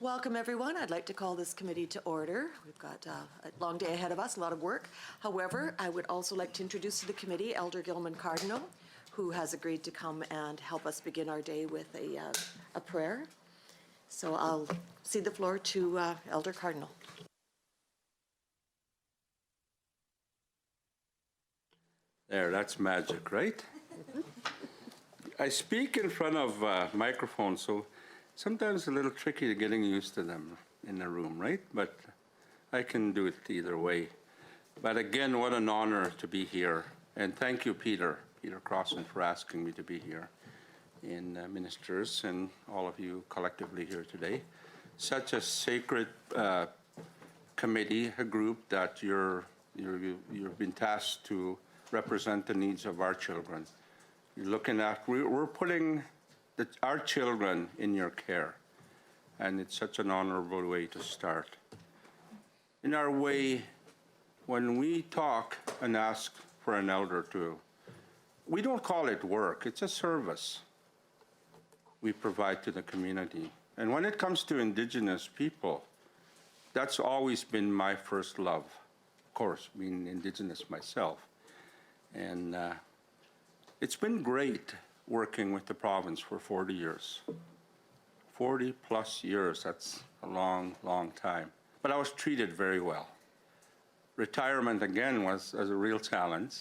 Welcome, everyone. I'd like to call this committee to order. We've got a long day ahead of us, a lot of work. However, I would also like to introduce to the committee Elder Gilman Cardinal, who has agreed to come and help us begin our day with a prayer. So I'll cede the floor to Elder Cardinal. There, that's magic, right? I speak in front of microphones, so sometimes it's a little tricky getting used to them in the room, right? But I can do it either way. But again, what an honor to be here. And thank you, Peter Crossan, for asking me to be here in Ministers and all of you collectively here today. Such a sacred committee, a group that you've been tasked to represent the needs of our children. You're looking at, we're putting our children in your care, and it's such an honorable way to start. In our way, when we talk and ask for an elder to, we don't call it work, it's a service we provide to the community. And when it comes to Indigenous people, that's always been my first love, of course, being Indigenous myself. And it's been great working with the province for 40 years. 40 plus years, that's a long, long time. But I was treated very well. Retirement, again, was a real challenge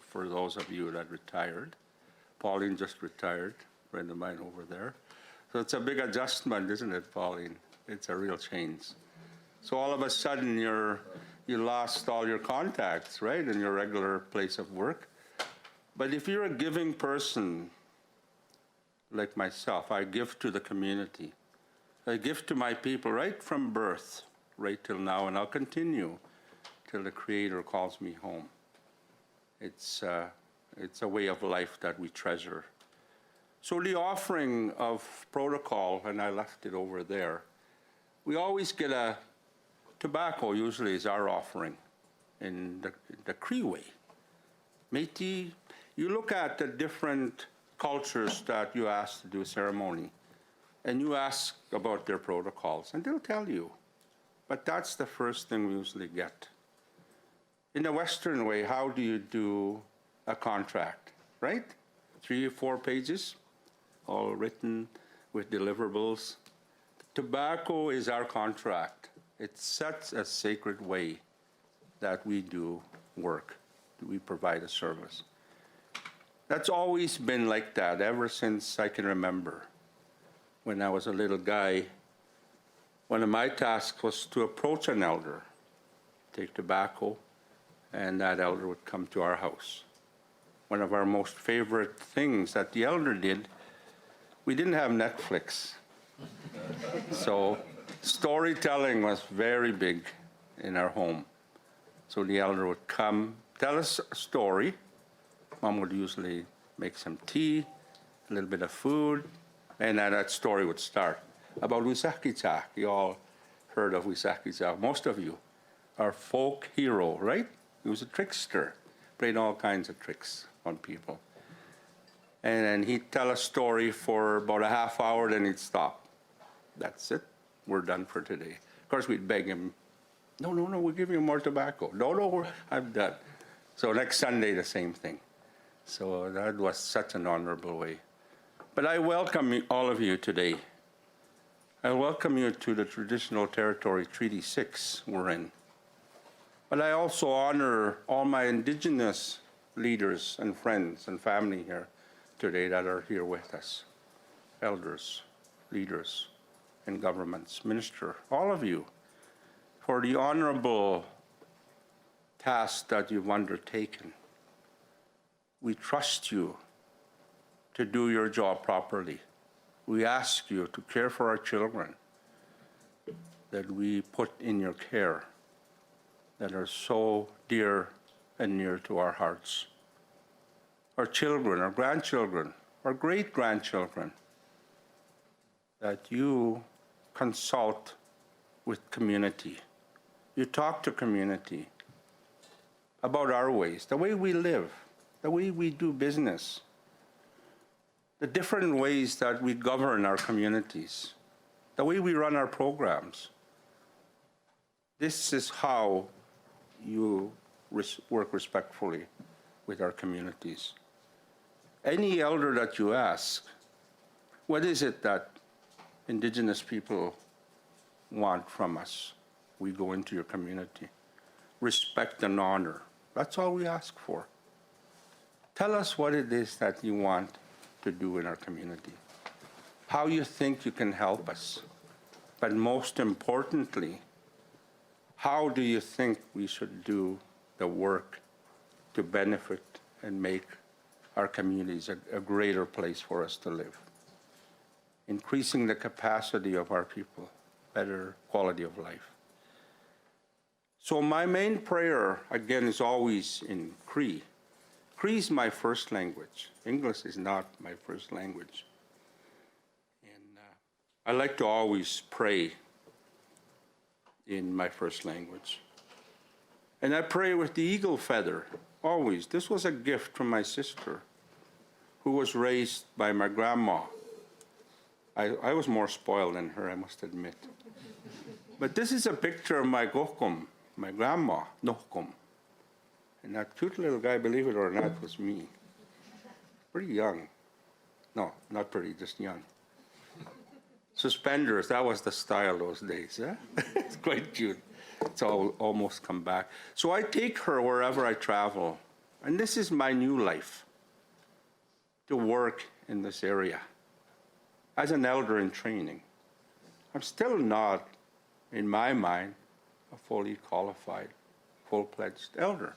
for those of you that retired. Pauline just retired, a friend of mine over there. So it's a big adjustment, isn't it, Pauline? It's a real change. So all of a sudden, you lost all your contacts, right, in your regular place of work. But if you're a giving person, like myself, I give to the community. I give to my people right from birth, right till now, and I'll continue till the Creator calls me home. It's a way of life that we treasure. So the offering of protocol, and I left it over there, we always get tobacco usually is our offering in the Cree way. Métis, you look at the different cultures that you ask to do ceremony, and you ask about their protocols, and they'll tell you. But that's the first thing we usually get. In the Western way, how do you do a contract, right? 3 or 4 pages, all written with deliverables. Tobacco is our contract. It's such a sacred way that we do work. We provide a service. That's always been like that ever since I can remember. When I was a little guy, one of my tasks was to approach an elder, take tobacco, and that elder would come to our house. One of our most favorite things that the elder did, we didn't have Netflix. So storytelling was very big in our home. So the elder would come, tell us a story. Mom would usually make some tea, a little bit of food, and then that story would start. About Wisakitsak, you all heard of Wisakitsak. Most of you are folk hero, right? He was a trickster, played all kinds of tricks on people. And then he'd tell a story for about a half hour, then he'd stop. That's it, we're done for today. Of course, we'd beg him, no, we'll give you more tobacco. No, I'm done. So next Sunday, the same thing. So that was such an honorable way. But I welcome all of you today. I welcome you to the Traditional Territory Treaty 6 we're in. But I also honor all my Indigenous leaders and friends and family here today that are here with us. Elders, leaders, and governments, minister, all of you, for the honorable task that you've undertaken. We trust you to do your job properly. We ask you to care for our children that we put in your care, that are so dear and near to our hearts. Our children, our grandchildren, our great-grandchildren, that you consult with community. You talk to community about our ways, the way we live, the way we do business, the different ways that we govern our communities. the way we run our programs. This is how you work respectfully with our communities. Any elder that you ask, what is it that Indigenous people want from us? We go into your community. Respect and honor. That's all we ask for. Tell us what it is that you want to do in our community, how you think you can help us, but most importantly, how do you think we should do the work to benefit and make our communities a greater place for us to live? Increasing the capacity of our people, better quality of life. So my main prayer, again, is always in Cree. Cree is my first language. English is not my first language. And I like to always pray in my first language. And I pray with the eagle feather, always. This was a gift from my sister, who was raised by my grandma. I was more spoiled than her, I must admit. But this is a picture of my gokum, my grandma, Nohkom. And that cute little guy, believe it or not, was me. Pretty young. No, not pretty, just young. Suspenders, that was the style those days. Huh? It's quite cute. It's almost come back. So I take her wherever I travel. And this is my new life, to work in this area as an elder in training. I'm still not, in my mind, a fully qualified, full-fledged elder.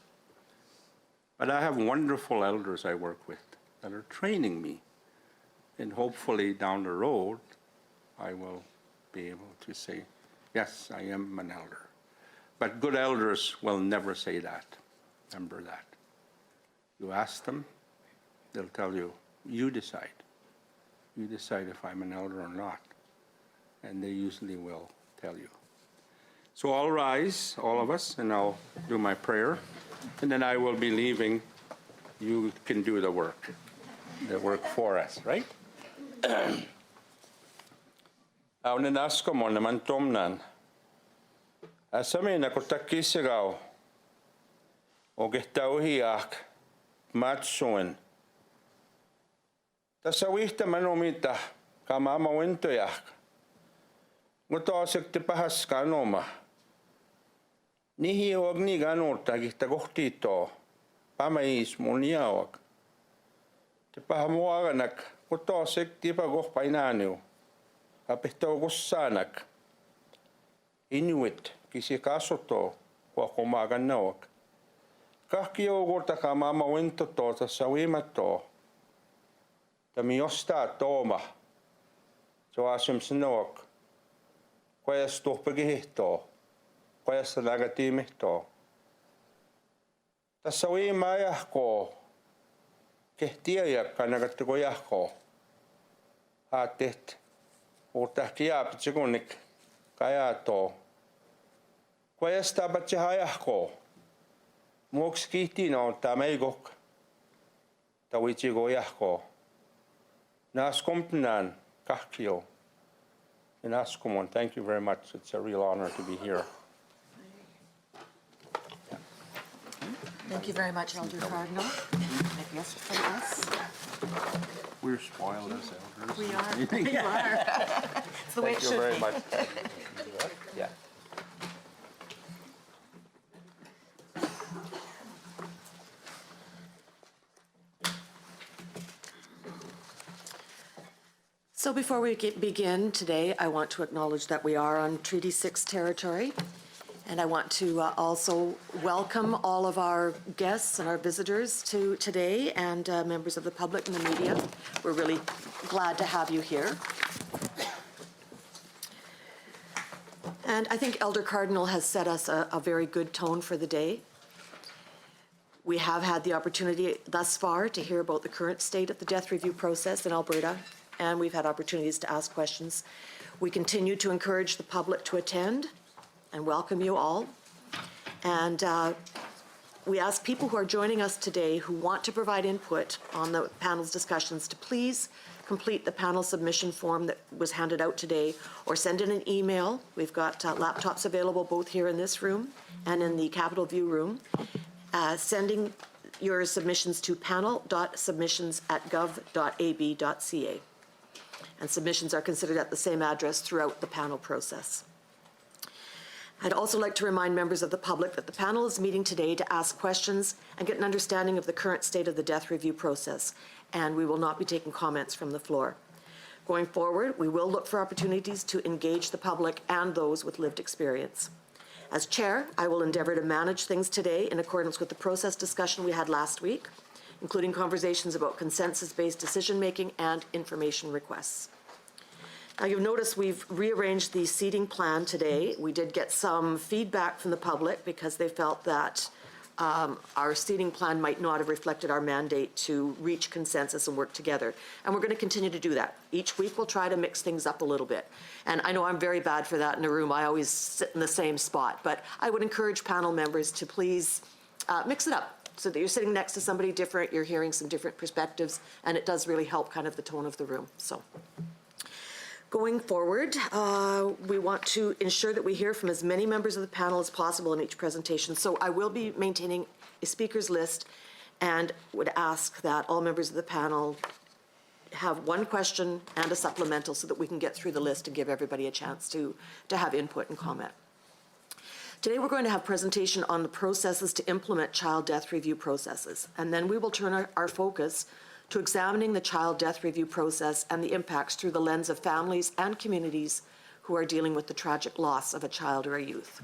But I have wonderful elders I work with that are training me. And hopefully down the road, I will be able to say, yes, I am an elder. But good elders will never say that. Remember that. You ask them, they'll tell you, you decide. You decide if I'm an elder or not. And they usually will tell you. So all rise, all of us, and I'll do my prayer. And then I will be leaving. You can do the work for us, right? Aunen askomon naman tomnan. Asami na kotakisigaw. Ogehtawiak matsuin. Tasawihta manomita kamama wintoyak. Ngutosik tipahas kanoma. Nihi ogni ganota gihta gohtito. Pamais muniawak. Tipahamuaganak. Ngutosik tipa gohpainaniu. Apihto gussanak. Inuit kisi kasoto kwa kumaganawak. Kahkio gorta kamama wintoto tasawimato. Tamiosta toma. So asimsinawak. Kuya stupagihito. Kuya sa nagatimito. Tasawimaya ko. Kehtiayak ka nagatugoyak ko. Hatit. Utahkiap tsigunik. Kaya to. Kuya stabatsihayak ko. Muokskihti no tameigok. Tawitsigoyak ko. Naskompenan kahkio. And Askomon, thank you very much. It's a real honor to be here. Thank you very much, Elder Cardinal. I guess from us. We're spoiled as elders. We are. You are. It's the way it should be. Thank you very much. Yeah. So before we begin today, I want to acknowledge that we are on Treaty 6 territory. And I want to also welcome all of our guests and our visitors to today and members of the public and the media. We're really glad to have you here. And I think Elder Cardinal has set us a very good tone for the day. We have had the opportunity thus far to hear about the current state of the death review process in Alberta, and we've had opportunities to ask questions. We continue to encourage the public to attend and welcome you all. And we ask people who are joining us today who want to provide input on the panel's discussions to please complete the panel submission form that was handed out today, or send in an email. We've got laptops available both here in this room and in the Capitol View room. Sending your submissions to panel.submissions@gov.ab.ca. And submissions are considered at the same address throughout the panel process. I'd also like to remind members of the public that the panel is meeting today to ask questions and get an understanding of the current state of the death review process, and we will not be taking comments from the floor. Going forward, we will look for opportunities to engage the public and those with lived experience. As chair, I will endeavor to manage things today in accordance with the process discussion we had last week, including conversations about consensus-based decision-making and information requests. Now, you'll notice we've rearranged the seating plan today. We did get some feedback from the public because they felt that our seating plan might not have reflected our mandate to reach consensus and work together. And we're going to continue to do that. Each week we'll try to mix things up a little bit. And I know I'm very bad for that in a room. I always sit in the same spot. But I would encourage panel members to please mix it up so that you're sitting next to somebody different, you're hearing some different perspectives, and it does really help kind of the tone of the room. So. Going forward, we want to ensure that we hear from as many members of the panel as possible in each presentation. So I will be maintaining a speakers list and would ask that all members of the panel have one question and a supplemental so that we can get through the list and give everybody a chance to have input and comment. Today we're going to have presentation on the processes to implement child death review processes, and then we will turn our focus to examining the child death review process and the impacts through the lens of families and communities who are dealing with the tragic loss of a child or a youth.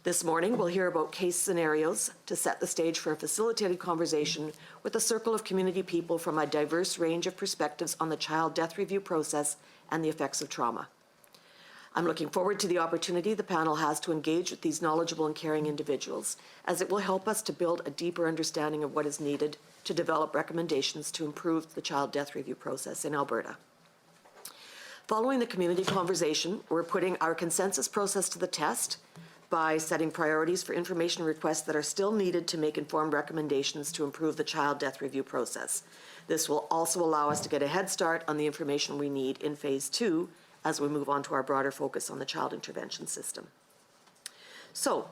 This morning, we'll hear about case scenarios to set the stage for a facilitated conversation with a circle of community people from a diverse range of perspectives on the child death review process and the effects of trauma. I'm looking forward to the opportunity the panel has to engage with these knowledgeable and caring individuals, as it will help us to build a deeper understanding of what is needed to develop recommendations to improve the child death review process in Alberta. Following the community conversation, we're putting our consensus process to the test by setting priorities for information requests that are still needed to make informed recommendations to improve the child death review process. This will also allow us to get a head start on the information we need in phase 2 as we move on to our broader focus on the child intervention system. So,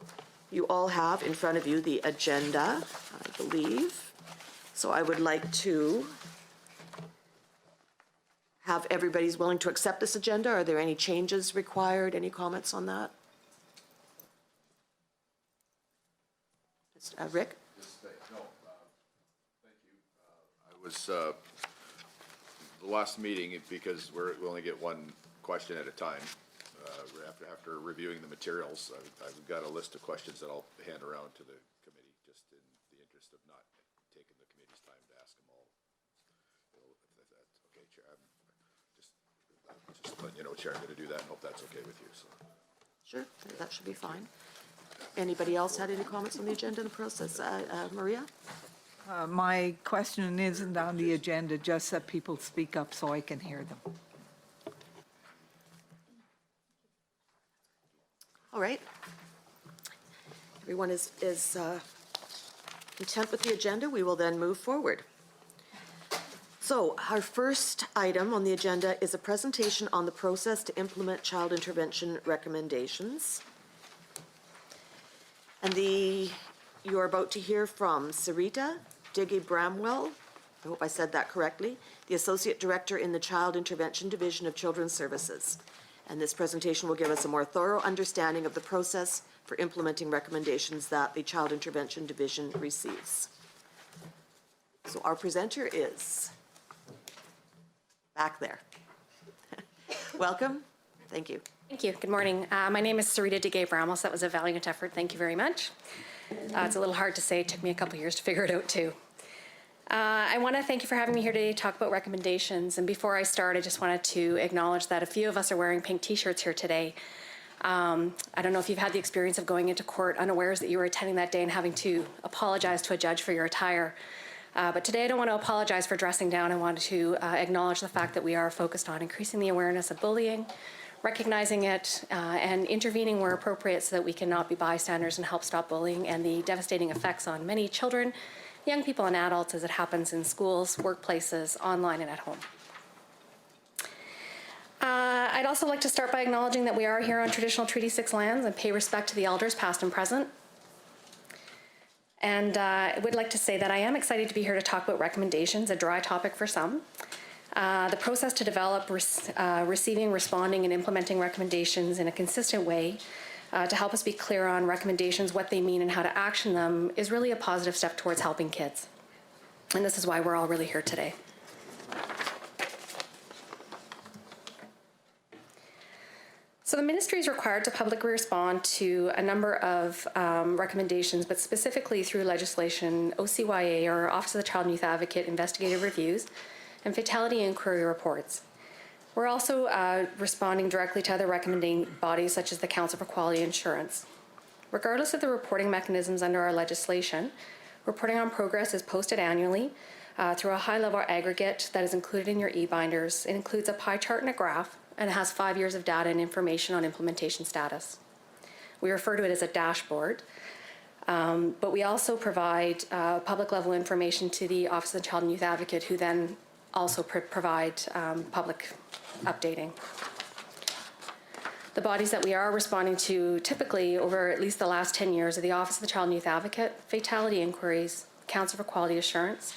you all have in front of you the agenda, I believe. So I would like to have everybody's willing to accept this agenda. Are there any changes required? Any comments on that? Rick? No, thank you. I was, the last meeting, because we only get one question at a time, after reviewing the materials, I've got a list of questions that I'll hand around to the committee, just in the interest of not taking the committee's time to ask them all. If that's okay, Chair. I'm just letting you know, Chair, I'm going to do that and hope that's okay with you. So. Sure, that should be fine. Anybody else had any comments on the agenda and the process? Maria? My question isn't on the agenda, just that people speak up so I can hear them. All right. Everyone is content with the agenda. We will then move forward. So our first item on the agenda is a presentation on the process to implement child intervention recommendations. And you're about to hear from Sarita Diggy-Bramwell, I hope I said that correctly, the Associate Director in the Child Intervention Division of Children's Services. And this presentation will give us a more thorough understanding of the process for implementing recommendations that the Child Intervention Division receives. So our presenter is back there. Welcome. Thank you. Thank you. Good morning. My name is Sarita Digay-Bramwell. That was a valiant effort. Thank you very much. It's a little hard to say. It took me a couple years to figure it out, too. I want to thank you for having me here today to talk about recommendations. And before I start, I just wanted to acknowledge that a few of us are wearing pink T-shirts here today. I don't know if you've had the experience of going into court unawares that you were attending that day and having to apologize to a judge for your attire. But today I don't want to apologize for dressing down. I want to acknowledge the fact that we are focused on increasing the awareness of bullying, recognizing it, and intervening where appropriate so that we can not be bystanders and help stop bullying and the devastating effects on many children, young people, and adults as it happens in schools, workplaces, online, and at home. I'd also like to start by acknowledging that we are here on traditional Treaty 6 lands and pay respect to the elders past and present. And I would like to say that I am excited to be here to talk about recommendations, a dry topic for some. The process to develop, receiving, responding, and implementing recommendations in a consistent way to help us be clear on recommendations, what they mean, and how to action them is really a positive step towards helping kids. And this is why we're all really here today. So the ministry is required to publicly respond to a number of recommendations, but specifically through legislation, OCYA, or Office of the Child and Youth Advocate, investigative reviews, and fatality inquiry reports. We're also responding directly to other recommending bodies such as the Council for Quality Assurance. Regardless of the reporting mechanisms under our legislation, reporting on progress is posted annually through a high-level aggregate that is included in your e-binders. It includes a pie chart and a graph, and it has 5 years of data and information on implementation status. We refer to it as a dashboard, but we also provide public level information to the Office of the Child and Youth Advocate, who then also provide public updating. The bodies that we are responding to typically over at least the last 10 years are the Office of the Child and Youth Advocate, fatality inquiries, Council for Quality Assurance,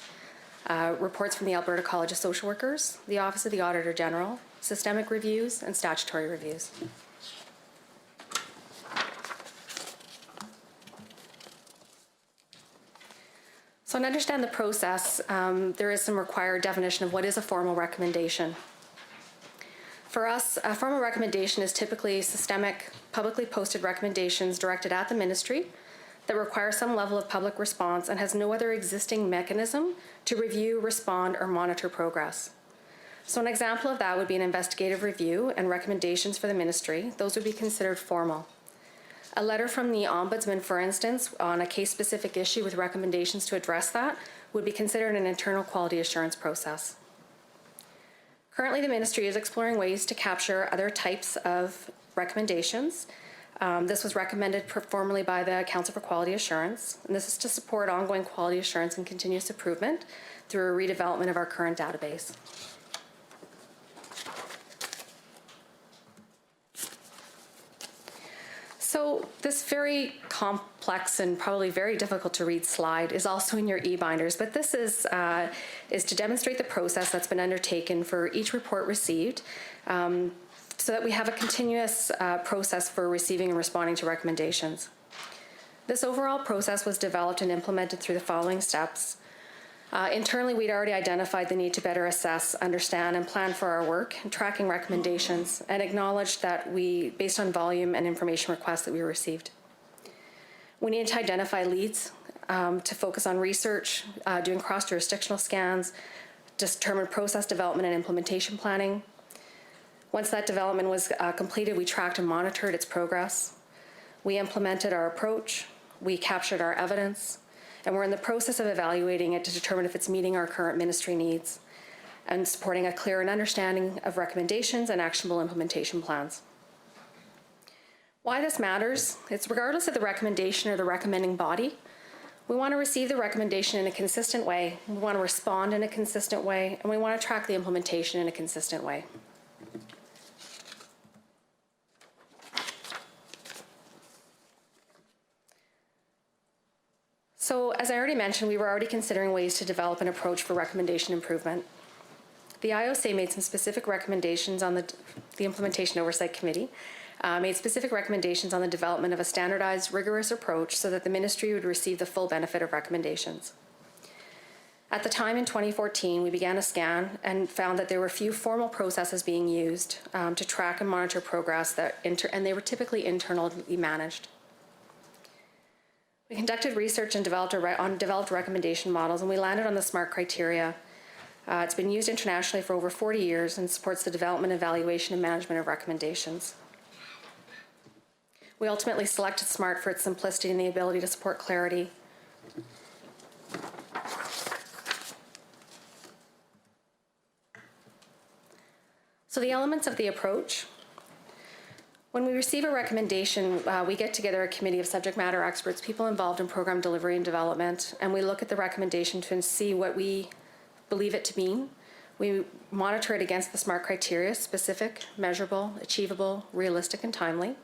reports from the Alberta College of Social Workers, the Office of the Auditor General, systemic reviews, and statutory reviews. So to understand the process, there is some required definition of what is a formal recommendation. For us, a formal recommendation is typically systemic, publicly posted recommendations directed at the ministry that require some level of public response and has no other existing mechanism to review, respond, or monitor progress. So an example of that would be an investigative review and recommendations for the ministry. Those would be considered formal. A letter from the Ombudsman, for instance, on a case-specific issue with recommendations to address that would be considered an internal quality assurance process. Currently, the ministry is exploring ways to capture other types of recommendations. This was recommended formally by the Council for Quality Assurance, and this is to support ongoing quality assurance and continuous improvement through a redevelopment of our current database. So this very complex and probably very difficult to read slide is also in your e-binders, but this is to demonstrate the process that's been undertaken for each report received so that we have a continuous process for receiving and responding to recommendations. This overall process was developed and implemented through the following steps. Internally, we'd already identified the need to better assess, understand, and plan for our work, tracking recommendations, and acknowledged that based on volume and information requests that we received. We needed to identify leads to focus on research, doing cross-jurisdictional scans, determine process development and implementation planning. Once that development was completed, we tracked and monitored its progress. We implemented our approach, we captured our evidence, and we're in the process of evaluating it to determine if it's meeting our current ministry needs and supporting a clear understanding of recommendations and actionable implementation plans. Why this matters, it's regardless of the recommendation or the recommending body, we want to receive the recommendation in a consistent way, we want to respond in a consistent way, and we want to track the implementation in a consistent way. So, as I already mentioned, we were already considering ways to develop an approach for recommendation improvement. The IOSA made some specific recommendations on the Implementation Oversight Committee, made specific recommendations on the development of a standardized, rigorous approach so that the ministry would receive the full benefit of recommendations. At the time in 2014, we began a scan and found that there were few formal processes being used to track and monitor progress and they were typically internally managed. We conducted research and developed recommendation models, and we landed on the SMART criteria. It's been used internationally for over 40 years and supports the development, evaluation, and management of recommendations. We ultimately selected SMART for its simplicity and the ability to support clarity. So the elements of the approach. When we receive a recommendation, we get together a committee of subject matter experts, people involved in program delivery and development, and we look at the recommendation to see what we believe it to mean, We monitor it against the SMART criteria: specific, measurable, achievable, realistic, and timely,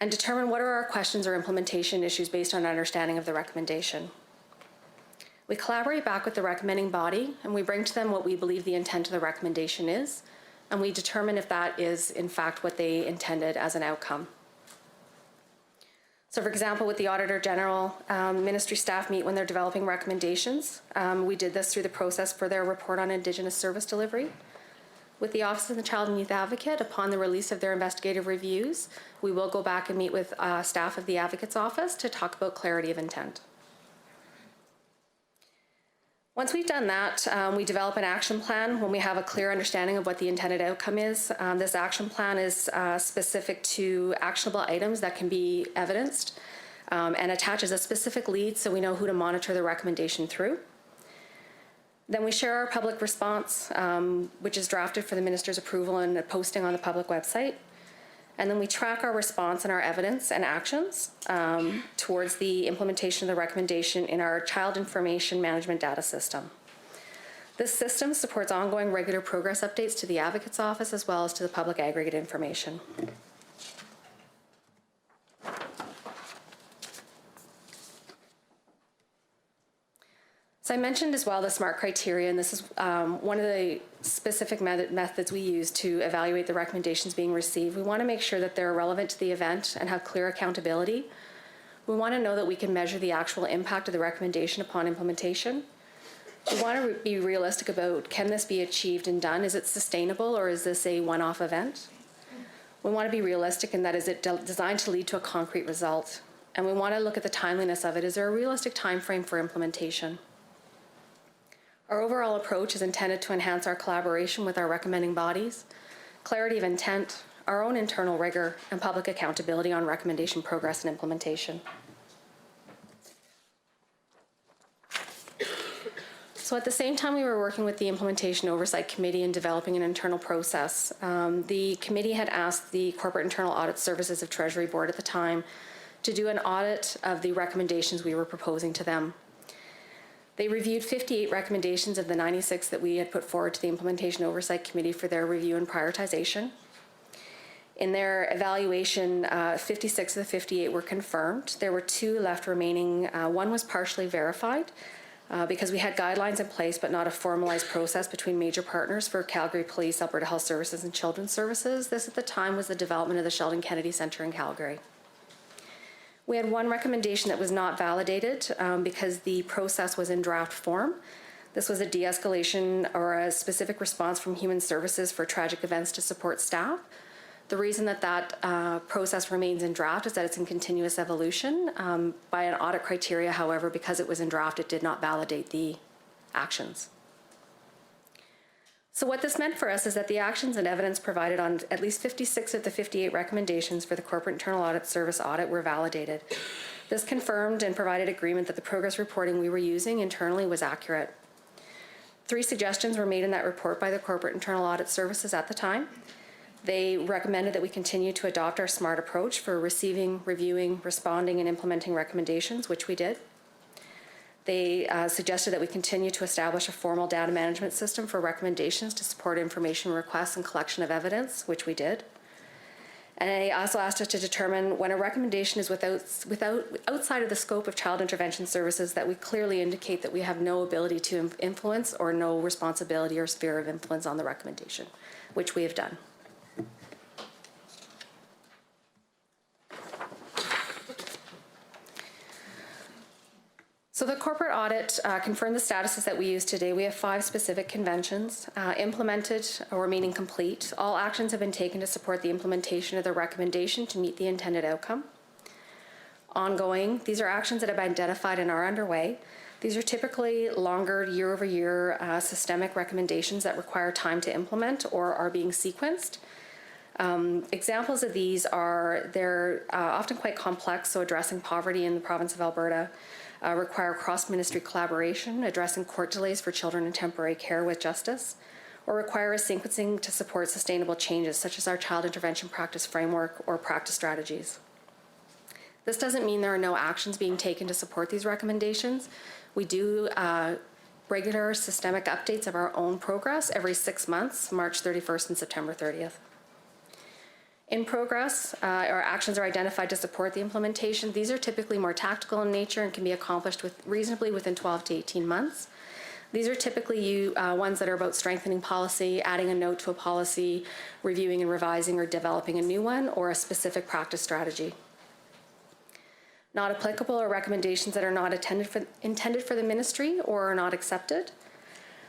and determine what are our questions or implementation issues based on understanding of the recommendation. We collaborate back with the recommending body, and we bring to them what we believe the intent of the recommendation is, and we determine if that is, in fact, what they intended as an outcome. So, for example, with the Auditor General, ministry staff meet when they're developing recommendations. We did this through the process for their report on Indigenous service delivery. With the Office of the Child and Youth Advocate, upon the release of their investigative reviews, we will go back and meet with staff of the Advocate's Office to talk about clarity of intent. Once we've done that, we develop an action plan when we have a clear understanding of what the intended outcome is. This action plan is specific to actionable items that can be evidenced and attaches a specific lead so we know who to monitor the recommendation through. Then we share our public response, which is drafted for the minister's approval and posting on the public website. And then we track our response and our evidence and actions towards the implementation of the recommendation in our Child Information Management Data System. This system supports ongoing regular progress updates to the Advocate's Office as well as to the public aggregate information. So I mentioned as well the SMART criteria, and this is one of the specific methods we use to evaluate the recommendations being received. We want to make sure that they're relevant to the event and have clear accountability. We want to know that we can measure the actual impact of the recommendation upon implementation. We want to be realistic about, can this be achieved and done? Is it sustainable, or is this a one-off event? We want to be realistic in that, is it designed to lead to a concrete result? And we want to look at the timeliness of it. Is there a realistic time frame for implementation? Our overall approach is intended to enhance our collaboration with our recommending bodies, clarity of intent, our own internal rigor, and public accountability on recommendation progress and implementation. So at the same time we were working with the Implementation Oversight Committee and developing an internal process, the committee had asked the Corporate Internal Audit Services of Treasury Board at the time to do an audit of the recommendations we were proposing to them. They reviewed 58 recommendations of the 96 that we had put forward to the Implementation Oversight Committee for their review and prioritization. In their evaluation, 56 of the 58 were confirmed. There were 2 left remaining. One was partially verified because we had guidelines in place but not a formalized process between major partners for Calgary Police, Alberta Health Services, and Children's Services. This at the time was the development of the Sheldon Kennedy Centre in Calgary. We had one recommendation that was not validated because the process was in draft form. This was a de-escalation or a specific response from Human Services for tragic events to support staff. The reason that that process remains in draft is that it's in continuous evolution. By an audit criteria, however, because it was in draft, it did not validate the actions. So what this meant for us is that the actions and evidence provided on at least 56 of the 58 recommendations for the Corporate Internal Audit Service audit were validated. This confirmed and provided agreement that the progress reporting we were using internally was accurate. 3 suggestions were made in that report by the Corporate Internal Audit Services at the time. They recommended that we continue to adopt our SMART approach for receiving, reviewing, responding, and implementing recommendations, which we did. They suggested that we continue to establish a formal data management system for recommendations to support information requests and collection of evidence, which we did. And they also asked us to determine when a recommendation is outside of the scope of child intervention services, that we clearly indicate that we have no ability to influence or no responsibility or sphere of influence on the recommendation, which we have done. So the corporate audit confirmed the statuses that we use today. We have 5 specific conventions implemented or remaining complete. All actions have been taken to support the implementation of the recommendation to meet the intended outcome. Ongoing, these are actions that have been identified and are underway. These are typically longer year-over-year systemic recommendations that require time to implement or are being sequenced. Examples of these are, they're often quite complex, so addressing poverty in the province of Alberta, require cross-ministry collaboration, addressing court delays for children in temporary care with justice, or require a sequencing to support sustainable changes, such as our child intervention practice framework or practice strategies. This doesn't mean there are no actions being taken to support these recommendations. We do regular systemic updates of our own progress every 6 months, March 31st and September 30th. In progress, our actions are identified to support the implementation. These are typically more tactical in nature and can be accomplished reasonably within 12 to 18 months. These are typically ones that are about strengthening policy, adding a note to a policy, reviewing and revising or developing a new one, or a specific practice strategy. Not applicable are recommendations that are not intended for the ministry or are not accepted.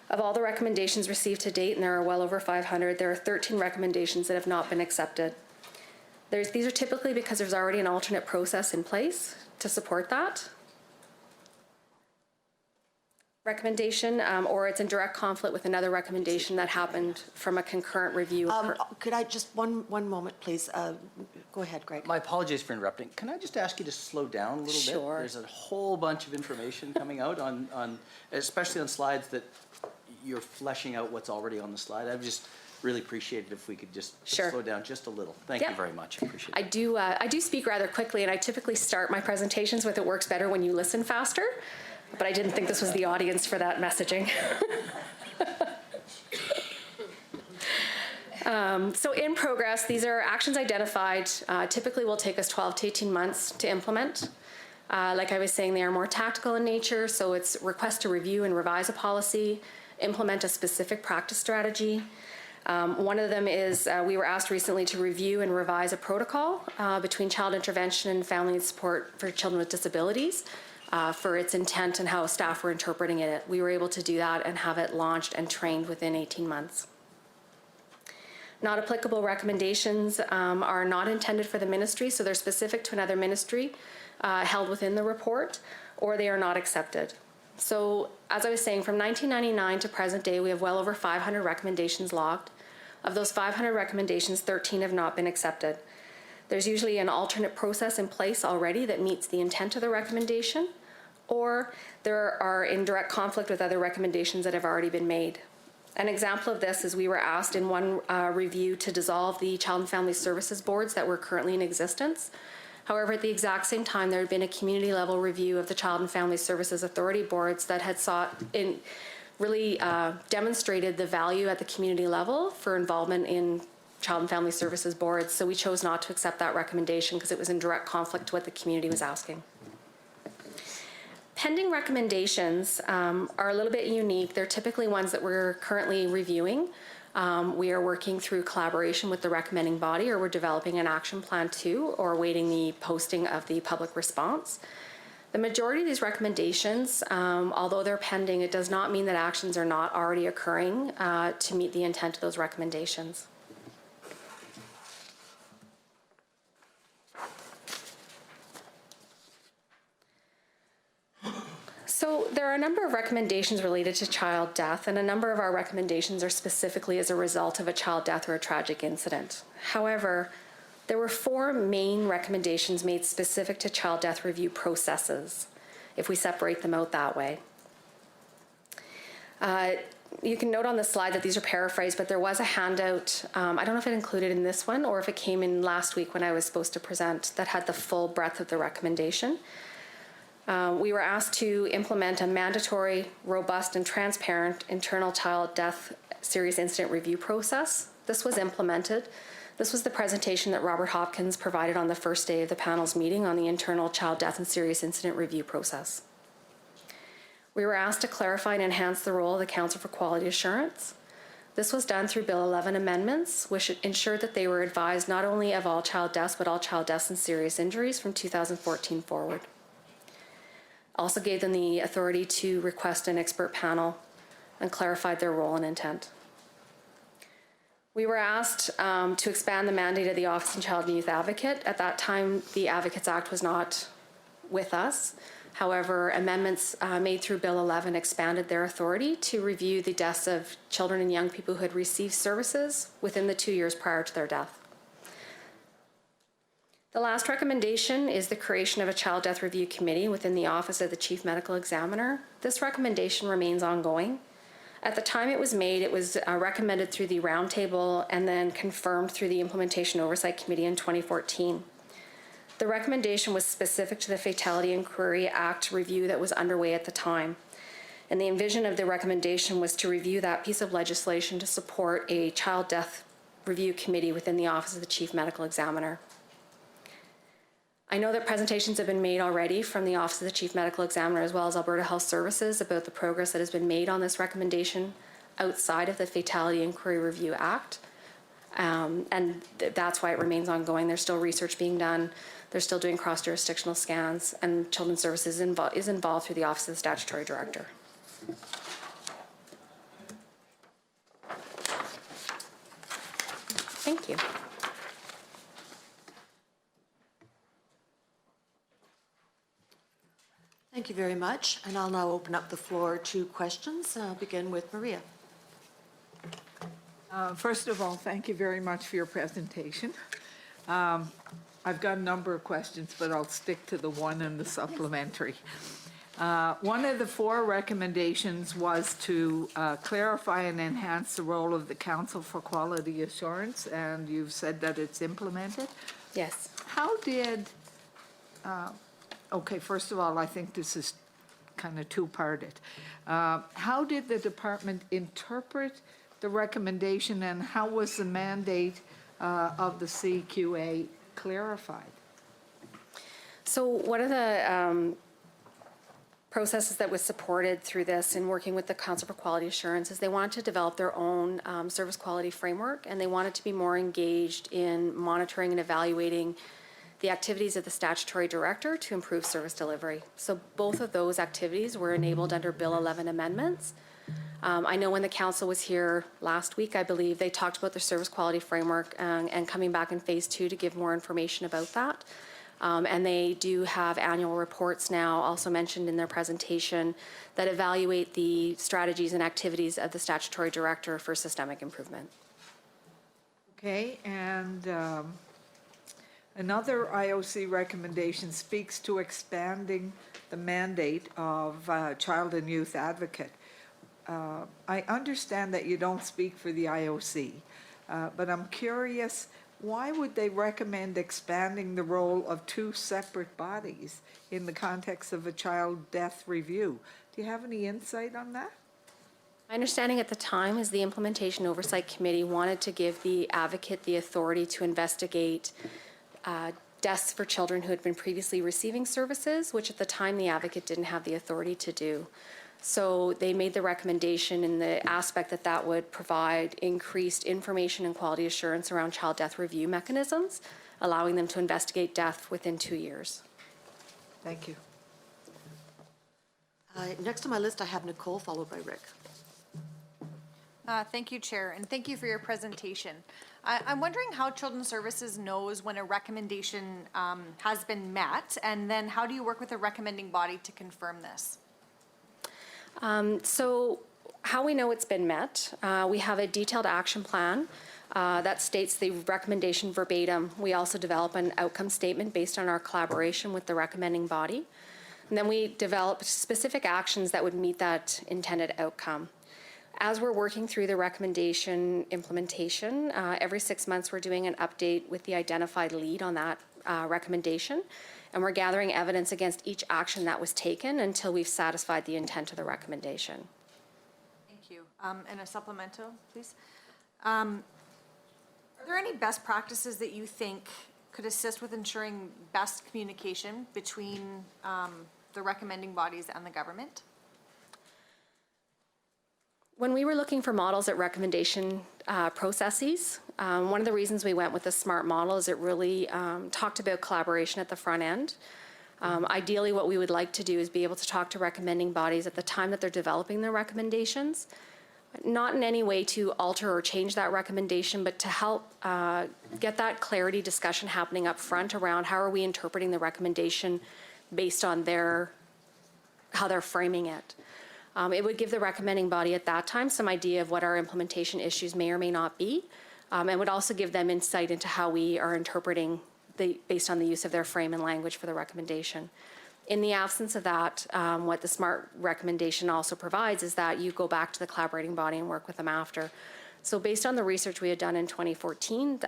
Of all the recommendations received to date, and there are well over 500, there are 13 recommendations that have not been accepted. These are typically because there's already an alternate process in place to support that recommendation, or it's in direct conflict with another recommendation that happened from a concurrent review. Could I just, one moment, please? Go ahead, Greg. My apologies for interrupting. Can I just ask you to slow down a little bit? Sure. There's a whole bunch of information coming out on especially on slides that you're fleshing out what's already on the slide. I'd just really appreciate it if we could just Sure. slow down just a little. Thank you very much. I appreciate it. I do speak rather quickly, and I typically start my presentations with "it works better when you listen faster," but I didn't think this was the audience for that messaging. So in progress, these are actions identified, typically will take us 12 to 18 months to implement. Like I was saying, they are more tactical in nature, so it's request to review and revise a policy, implement a specific practice strategy. One of them is we were asked recently to review and revise a protocol between child intervention and family support for children with disabilities for its intent and how staff were interpreting it. We were able to do that and have it launched and trained within 18 months. Not applicable recommendations are not intended for the ministry, so they're specific to another ministry held within the report, or they are not accepted. So as I was saying, from 1999 to present day, we have well over 500 recommendations logged. Of those 500 recommendations, 13 have not been accepted. There's usually an alternate process in place already that meets the intent of the recommendation, or there are in direct conflict with other recommendations that have already been made. An example of this is we were asked in one review to dissolve the Child and Family Services boards that were currently in existence. However, at the exact same time, there had been a community level review of the Child and Family Services Authority boards that had really demonstrated the value at the community level for involvement in Child and Family Services boards. So we chose not to accept that recommendation because it was in direct conflict to what the community was asking. Pending recommendations are a little bit unique. They're typically ones that we're currently reviewing. We are working through collaboration with the recommending body, or we're developing an action plan too, or awaiting the posting of the public response. The majority of these recommendations, although they're pending, it does not mean that actions are not already occurring to meet the intent of those recommendations. So there are a number of recommendations related to child death, and a number of our recommendations are specifically as a result of a child death or a tragic incident. However, there were 4 main recommendations made specific to child death review processes, if we separate them out that way. You can note on the slide that these are paraphrased, but there was a handout, I don't know if it included in this one or if it came in last week when I was supposed to present, that had the full breadth of the recommendation. We were asked to implement a mandatory, robust, and transparent internal child death serious incident review process. This was implemented. This was the presentation that Robert Hopkins provided on the first day of the panel's meeting on the internal child death and serious incident review process. We were asked to clarify and enhance the role of the Council for Quality Assurance. This was done through Bill 11 amendments, which ensured that they were advised not only of all child deaths, but all child deaths and serious injuries from 2014 forward. Also gave them the authority to request an expert panel and clarified their role and intent. We were asked to expand the mandate of the Office of Child and Youth Advocate. At that time, the Advocates Act was not with us. However, amendments made through Bill 11 expanded their authority to review the deaths of children and young people who had received services within the 2 years prior to their death. The last recommendation is the creation of a Child Death Review Committee within the Office of the Chief Medical Examiner. This recommendation remains ongoing. At the time it was made, it was recommended through the roundtable and then confirmed through the Implementation Oversight Committee in 2014. The recommendation was specific to the Fatality Inquiry Act review that was underway at the time. And the envision of the recommendation was to review that piece of legislation to support a child death review committee within the Office of the Chief Medical Examiner. I know that presentations have been made already from the Office of the Chief Medical Examiner as well as Alberta Health Services about the progress that has been made on this recommendation outside of the Fatality Inquiry Review Act. That's why it remains ongoing. There's still research being done. They're still doing cross-jurisdictional scans, and Children's Services is involved through the Office of the Statutory Director. Thank you. Thank you very much. And I'll now open up the floor to questions. I'll begin with Maria. First of all, thank you very much for your presentation. I've got a number of questions, but I'll stick to the one and the supplementary. One of the 4 recommendations was to clarify and enhance the role of the Council for Quality Assurance, and you've said that it's implemented. Yes. How did, okay, first of all, I think this is kind of two-parted. How did the department interpret the recommendation, and how was the mandate of the CQA clarified? So one of the processes that was supported through this in working with the Council for Quality Assurance is they wanted to develop their own service quality framework, and they wanted to be more engaged in monitoring and evaluating the activities of the statutory director to improve service delivery. So both of those activities were enabled under Bill 11 amendments. I know when the council was here last week, I believe, they talked about their service quality framework and coming back in phase 2 to give more information about that. And they do have annual reports now, also mentioned in their presentation, that evaluate the strategies and activities of the statutory director for systemic improvement. Okay, and another IOC recommendation speaks to expanding the mandate of child and youth advocate. I understand that you don't speak for the IOC, but I'm curious, why would they recommend expanding the role of 2 separate bodies in the context of a child death review? Do you have any insight on that? My understanding at the time is the Implementation Oversight Committee wanted to give the advocate the authority to investigate deaths for children who had been previously receiving services, which at the time the advocate didn't have the authority to do. So they made the recommendation in the aspect that that would provide increased information and quality assurance around child death review mechanisms, allowing them to investigate death within 2 years. Thank you. Next on my list, I have Nicole, followed by Rick. Thank you, Chair, and thank you for your presentation. I'm wondering how Children's Services knows when a recommendation has been met, and then how do you work with a recommending body to confirm this? So how we know it's been met, we have a detailed action plan that states the recommendation verbatim. We also develop an outcome statement based on our collaboration with the recommending body. And then we develop specific actions that would meet that intended outcome. As we're working through the recommendation implementation, every 6 months we're doing an update with the identified lead on that recommendation. And we're gathering evidence against each action that was taken until we've satisfied the intent of the recommendation. Thank you. And a supplemental, please. Are there any best practices that you think could assist with ensuring best communication between the recommending bodies and the government? When we were looking for models at recommendation processes, one of the reasons we went with the SMART model is it really talked about collaboration at the front end. Ideally, what we would like to do is be able to talk to recommending bodies at the time that they're developing their recommendations, not in any way to alter or change that recommendation, but to help get that clarity discussion happening up front around how are we interpreting the recommendation based on how they're framing it. It would give the recommending body at that time some idea of what our implementation issues may or may not be, and would also give them insight into how we are interpreting based on the use of their frame and language for the recommendation. In the absence of that, what the SMART recommendation also provides is that you go back to the collaborating body and work with them after. So based on the research we had done in 2014,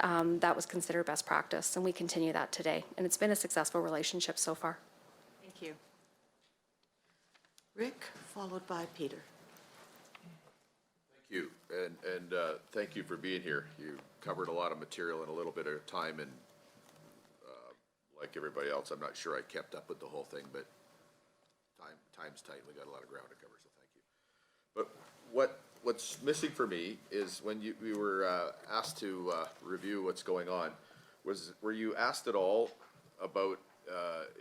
that was considered best practice, and we continue that today. And it's been a successful relationship so far. Thank you. Rick, followed by Peter. Thank you, and thank you for being here. You covered a lot of material in a little bit of time, and like everybody else, I'm not sure I kept up with the whole thing, but time's tight. We got a lot of ground to cover, so thank you. But what's missing for me is when we were asked to review what's going on, were you asked at all about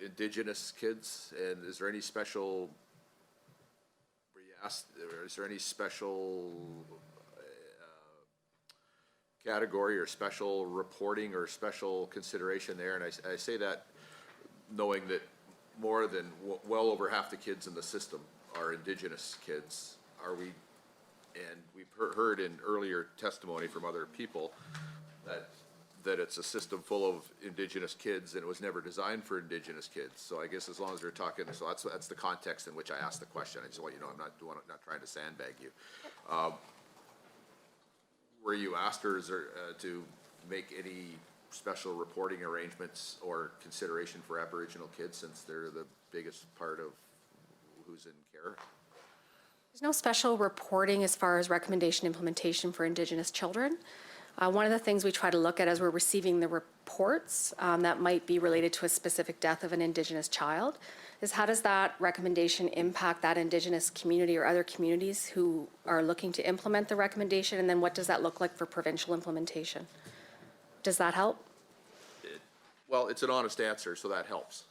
Indigenous kids, and is there any special? Were you asked? Is there any special category or special reporting or special consideration there? And I say that knowing that more than well over half the kids in the system are Indigenous kids. And we've heard in earlier testimony from other people that it's a system full of Indigenous kids and it was never designed for Indigenous kids. So I guess as long as we're talking, so that's the context in which I asked the question. I just want you to know I'm not trying to sandbag you. Were you asked or is there, to make any special reporting arrangements or consideration for Aboriginal kids since they're the biggest part of who's in care? There's no special reporting as far as recommendation implementation for Indigenous children. One of the things we try to look at as we're receiving the reports that might be related to a specific death of an Indigenous child is how does that recommendation impact that Indigenous community or other communities who are looking to implement the recommendation, and then what does that look like for provincial implementation? Does that help? Well, it's an honest answer, so that helps.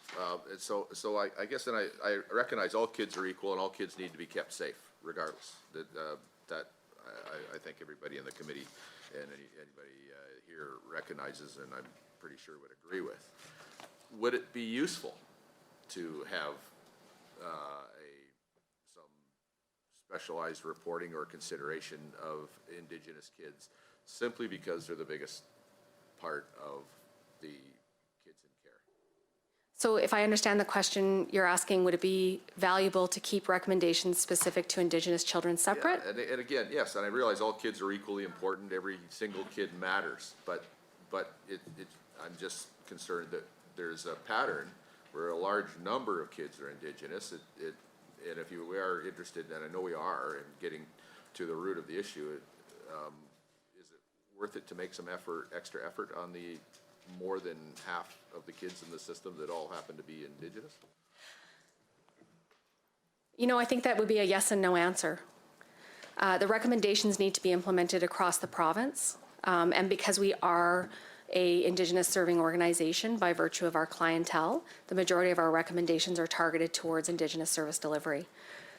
And so I guess then I recognize all kids are equal and all kids need to be kept safe regardless. That I think everybody in the committee and anybody here recognizes, and I'm pretty sure would agree with. Would it be useful to have some specialized reporting or consideration of Indigenous kids simply because they're the biggest part of the kids in care? So if I understand the question, you're asking, would it be valuable to keep recommendations specific to Indigenous children separate? Yeah, and again, yes, and I realize all kids are equally important. Every single kid matters, but I'm just concerned that there's a pattern where a large number of kids are Indigenous. And if we are interested, and I know we are, in getting to the root of the issue, is it worth it to make some extra effort on the more than half of the kids in the system that all happen to be Indigenous? You know, I think that would be a yes and no answer. The recommendations need to be implemented across the province. And because we are a Indigenous serving organization by virtue of our clientele, the majority of our recommendations are targeted towards Indigenous service delivery.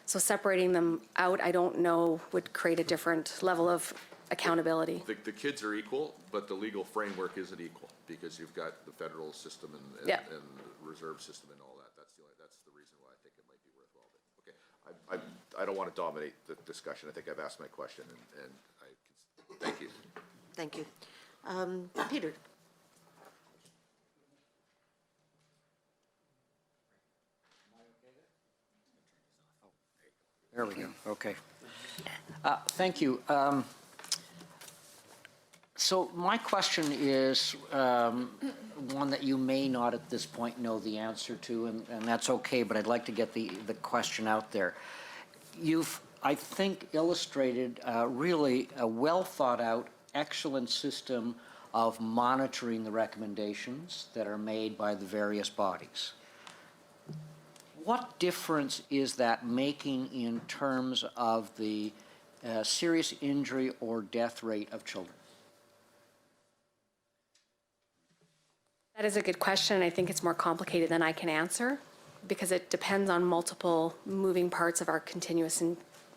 So separating them out, I don't know, would create a different level of accountability. The kids are equal, but the legal framework isn't equal because you've got the federal system and Yeah. the reserve system and all that. That's the reason why I think it might be worthwhile. But okay, I don't want to dominate the discussion. I think I've asked my question, and thank you. Thank you. Peter? There we go, okay. Thank you. So my question is one that you may not at this point know the answer to, and that's okay, but I'd like to get the question out there. You've, I think, illustrated really a well-thought-out, excellent system of monitoring the recommendations that are made by the various bodies. What difference is that making in terms of the serious injury or death rate of children? That is a good question, and I think it's more complicated than I can answer because it depends on multiple moving parts of our continuous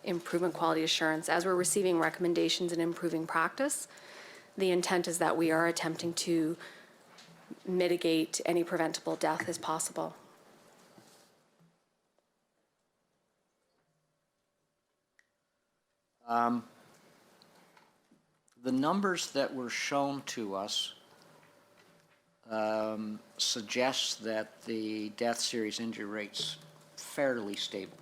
improvement quality assurance. As we're receiving recommendations and improving practice, the intent is that we are attempting to mitigate any preventable death as possible. The numbers that were shown to us suggest that the death serious injury rate's fairly stable.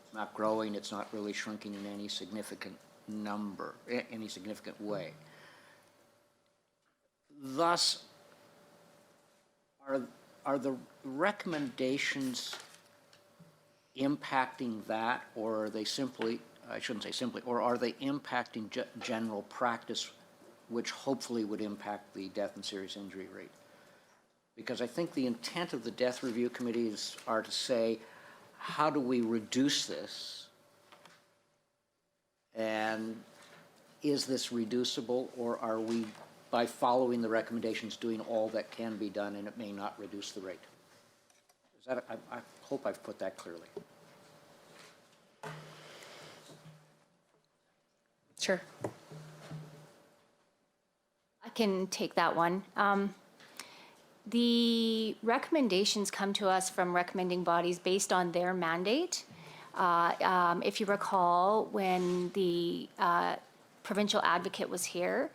It's not growing, it's not really shrinking in any significant any significant way. Thus, are the recommendations impacting that, or are they simply, I shouldn't say simply, or are they impacting general practice, which hopefully would impact the death and serious injury rate? Because I think the intent of the death review committees are to say, how do we reduce this? And is this reducible, or are we, by following the recommendations, doing all that can be done and it may not reduce the rate? Is that, I hope I've put that clearly. Sure. I can take that one. The recommendations come to us from recommending bodies based on their mandate. If you recall, when the provincial advocate was here,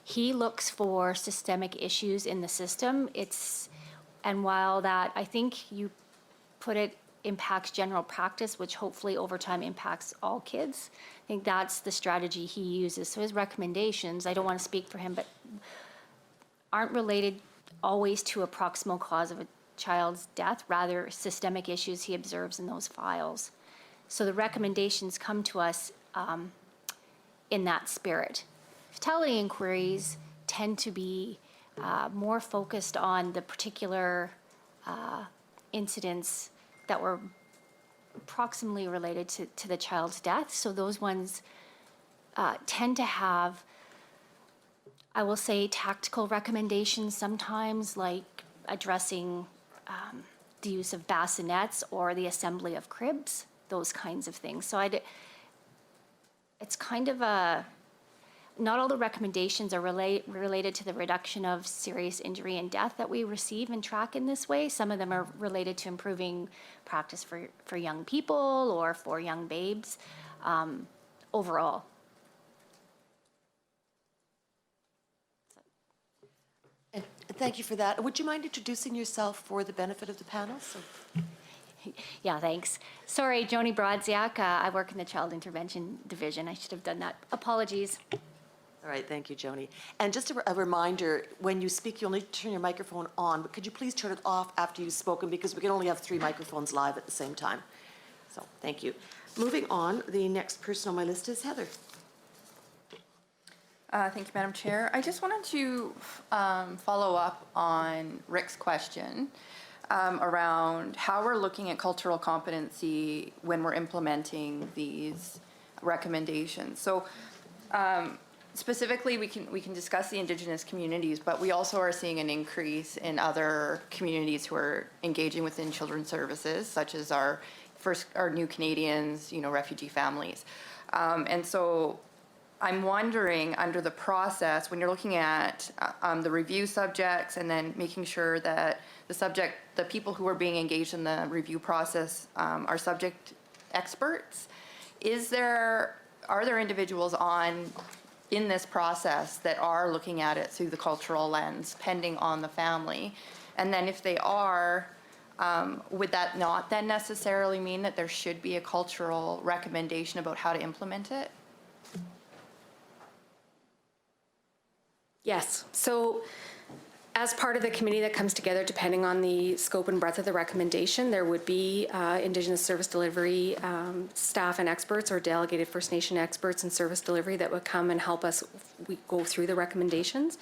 he looks for systemic issues in the system. And while that, I think you put it, impacts general practice, which hopefully over time impacts all kids. I think that's the strategy he uses. So his recommendations, I don't want to speak for him, but aren't related always to a proximal cause of a child's death, rather systemic issues he observes in those files. So the recommendations come to us in that spirit. Fatality inquiries tend to be more focused on the particular incidents that were proximally related to the child's death. So those ones tend to have, I will say, tactical recommendations sometimes, like addressing the use of bassinets or the assembly of cribs, those kinds of things. So it's kind of not all the recommendations are related to the reduction of serious injury and death that we receive and track in this way. Some of them are related to improving practice for young people or for young babes overall. And thank you for that. Would you mind introducing yourself for the benefit of the panel? Yeah, thanks. Sorry, Joni Brodziak. I work in the Child Intervention Division. I should have done that. Apologies. All right, thank you, Joni. And just a reminder, when you speak, you'll need to turn your microphone on, but could you please turn it off after you've spoken, because we can only have 3 microphones live at the same time. So, thank you. Moving on, the next person on my list is Heather. Thank you, Madam Chair. I just wanted to follow up on Rick's question around how we're looking at cultural competency when we're implementing these recommendations. So specifically, we can discuss the Indigenous communities, but we also are seeing an increase in other communities who are engaging within children's services, such as our new Canadians, refugee families. And so I'm wondering, under the process, when you're looking at the review subjects and then making sure that the people who are being engaged in the review process are subject experts, are there individuals in this process that are looking at it through the cultural lens, pending on the family? And then if they are, would that not then necessarily mean that there should be a cultural recommendation about how to implement it? Yes. So as part of the committee that comes together, depending on the scope and breadth of the recommendation, there would be Indigenous service delivery staff and experts, or delegated First Nation experts in service delivery, that would come and help us go through the recommendations.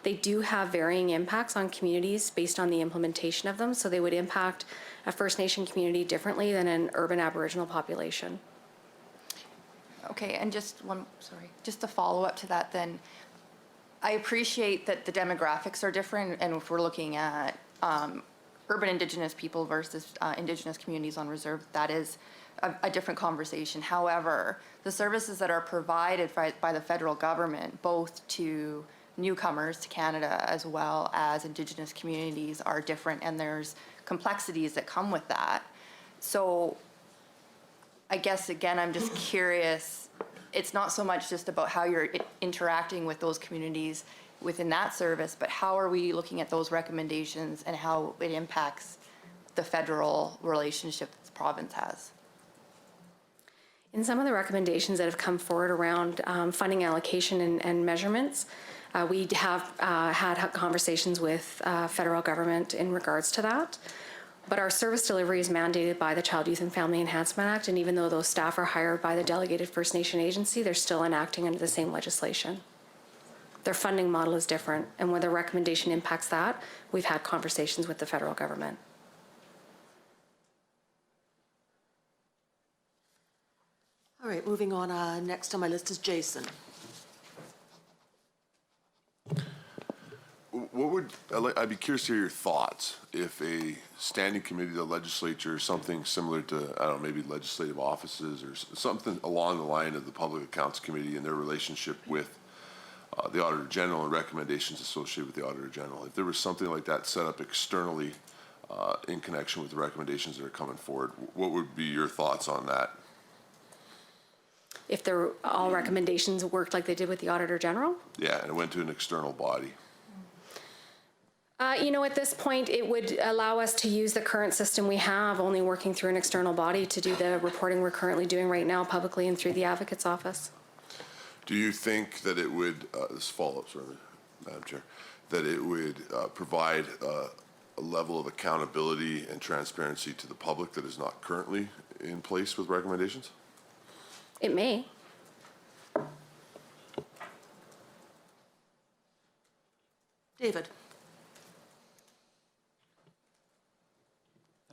They do have varying impacts on communities based on the implementation of them, so they would impact a First Nation community differently than an urban Aboriginal population. Okay, and just to follow up to that then, I appreciate that the demographics are different, and if we're looking at urban Indigenous people versus Indigenous communities on reserve, that is a different conversation. However, the services that are provided by the federal government, both to newcomers to Canada as well as Indigenous communities, are different, and there's complexities that come with that. So I guess, again, I'm just curious, it's not so much just about how you're interacting with those communities within that service, but how are we looking at those recommendations and how it impacts the federal relationship that the province has? In some of the recommendations that have come forward around funding allocation and measurements, we have had conversations with federal government in regards to that. But our service delivery is mandated by the Child, Youth and Family Enhancement Act, and even though those staff are hired by the delegated First Nation agency, they're still enacting under the same legislation. Their funding model is different, and when the recommendation impacts that, we've had conversations with the federal government. All right, moving on. Next on my list is Jason. I'd be curious to hear your thoughts if a standing committee of the legislature, something similar to, I don't know, maybe legislative offices or something along the line of the Public Accounts Committee and their relationship with the Auditor General and recommendations associated with the Auditor General. If there was something like that set up externally in connection with the recommendations that are coming forward, what would be your thoughts on that? If all recommendations worked like they did with the Auditor General? Yeah, and it went to an external body. At this point, it would allow us to use the current system we have, only working through an external body to do the reporting we're currently doing right now publicly and through the Advocate's Office. Do you think that it would, this follow-up, sorry, Madam Chair, that it would provide a level of accountability and transparency to the public that is not currently in place with recommendations? It may. David.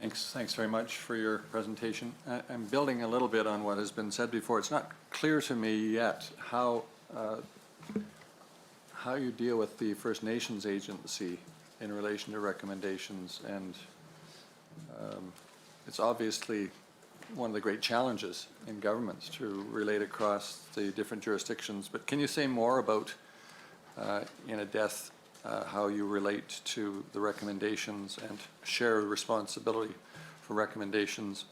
Thanks very much for your presentation. I'm building a little bit on what has been said before. It's not clear to me yet how you deal with the First Nations agency in relation to recommendations, and it's obviously one of the great challenges in governments to relate across the different jurisdictions. But can you say more about, in a death, how you relate to the recommendations and share responsibility for recommendations?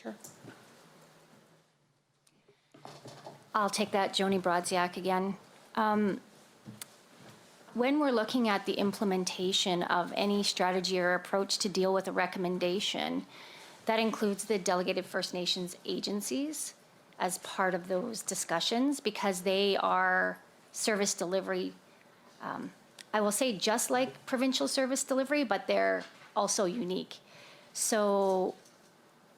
Sure. I'll take that, Joni Brodziak again. When we're looking at the implementation of any strategy or approach to deal with a recommendation, that includes the delegated First Nations agencies as part of those discussions, because they are service delivery, I will say just like provincial service delivery, but they're also unique. So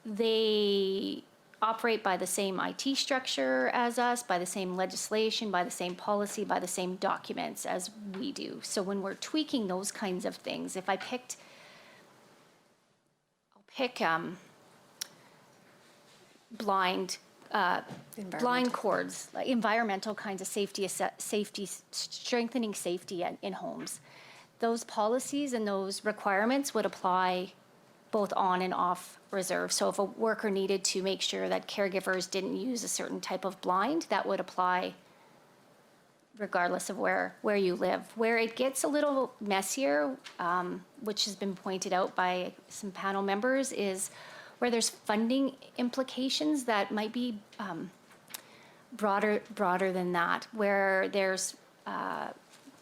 they operate by the same IT structure as us, by the same legislation, by the same policy, by the same documents as we do. So when we're tweaking those kinds of things, if I'll pick blind cords, like environmental kinds of safety, strengthening safety in homes. Those policies and those requirements would apply both on and off reserve. So if a worker needed to make sure that caregivers didn't use a certain type of blind, that would apply regardless of where you live. Where it gets a little messier, which has been pointed out by some panel members, is where there's funding implications that might be broader than that, where there's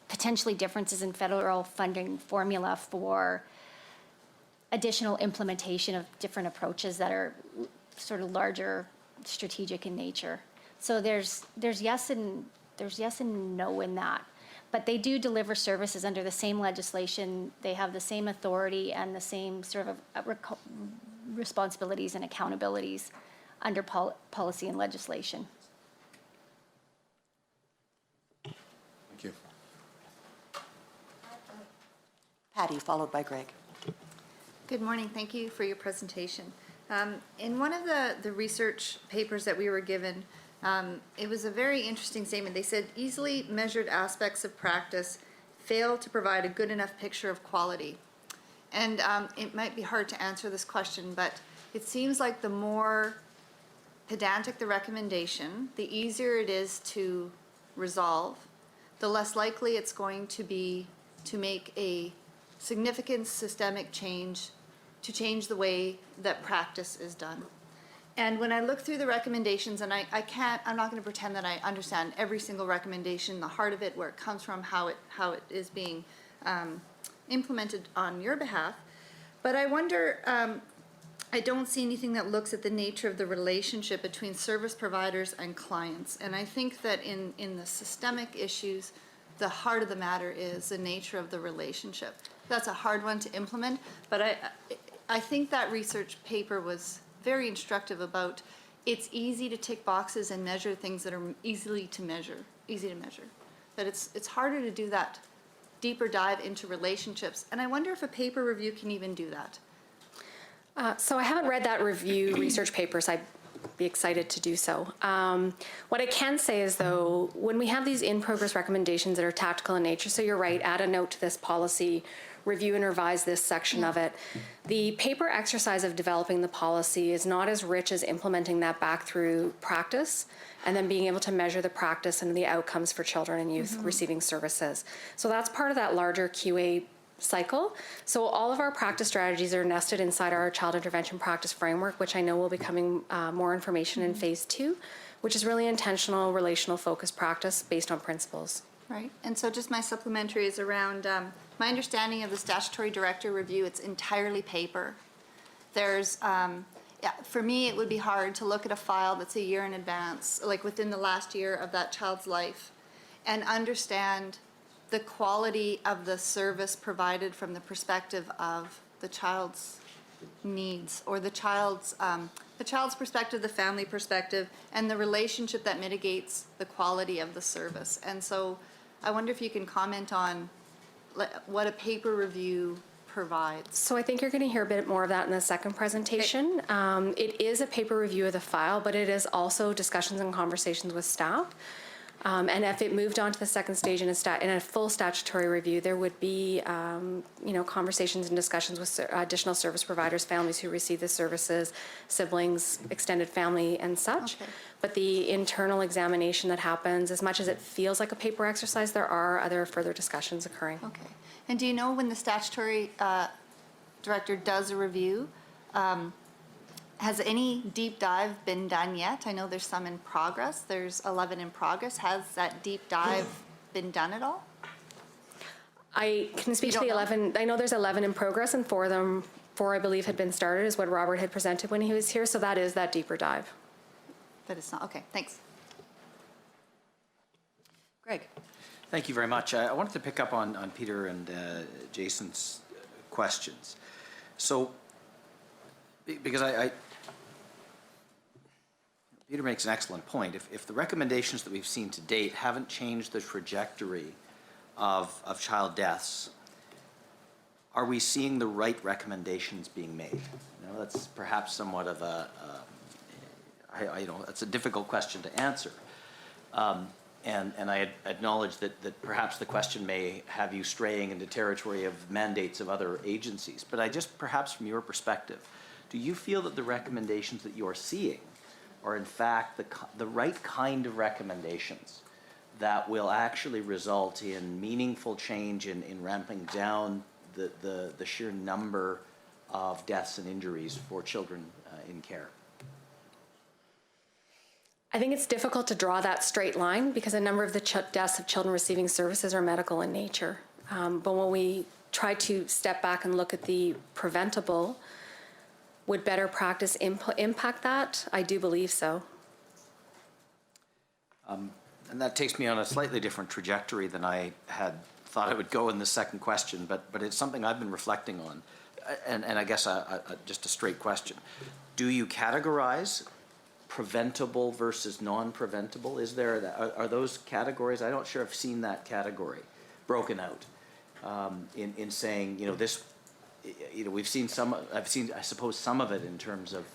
potentially differences in federal funding formula for additional implementation of different approaches that are sort of larger, strategic in nature. So there's yes and no in that. But they do deliver services under the same legislation. They have the same authority and the same sort of responsibilities and accountabilities under policy and legislation. Thank you. Patty, followed by Greg. Good morning. Thank you for your presentation. In one of the research papers that we were given, it was a very interesting statement. They said easily measured aspects of practice fail to provide a good enough picture of quality. And it might be hard to answer this question, but it seems like the more pedantic the recommendation, the easier it is to resolve, the less likely it's going to be to make a significant systemic change, to change the way that practice is done. And when I look through the recommendations, and I'm not going to pretend that I understand every single recommendation, the heart of it, where it comes from, how it is being implemented on your behalf, but I wonder, I don't see anything that looks at the nature of the relationship between service providers and clients. And I think that in the systemic issues the heart of the matter is the nature of the relationship. That's a hard one to implement, but I think that research paper was very instructive about it's easy to tick boxes and measure things that are easy to measure. But it's harder to do that deeper dive into relationships. And I wonder if a paper review can even do that. So I haven't read that review research papers. I'd be excited to do so. What I can say is, though, when we have these in-progress recommendations that are tactical in nature, so you're right, add a note to this policy, review and revise this section of it. The paper exercise of developing the policy is not as rich as implementing that back through practice and then being able to measure the practice and the outcomes for children and youth receiving services. So that's part of that larger QA cycle. So all of our practice strategies are nested inside our child intervention practice framework, which I know will be coming more information in phase 2, which is really intentional, relational focused practice based on principles. Right, and so just my supplementary is around, my understanding of the statutory director review, it's entirely paper. There's, for me, it would be hard to look at a file that's a year in advance, like within the last year of that child's life, and understand the quality of the service provided from the perspective of the child's needs, or the child's perspective, the family perspective, and the relationship that mitigates the quality of the service. And so I wonder if you can comment on what a paper review provides. So I think you're going to hear a bit more of that in the second presentation. It is a paper review of the file, but it is also discussions and conversations with staff. And if it moved on to the second stage in a full statutory review, there would be, conversations and discussions with additional service providers, families who receive the services, siblings, extended family, and such. Okay. But the internal examination that happens, as much as it feels like a paper exercise, there are other further discussions occurring. Okay. And do you know when the statutory director does a review, has any deep dive been done yet? I know there's some in progress. There's 11 in progress. Has that deep dive been done at all? I can speak to the 11. I know there's 11 in progress, and 4 I believe had been started, is what Robert had presented when he was here. So that is that deeper dive. But it's not. Okay, thanks. Greg. Thank you very much. I wanted to pick up on Peter and Jason's questions. So, because Peter makes an excellent point. If the recommendations that we've seen to date haven't changed the trajectory of child deaths, are we seeing the right recommendations being made? Now, that's perhaps somewhat of that's a difficult question to answer. And I acknowledge that perhaps the question may have you straying into territory of mandates of other agencies. But perhaps from your perspective, do you feel that the recommendations that you're seeing are in fact the right kind of recommendations that will actually result in meaningful change in ramping down the sheer number of deaths and injuries for children in care? I think it's difficult to draw that straight line because a number of the deaths of children receiving services are medical in nature. But when we try to step back and look at the preventable, would better practice impact that? I do believe so. And that takes me on a slightly different trajectory than I had thought I would go in the second question, but it's something I've been reflecting on. And I guess just a straight question. Do you categorize preventable versus non-preventable? Are those categories? I'm not sure I've seen that category broken out in saying, this, we've seen I've seen, I suppose, some of it in terms of.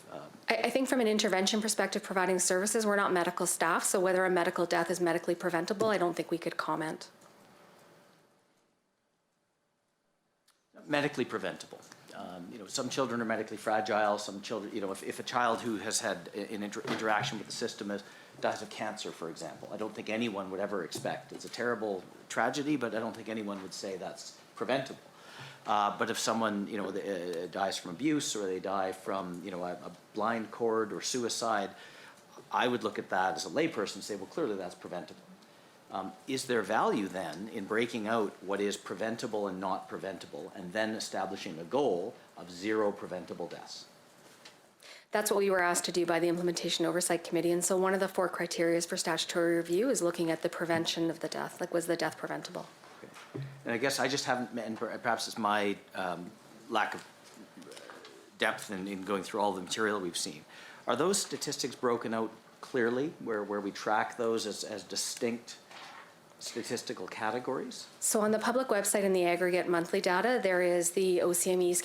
I think from an intervention perspective, providing services, we're not medical staff, so whether a medical death is medically preventable, I don't think we could comment. Medically preventable. Some children are medically fragile. Some children, if a child who has had an interaction with the system dies of cancer, for example, I don't think anyone would ever expect. It's a terrible tragedy, but I don't think anyone would say that's preventable. But if someone, dies from abuse or they die from, a blind cord or suicide, I would look at that as a layperson and say, well, clearly that's preventable. Is there value then in breaking out what is preventable and not preventable and then establishing a goal of 0 preventable deaths? That's what we were asked to do by the Implementation Oversight Committee. And so one of the 4 criteria for statutory review is looking at the prevention of the death. Like, was the death preventable? And I guess I just haven't, and perhaps it's my lack of depth in going through all the material we've seen. Are those statistics broken out clearly, where we track those as distinct statistical categories? So on the public website in the aggregate monthly data, there is the OCME's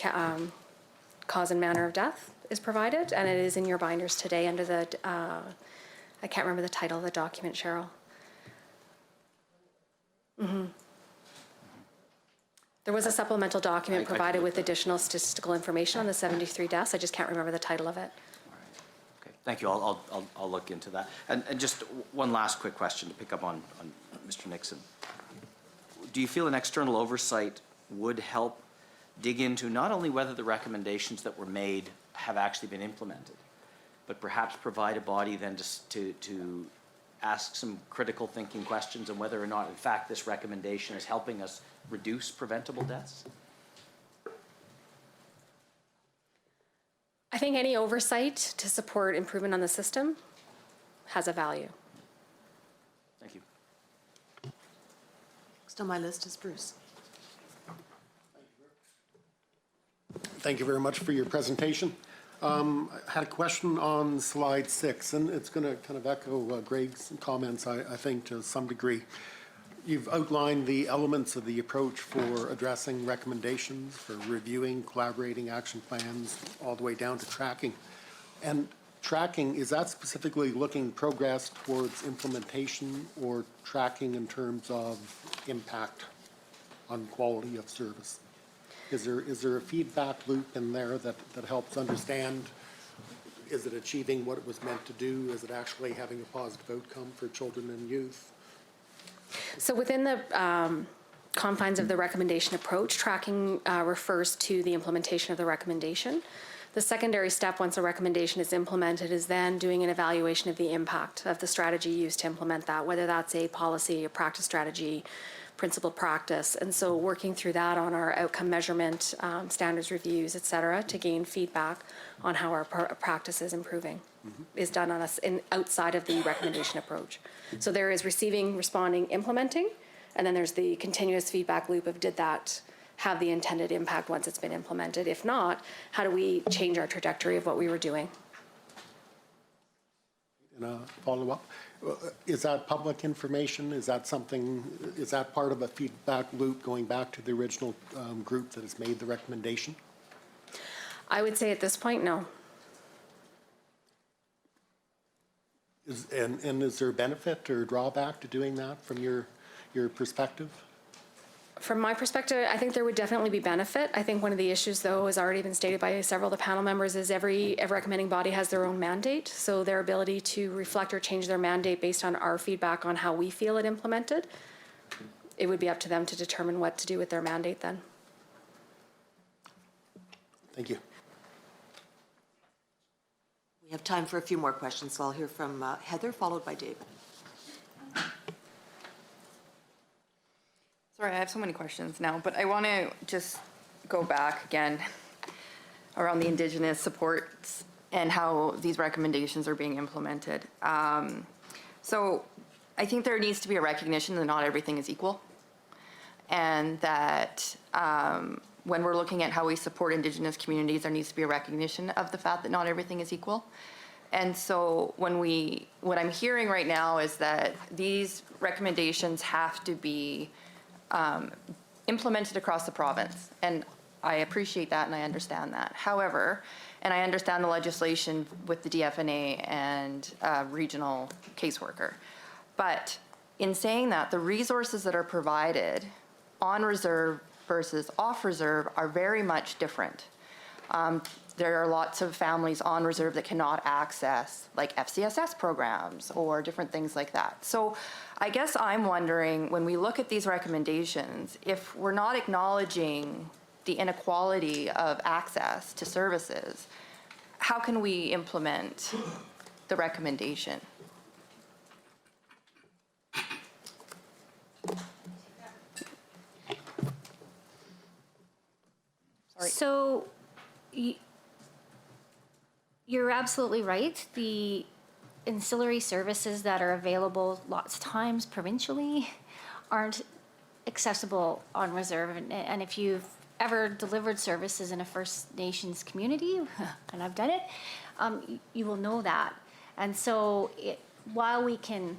cause and manner of death is provided, and it is in your binders today under the, I can't remember the title of the document, Cheryl. There was a supplemental document provided with additional statistical information on the 73 deaths. I just can't remember the title of it. Okay, thank you. I'll look into that. And just one last quick question to pick up on Mr. Nixon. Do you feel an external oversight would help dig into not only whether the recommendations that were made have actually been implemented, but perhaps provide a body then to ask some critical thinking questions on whether or not, in fact, this recommendation is helping us reduce preventable deaths? I think any oversight to support improvement on the system has a value. Thank you. Next on my list is Bruce. Thank you very much for your presentation. I had a question on slide 6, and it's going to kind of echo Greg's comments, I think, to some degree. You've outlined the elements of the approach for addressing recommendations, for reviewing, collaborating action plans, all the way down to tracking. And tracking, is that specifically looking progress towards implementation or tracking in terms of impact on quality of service? Is there a feedback loop in there that helps understand, is it achieving what it was meant to do? Is it actually having a positive outcome for children and youth? So within the confines of the recommendation approach, tracking refers to the implementation of the recommendation. The secondary step, once a recommendation is implemented, is then doing an evaluation of the impact of the strategy used to implement that, whether that's a policy, a practice strategy, principal practice. And so working through that on our outcome measurement, standards reviews, et cetera, to gain feedback on how our practice is improving is done on us outside of the recommendation approach. So there is receiving, responding, implementing, and then there's the continuous feedback loop of did that have the intended impact once it's been implemented? If not, how do we change our trajectory of what we were doing? And a follow-up, is that public information? Is that something, is that part of a feedback loop going back to the original group that has made the recommendation? I would say at this point, no. And is there a benefit or drawback to doing that from your perspective? From my perspective, I think there would definitely be benefit. I think one of the issues, though, has already been stated by several of the panel members, is every recommending body has their own mandate. So their ability to reflect or change their mandate based on our feedback on how we feel it implemented, it would be up to them to determine what to do with their mandate then. Thank you. We have time for a few more questions, so I'll hear from Heather, followed by David. Sorry, I have so many questions now, but I want to just go back again around the Indigenous supports and how these recommendations are being implemented. So I think there needs to be a recognition that not everything is equal, and that when we're looking at how we support Indigenous communities, there needs to be a recognition of the fact that not everything is equal. And so what I'm hearing right now is that these recommendations have to be implemented across the province. And I appreciate that and I understand that. However, and I understand the legislation with the DFNA and regional caseworker. But in saying that, the resources that are provided on reserve versus off reserve are very much different. There are lots of families on reserve that cannot access like FCSS programs or different things like that. So I guess I'm wondering, when we look at these recommendations, if we're not acknowledging the inequality of access to services, how can we implement the recommendation? So You're absolutely right. The ancillary services that are available lots of times provincially aren't accessible on reserve. And if you've ever delivered services in a First Nations community, and I've done it, you will know that. And so while we can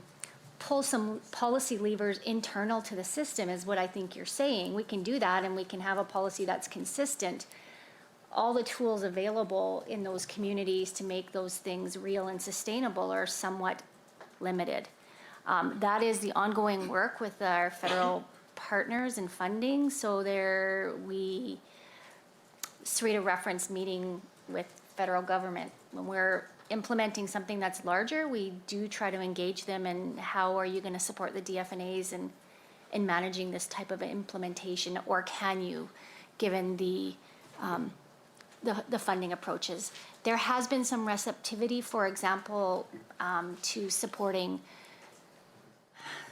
pull some policy levers internal to the system, is what I think you're saying, we can do that and we can have a policy that's consistent. All the tools available in those communities to make those things real and sustainable are somewhat limited. That is the ongoing work with our federal partners and funding. So Sarita referenced meeting with federal government. When we're implementing something that's larger, we do try to engage them in how are you going to support the DFNAs in managing this type of implementation, or can you, given the funding approaches. There has been some receptivity, for example, to supporting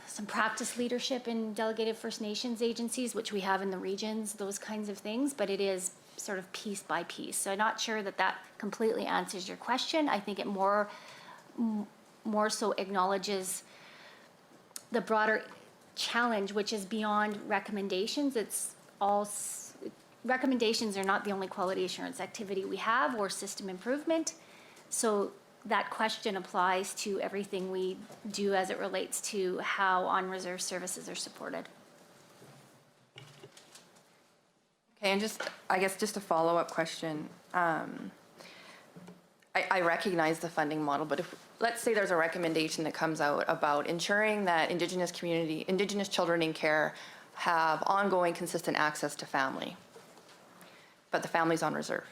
some practice leadership in delegated First Nations agencies, which we have in the regions, those kinds of things, but it is sort of piece by piece. So I'm not sure that completely answers your question. I think it more so acknowledges the broader challenge, which is beyond recommendations. Recommendations are not the only quality assurance activity we have or system improvement. So that question applies to everything we do as it relates to how on-reserve services are supported. Okay, and I guess just a follow-up question. I recognize the funding model, but let's say there's a recommendation that comes out about ensuring that Indigenous children in care have ongoing consistent access to family, but the family's on reserve.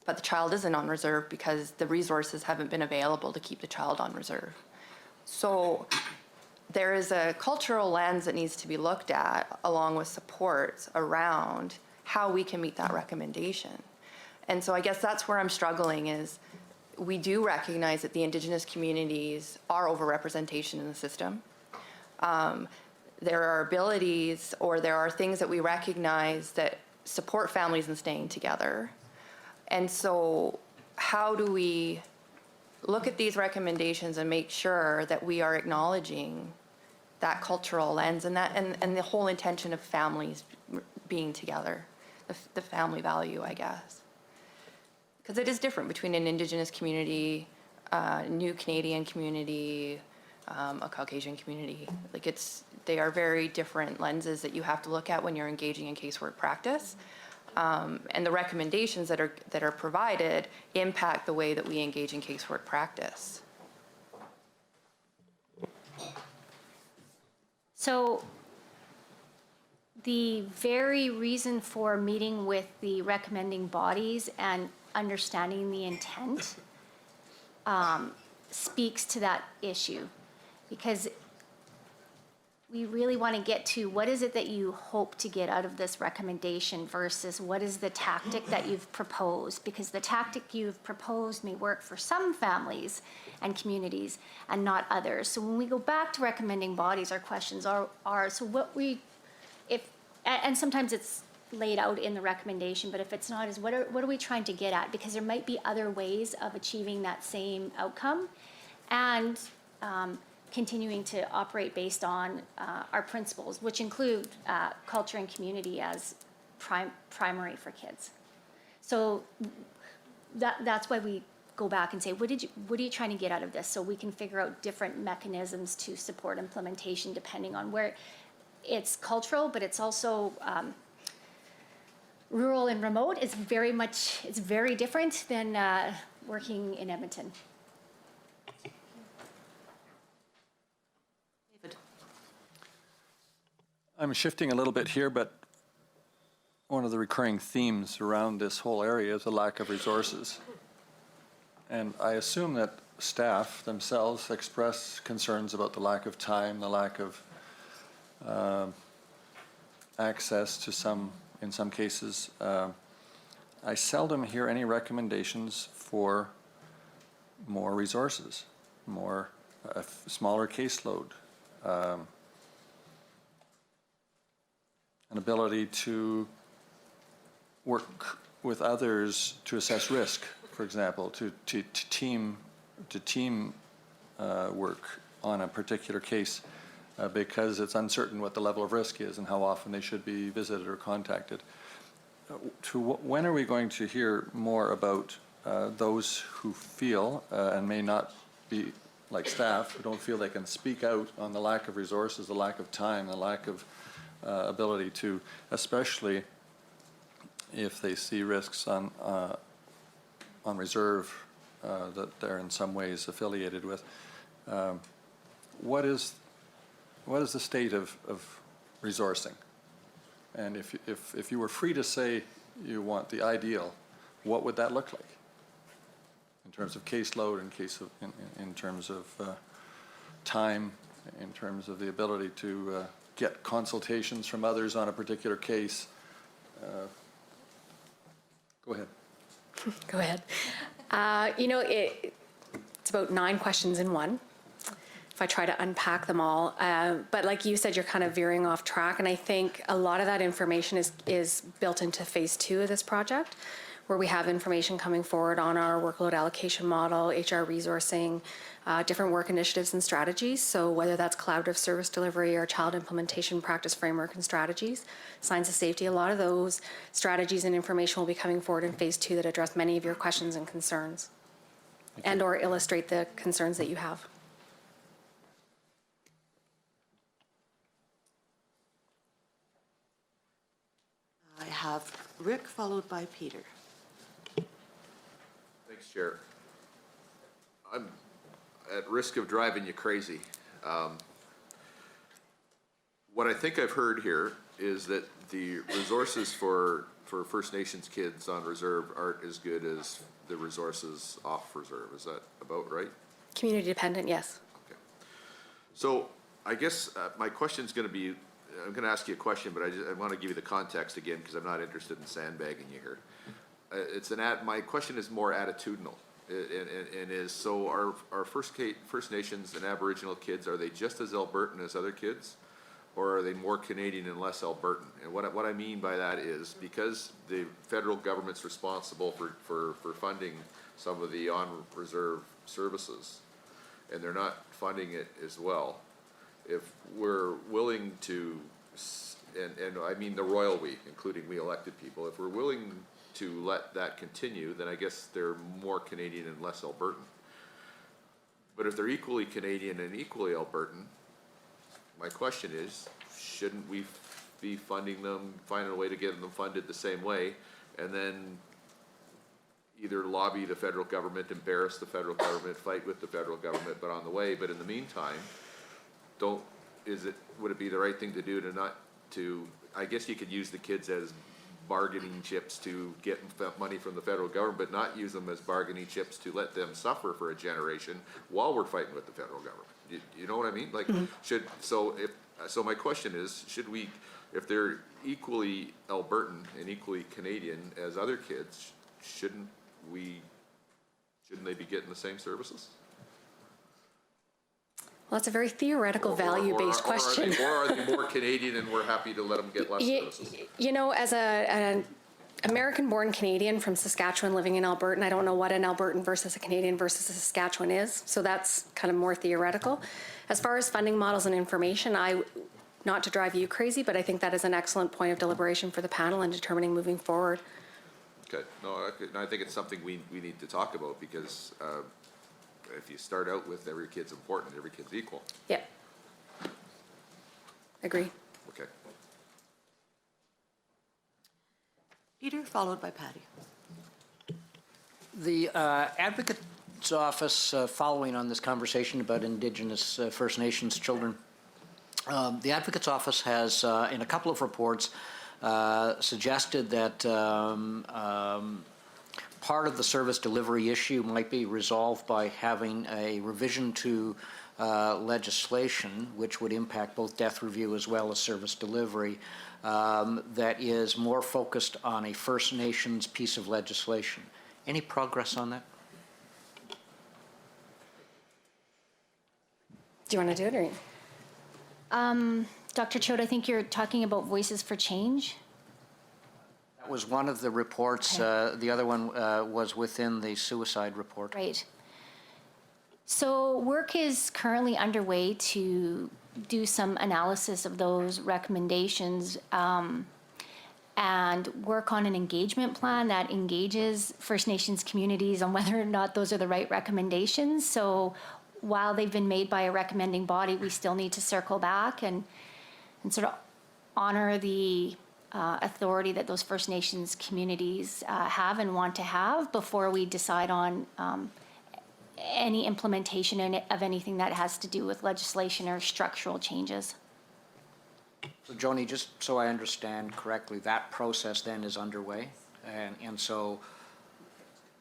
But the child isn't on reserve because the resources haven't been available to keep the child on reserve. So there is a cultural lens that needs to be looked at along with supports around how we can meet that recommendation. And so I guess that's where I'm struggling is we do recognize that the Indigenous communities are overrepresentation in the system. There are abilities or there are things that we recognize that support families in staying together. And so how do we look at these recommendations and make sure that we are acknowledging that cultural lens and the whole intention of families being together, the family value, I guess. Because it is different between an Indigenous community, a New Canadian community, a Caucasian community. They are very different lenses that you have to look at when you're engaging in casework practice. And the recommendations that are provided impact the way that we engage in casework practice. So the very reason for meeting with the recommending bodies and understanding the intent speaks to that issue, because we really want to get to what is it that you hope to get out of this recommendation versus what is the tactic that you've proposed, because the tactic you've proposed may work for some families and communities and not others. So when we go back to recommending bodies, our questions are so and sometimes it's laid out in the recommendation, but if it's not, is what are we trying to get at? Because there might be other ways of achieving that same outcome and continuing to operate based on our principles, which include culture and community as primary for kids. So that's why we go back and say, what are you trying to get out of this? So we can figure out different mechanisms to support implementation depending on where it's cultural, but it's also rural and remote. It's very different than working in Edmonton. I'm shifting a little bit here, but one of the recurring themes around this whole area is the lack of resources. And I assume that staff themselves express concerns about the lack of time, the lack of access to in some cases. I seldom hear any recommendations for more resources, a smaller caseload, an ability to work with others to assess risk for example, to team work on a particular case because it's uncertain what the level of risk is and how often they should be visited or contacted. When are we going to hear more about those who feel and may not be like staff, who don't feel they can speak out on the lack of resources, the lack of time, the lack of ability to, especially if they see risks on reserve that they're in some ways affiliated with. What is the state of resourcing? And if you were free to say you want the ideal, what would that look like in terms of caseload, in terms of time, in terms of the ability to get consultations from others on a particular case? Go ahead. Go ahead. It's about 9 questions in one, if I try to unpack them all. But like you said, you're kind of veering off track, and I think a lot of that information is built into phase 2 of this project, where we have information coming forward on our workload allocation model, HR resourcing, different work initiatives and strategies. So whether that's collaborative service delivery or child implementation practice framework and strategies, signs of safety, a lot of those strategies and information will be coming forward in phase 2 that address many of your questions and concerns and or illustrate the concerns that you have. I have Rick, followed by Peter. Thanks, Chair. I'm at risk of driving you crazy. What I think I've heard here is that the resources for First Nations kids on reserve aren't as good as the resources off reserve. Is that about right? Community dependent, yes. Okay. So I guess my question's going to be, I'm going to ask you a question, but I want to give you the context again because I'm not interested in sandbagging you here. My question is more attitudinal, and is so our First Nations and Aboriginal kids, are they just as Albertan as other kids, or are they more Canadian and less Albertan? And what I mean by that is because the federal government's responsible for funding some of the on-reserve services, and they're not funding it as well. If we're willing to, and I mean the royal we, including we elected people, if we're willing to let that continue, then I guess they're more Canadian and less Albertan. But if they're equally Canadian and equally Albertan, my question is, shouldn't we be funding them, finding a way to get them funded the same way, and then either lobby the federal government, embarrass the federal government, fight with the federal government, but on the way, but in the meantime, would it be the right thing to do I guess you could use the kids as bargaining chips to get money from the federal government, but not use them as bargaining chips to let them suffer for a generation while we're fighting with the federal government. You know what I mean? Like, so my question is, should we, if they're equally Albertan and equally Canadian as other kids, shouldn't they be getting the same services? Well, that's a very theoretical, value-based question. Or are they more Canadian and we're happy to let them get less services? You know, as an American-born Canadian from Saskatchewan living in Alberta, and I don't know what an Albertan versus a Canadian versus a Saskatchewan is, so that's kind of more theoretical. As far as funding models and information, not to drive you crazy, but I think that is an excellent point of deliberation for the panel in determining moving forward. Okay, no, I think it's something we need to talk about because if you start out with every kid's important, every kid's equal. Yeah. Agree. Okay. Peter, followed by Patty. The Advocate's Office, following on this conversation about Indigenous First Nations children, the Advocate's Office has, in a couple of reports, suggested that part of the service delivery issue might be resolved by having a revision to legislation, which would impact both death review as well as service delivery, that is more focused on a First Nations piece of legislation. Any progress on that? Do you want to do it, or? Dr. Choate, I think you're talking about Voices for Change. Was one of the reports, the other one was within the suicide report. Right. So work is currently underway to do some analysis of those recommendations and work on an engagement plan that engages First Nations communities on whether or not those are the right recommendations. So while they've been made by a recommending body, we still need to circle back and sort of honor the authority that those First Nations communities have and want to have before we decide on any implementation of anything that has to do with legislation or structural changes. So Joni, just so I understand correctly, that process then is underway. And so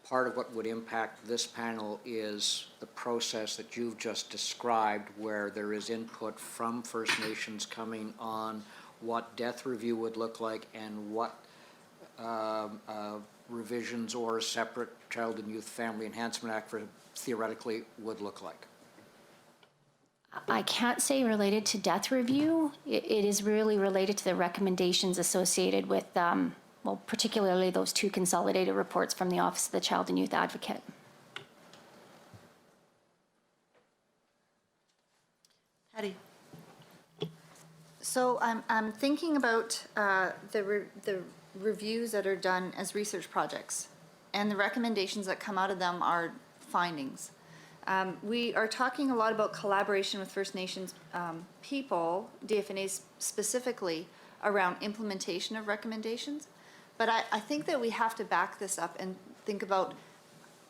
part of what would impact this panel is the process that you've just described, where there is input from First Nations coming on what death review would look like and what revisions or a separate Child and Youth Family Enhancement Act theoretically would look like. I can't say related to death review. It is really related to the recommendations associated with, well, particularly those two consolidated reports from the Office of the Child and Youth Advocate. Hattie? So I'm thinking about the reviews that are done as research projects, and the recommendations that come out of them are findings. We are talking a lot about collaboration with First Nations people, DFNAs specifically, around implementation of recommendations. But I think that we have to back this up and think about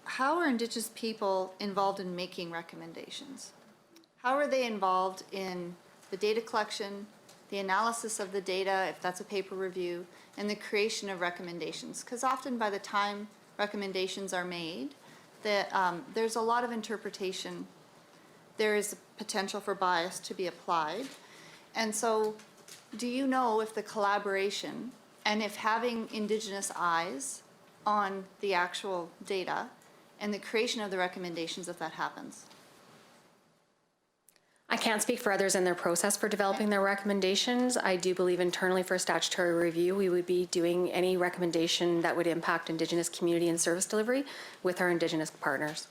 how are Indigenous people involved in making recommendations? How are they involved in the data collection, the analysis of the data, if that's a paper review, and the creation of recommendations? Because often by the time recommendations are made, there's a lot of interpretation. There is a potential for bias to be applied. And so do you know if the collaboration and if having Indigenous eyes on the actual data and the creation of the recommendations, if that happens? I can't speak for others in their process for developing their recommendations. I do believe internally for statutory review, we would be doing any recommendation that would impact Indigenous community and service delivery with our Indigenous partners.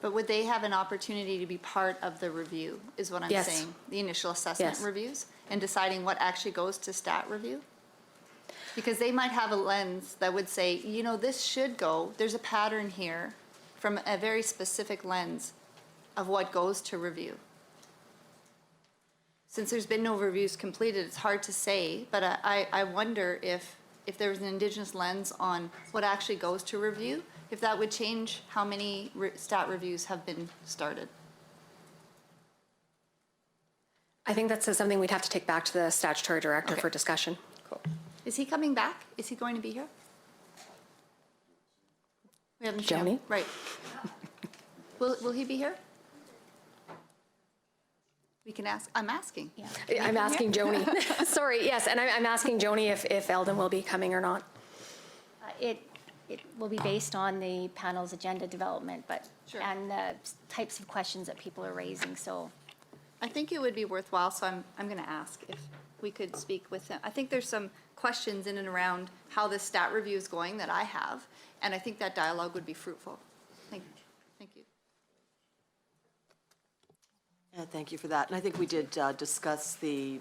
But would they have an opportunity to be part of the review, is what I'm Yes. saying? The initial assessment Yes. reviews, and deciding what actually goes to stat review? Because they might have a lens that would say, you know, this should go, there's a pattern here from a very specific lens of what goes to review. Since there's been no reviews completed, it's hard to say, but I wonder if there was an Indigenous lens on what actually goes to review, if that would change how many stat reviews have been started. I think that's something we'd have to take back to the statutory director Okay. for discussion. Cool. Is he coming back? Is he going to be here? We haven't seen him. Joni? Right. Will he be here? We can ask, I'm asking. Yeah. I'm asking Joni. Sorry, yes, and I'm asking Joni if Eldon will be coming or not. It will be based on the panel's agenda development, but, Sure. and the types of questions that people are raising, so. I think it would be worthwhile, so I'm going to ask if we could speak with him. I think there's some questions in and around how this stat review is going that I have, and I think that dialogue would be fruitful. Thank you. Thank you for that. And I think we did discuss the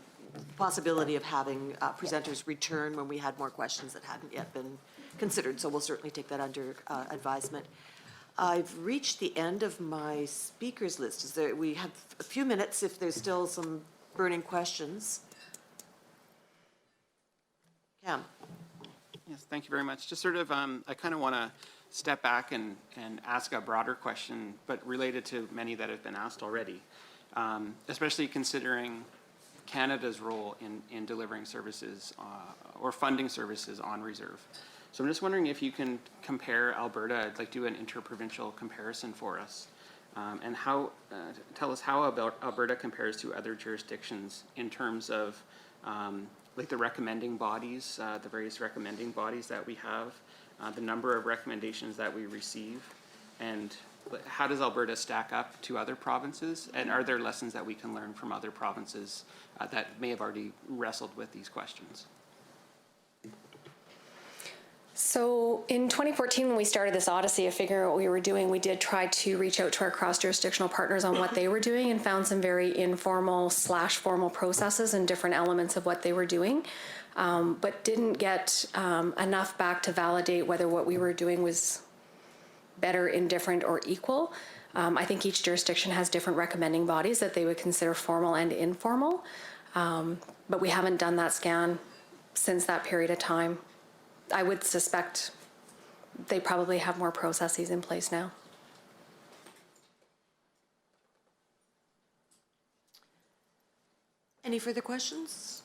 possibility of having presenters return when we had more questions that hadn't yet been considered. So we'll certainly take that under advisement. I've reached the end of my speakers list. We have a few minutes if there's still some burning questions. Cam. Yes, thank you very much. Just sort of, I kind of want to step back and ask a broader question, but related to many that have been asked already. Especially considering Canada's role in delivering services or funding services on reserve. So I'm just wondering if you can compare Alberta, I'd like to do an interprovincial comparison for us, and tell us how Alberta compares to other jurisdictions in terms of like the recommending bodies, the various recommending bodies that we have, the number of recommendations that we receive, and how does Alberta stack up to other provinces? And are there lessons that we can learn from other provinces that may have already wrestled with these questions? So in 2014, when we started this odyssey of figuring out what we were doing, we did try to reach out to our cross-jurisdictional partners on what they were doing and found some very informal / formal processes and different elements of what they were doing, but didn't get enough back to validate whether what we were doing was better, indifferent, or equal. I think each jurisdiction has different recommending bodies that they would consider formal and informal, but we haven't done that scan since that period of time. I would suspect they probably have more processes in place now. Any further questions?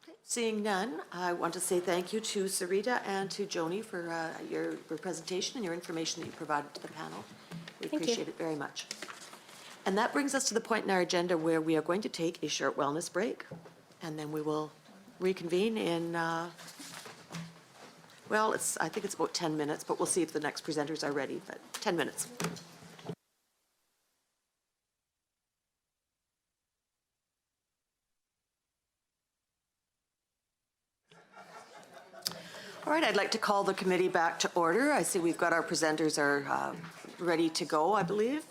Okay, seeing none, I want to say thank you to Sarita and to Joni for your presentation and your information that you provided to the panel. We appreciate it very much. And that brings us to the point in our agenda where we are going to take a short wellness break, and then we will reconvene in well, I think it's about 10 minutes, but we'll see if the next presenters are ready, but 10 minutes. All right, I'd like to call the committee back to order. I see we've got our presenters are ready to go, I believe.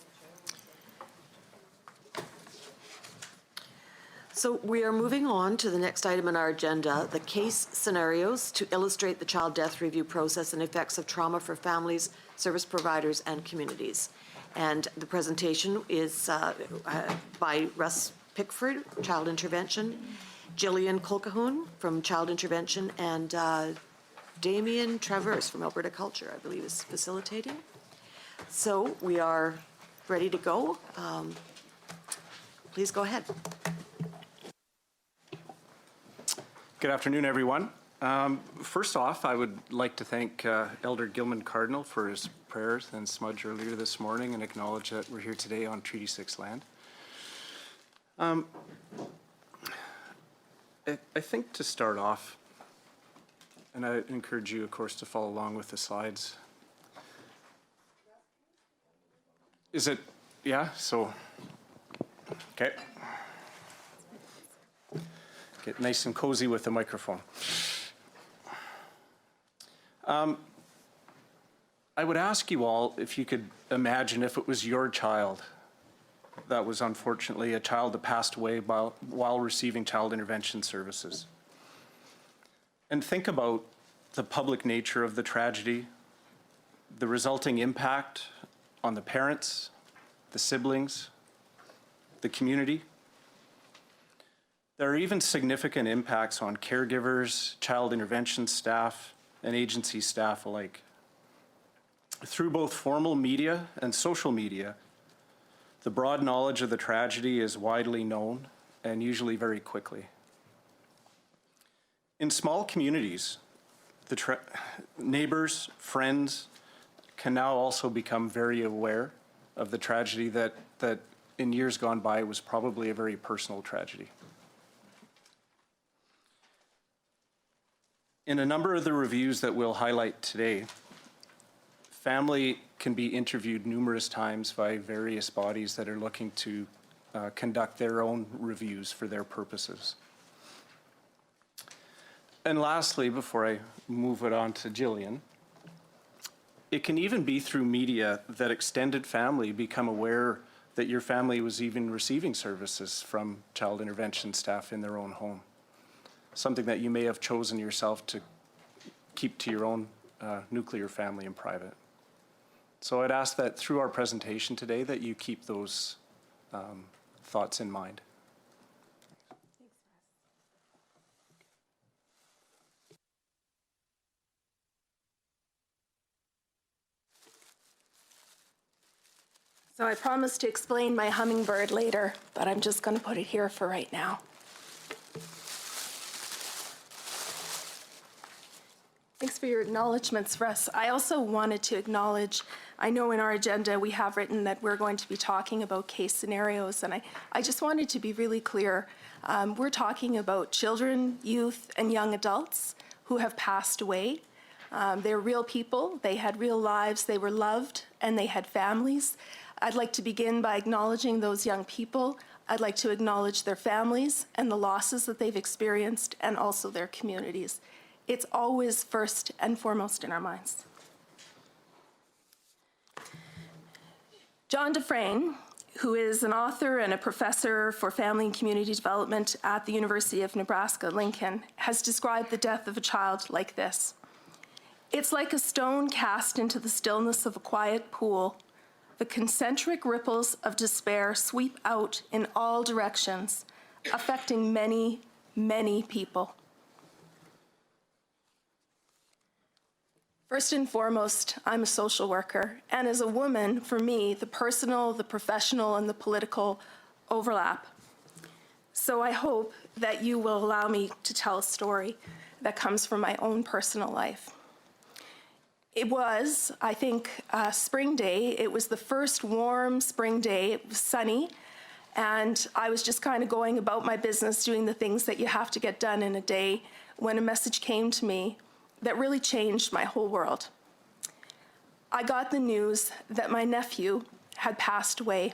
So we are moving on to the next item on our agenda, the case scenarios to illustrate the child death review process and effects of trauma for families, service providers, and communities. And the presentation is by Russ Pickford, Child Intervention, Jillian Colquhoun from Child Intervention, and Damien Traverse from Alberta Culture, I believe, is facilitating. So we are ready to go. Please go ahead. Good afternoon, everyone. First off, I would like to thank Elder Gilman Cardinal for his prayers and smudge earlier this morning and acknowledge that we're here today on Treaty 6 land. I think to start off, and I encourage you, of course, to follow along with the slides. Is it, yeah, so, okay. Get nice and cozy with the microphone. I would ask you all if you could imagine if it was your child that was unfortunately a child that passed away while receiving child intervention services. And think about the public nature of the tragedy, the resulting impact on the parents, the siblings, the community. There are even significant impacts on caregivers, child intervention staff, and agency staff alike. Through both formal media and social media, the broad knowledge of the tragedy is widely known and usually very quickly. In small communities, the neighbors, friends can now also become very aware of the tragedy that in years gone by was probably a very personal tragedy. In a number of the reviews that we'll highlight today, family can be interviewed numerous times by various bodies that are looking to conduct their own reviews for their purposes. And lastly, before I move it on to Jillian, it can even be through media that extended family become aware that your family was even receiving services from child intervention staff in their own home. Something that you may have chosen yourself to keep to your own nuclear family in private. So I'd ask that through our presentation today that you keep those thoughts in mind. So I promised to explain my hummingbird later, but I'm just going to put it here for right now. Thanks for your acknowledgements, Russ. I also wanted to acknowledge, I know in our agenda we have written that we're going to be talking about case scenarios, and I just wanted to be really clear. We're talking about children, youth, and young adults who have passed away. They're real people, they had real lives, they were loved, and they had families. I'd like to begin by acknowledging those young people. I'd like to acknowledge their families and the losses that they've experienced, and also their communities. It's always first and foremost in our minds. John Dufresne, who is an author and a professor for family and community development at the University of Nebraska-Lincoln, has described the death of a child like this. It's like a stone cast into the stillness of a quiet pool. The concentric ripples of despair sweep out in all directions, affecting many, many people. First and foremost, I'm a social worker, and as a woman, for me, the personal, the professional, and the political overlap. So I hope that you will allow me to tell a story that comes from my own personal life. It was, I think, spring day. It was the first warm spring day. It was sunny, and I was just kind of going about my business, doing the things that you have to get done in a day, when a message came to me that really changed my whole world. I got the news that my nephew had passed away,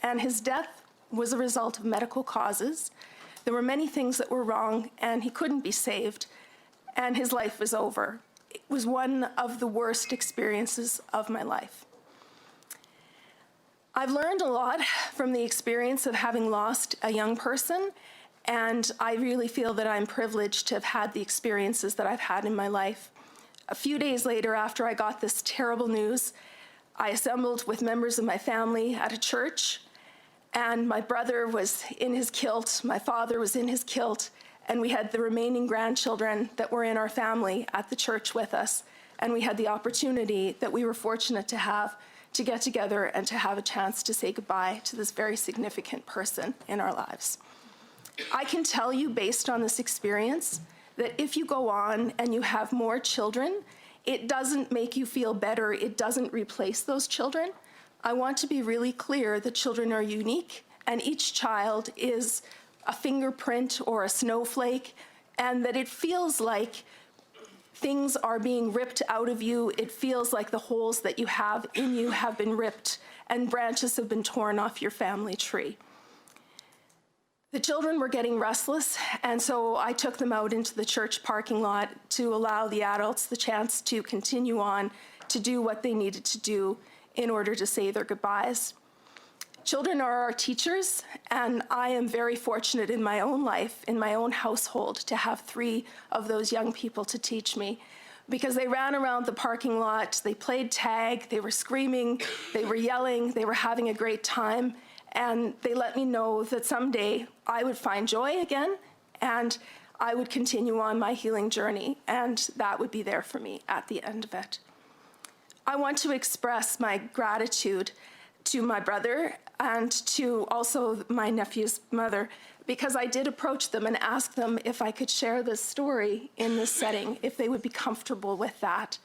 and his death was a result of medical causes. There were many things that were wrong, and he couldn't be saved, and his life was over. It was one of the worst experiences of my life. I've learned a lot from the experience of having lost a young person, and I really feel that I'm privileged to have had the experiences that I've had in my life. A few days later, after I got this terrible news, I assembled with members of my family at a church, and my brother was in his kilt, my father was in his kilt, and we had the remaining grandchildren that were in our family at the church with us, and we had the opportunity that we were fortunate to have to get together and to have a chance to say goodbye to this very significant person in our lives. I can tell you, based on this experience, that if you go on and you have more children, it doesn't make you feel better. It doesn't replace those children. I want to be really clear that children are unique, and each child is a fingerprint or a snowflake, and that it feels like things are being ripped out of you. It feels like the holes that you have in you have been ripped, and branches have been torn off your family tree. The children were getting restless, and so I took them out into the church parking lot to allow the adults the chance to continue on to do what they needed to do in order to say their goodbyes. Children are our teachers, and I am very fortunate in my own life, in my own household, to have 3 of those young people to teach me, because they ran around the parking lot, they played tag, they were screaming, they were yelling, they were having a great time. And they let me know that someday I would find joy again, and I would continue on my healing journey, and that would be there for me at the end of it. I want to express my gratitude to my brother and to also my nephew's mother, because I did approach them and ask them if I could share this story in this setting, if they would be comfortable with that.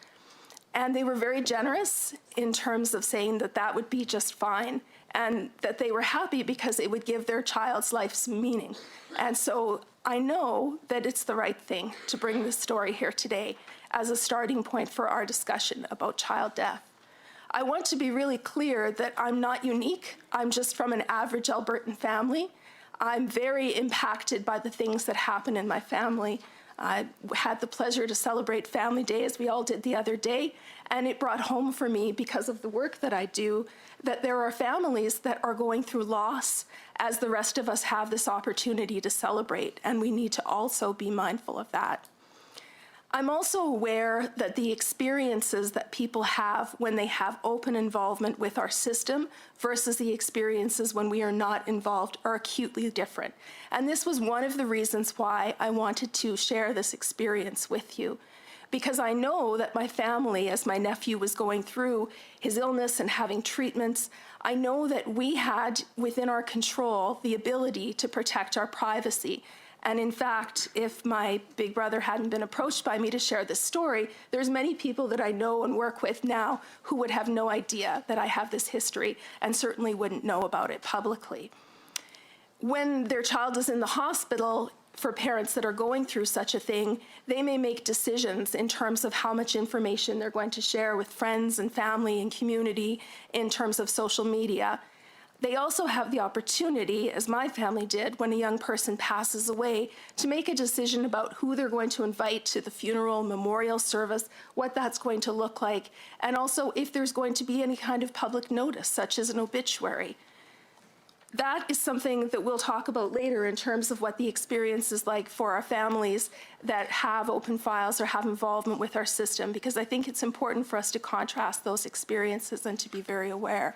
And they were very generous in terms of saying that that would be just fine, and that they were happy because it would give their child's life some meaning. And so I know that it's the right thing to bring this story here today as a starting point for our discussion about child death. I want to be really clear that I'm not unique. I'm just from an average Albertan family. I'm very impacted by the things that happen in my family. I had the pleasure to celebrate Family Day, as we all did the other day, and it brought home for me, because of the work that I do, that there are families that are going through loss, as the rest of us have this opportunity to celebrate, and we need to also be mindful of that. I'm also aware that the experiences that people have when they have open involvement with our system versus the experiences when we are not involved are acutely different. And this was one of the reasons why I wanted to share this experience with you, because I know that my family, as my nephew was going through his illness and having treatments, I know that we had within our control the ability to protect our privacy. And in fact, if my big brother hadn't been approached by me to share this story, there's many people that I know and work with now who would have no idea that I have this history, and certainly wouldn't know about it publicly. When their child is in the hospital, for parents that are going through such a thing, they may make decisions in terms of how much information they're going to share with friends and family and community in terms of social media. They also have the opportunity, as my family did, when a young person passes away, to make a decision about who they're going to invite to the funeral, memorial service, what that's going to look like, and also if there's going to be any kind of public notice, such as an obituary. That is something that we'll talk about later in terms of what the experience is like for our families that have open files or have involvement with our system, because I think it's important for us to contrast those experiences and to be very aware.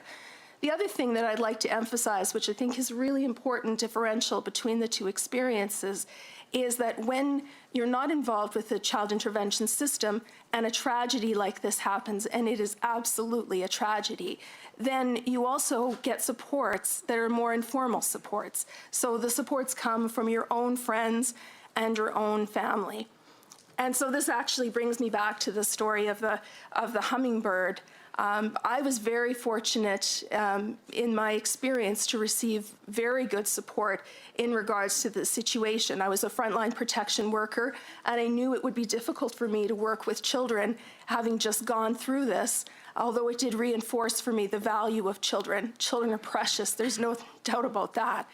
The other thing that I'd like to emphasize, which I think is really important differential between the two experiences, is that when you're not involved with the child intervention system and a tragedy like this happens, and it is absolutely a tragedy, then you also get supports that are more informal supports. So the supports come from your own friends and your own family. And so this actually brings me back to the story of the hummingbird. I was very fortunate in my experience to receive very good support in regards to the situation. I was a frontline protection worker, and I knew it would be difficult for me to work with children having just gone through this, although it did reinforce for me the value of children. Children are precious, there's no doubt about that.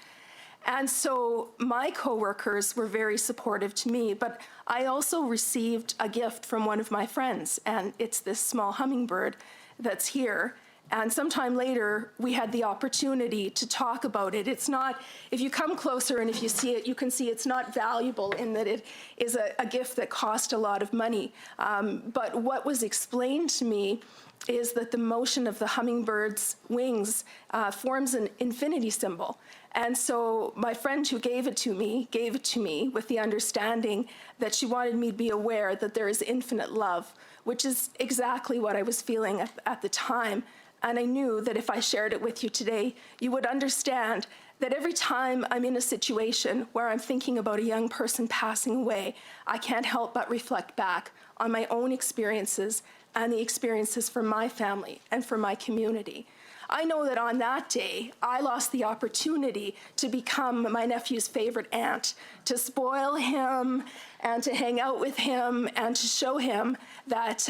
And so my coworkers were very supportive to me, but I also received a gift from one of my friends, and it's this small hummingbird that's here. And sometime later, we had the opportunity to talk about it. It's not, if you come closer and if you see it, you can see it's not valuable in that it is a gift that cost a lot of money. But what was explained to me is that the motion of the hummingbird's wings forms an infinity symbol. And so my friend who gave it to me with the understanding that she wanted me to be aware that there is infinite love, which is exactly what I was feeling at the time. And I knew that if I shared it with you today, you would understand that every time I'm in a situation where I'm thinking about a young person passing away, I can't help but reflect back on my own experiences and the experiences from my family and from my community. I know that on that day, I lost the opportunity to become my nephew's favorite aunt, to spoil him and to hang out with him and to show him that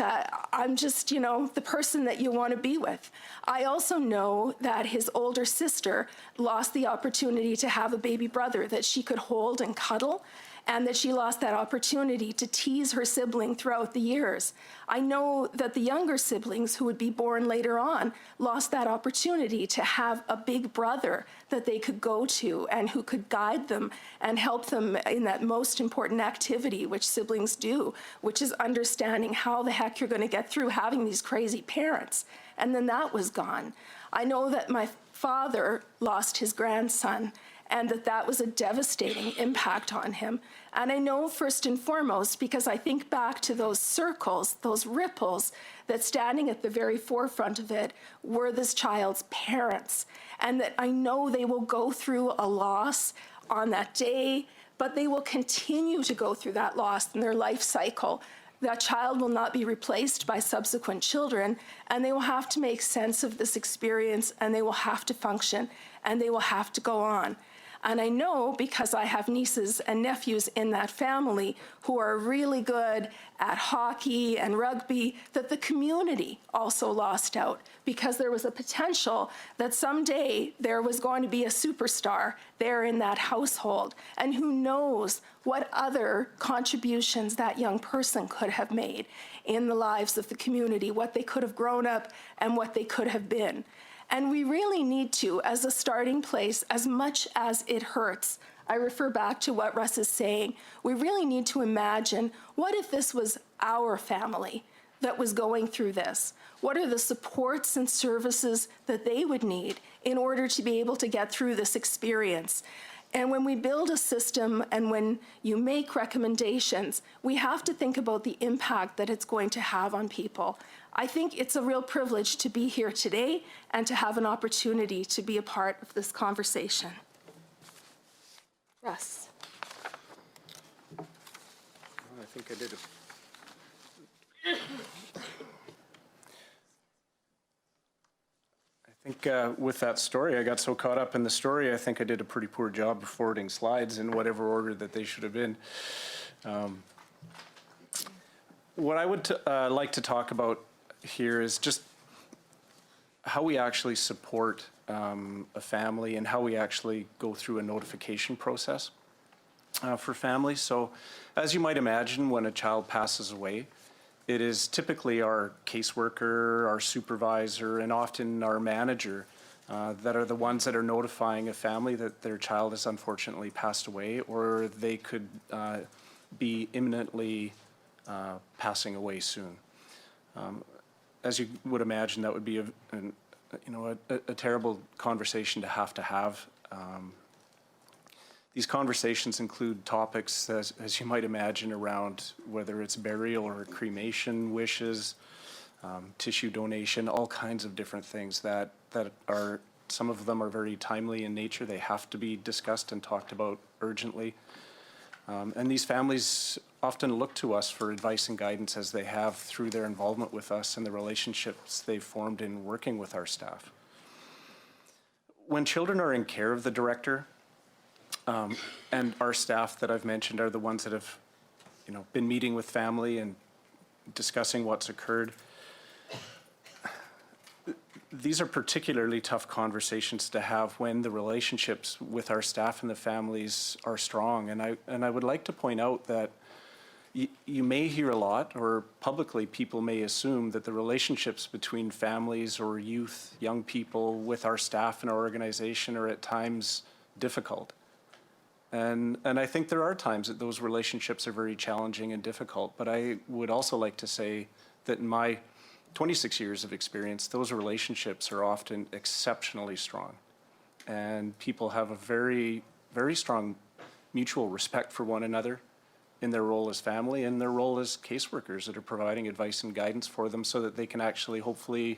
I'm just, the person that you want to be with. I also know that his older sister lost the opportunity to have a baby brother that she could hold and cuddle, and that she lost that opportunity to tease her sibling throughout the years. I know that the younger siblings who would be born later on lost that opportunity to have a big brother that they could go to and who could guide them and help them in that most important activity which siblings do, which is understanding how the heck you're going to get through having these crazy parents. And then that was gone. I know that my father lost his grandson, and that was a devastating impact on him. And I know first and foremost, because I think back to those circles, those ripples, that standing at the very forefront of it were this child's parents. And that I know they will go through a loss on that day, but they will continue to go through that loss in their life cycle. That child will not be replaced by subsequent children, and they will have to make sense of this experience, and they will have to function, and they will have to go on. And I know, because I have nieces and nephews in that family who are really good at hockey and rugby, that the community also lost out, because there was a potential that someday there was going to be a superstar there in that household. And who knows what other contributions that young person could have made in the lives of the community, what they could have grown up and what they could have been. And we really need to, as a starting place, as much as it hurts, I refer back to what Russ is saying, we really need to imagine, what if this was our family that was going through this? What are the supports and services that they would need in order to be able to get through this experience? And when we build a system and when you make recommendations, we have to think about the impact that it's going to have on people. I think it's a real privilege to be here today and to have an opportunity to be a part of this conversation. Russ. I think I did with that story, I got so caught up in the story, I think I did a pretty poor job of forwarding slides in whatever order that they should have been. What I would like to talk about here is just how we actually support a family and how we actually go through a notification process for families. So as you might imagine, when a child passes away, it is typically our caseworker, our supervisor, and often our manager that are the ones that are notifying a family that their child has unfortunately passed away, or they could be imminently passing away soon. As you would imagine, that would be a terrible conversation to have. These conversations include topics, as you might imagine, around whether it's burial or cremation wishes, tissue donation, all kinds of different things that are, some of them are very timely in nature. They have to be discussed and talked about urgently. And these families often look to us for advice and guidance, as they have through their involvement with us and the relationships they've formed in working with our staff. When children are in care of the director, and our staff that I've mentioned are the ones that have, been meeting with family and discussing what's occurred. These are particularly tough conversations to have when the relationships with our staff and the families are strong. And I would like to point out that you may hear a lot, or publicly people may assume that the relationships between families or youth, young people with our staff and our organization are at times difficult. And I think there are times that those relationships are very challenging and difficult, but I would also like to say that in my 26 years of experience, those relationships are often exceptionally strong. And people have a very, very strong mutual respect for one another in their role as family and their role as caseworkers that are providing advice and guidance for them so that they can actually hopefully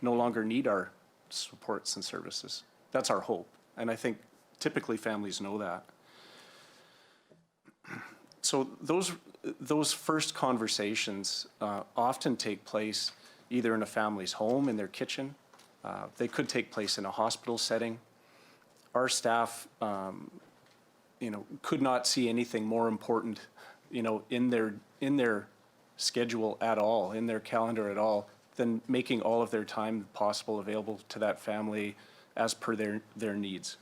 no longer need our supports and services. That's our hope. And I think typically families know that. So those first conversations often take place either in a family's home, in their kitchen. They could take place in a hospital setting. Our staff, could not see anything more important, in their schedule at all, in their calendar at all, than making all of their time possible available to that family as per their needs.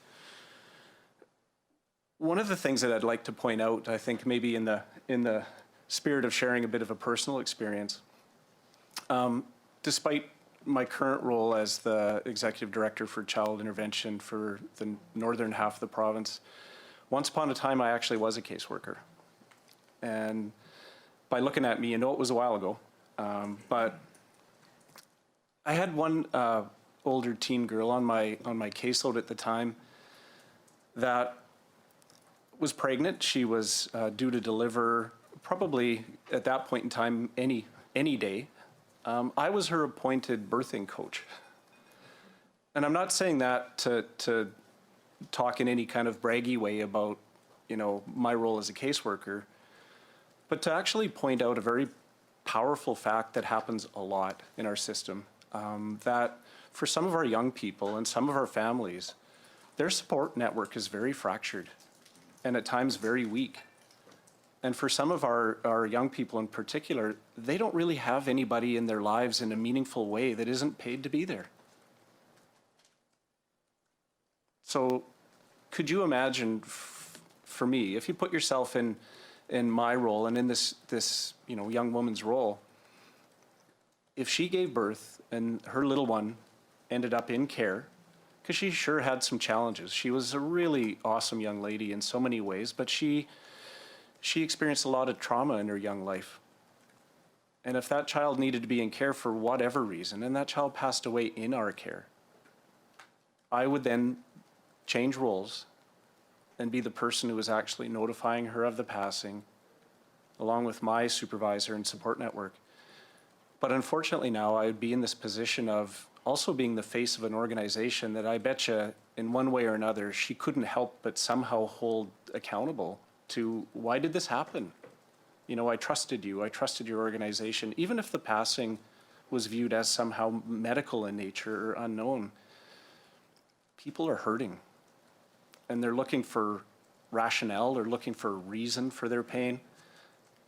One of the things that I'd like to point out, I think maybe in the spirit of sharing a bit of a personal experience, despite my current role as the Executive Director for Child Intervention for the northern half of the province, once upon a time I actually was a caseworker. And by looking at me, it was a while ago, but I had one older teen girl on my caseload at the time that was pregnant. She was due to deliver probably at that point in time any day. I was her appointed birthing coach. And I'm not saying that to talk in any kind of braggy way about, my role as a caseworker, but to actually point out a very powerful fact that happens a lot in our system, that for some of our young people and some of our families, their support network is very fractured and at times very weak. And for some of our young people in particular, they don't really have anybody in their lives in a meaningful way that isn't paid to be there. So could you imagine, for me, if you put yourself in my role and in this young woman's role, if she gave birth and her little one ended up in care, because she sure had some challenges. She was a really awesome young lady in so many ways, but she experienced a lot of trauma in her young life. And if that child needed to be in care for whatever reason, and that child passed away in our care, I would then change roles and be the person who was actually notifying her of the passing, along with my supervisor and support network. But unfortunately now I would be in this position of also being the face of an organization that I betcha in one way or another she couldn't help but somehow hold accountable to, why did this happen? I trusted you, I trusted your organization. Even if the passing was viewed as somehow medical in nature or unknown, people are hurting. And they're looking for rationale, they're looking for reason for their pain.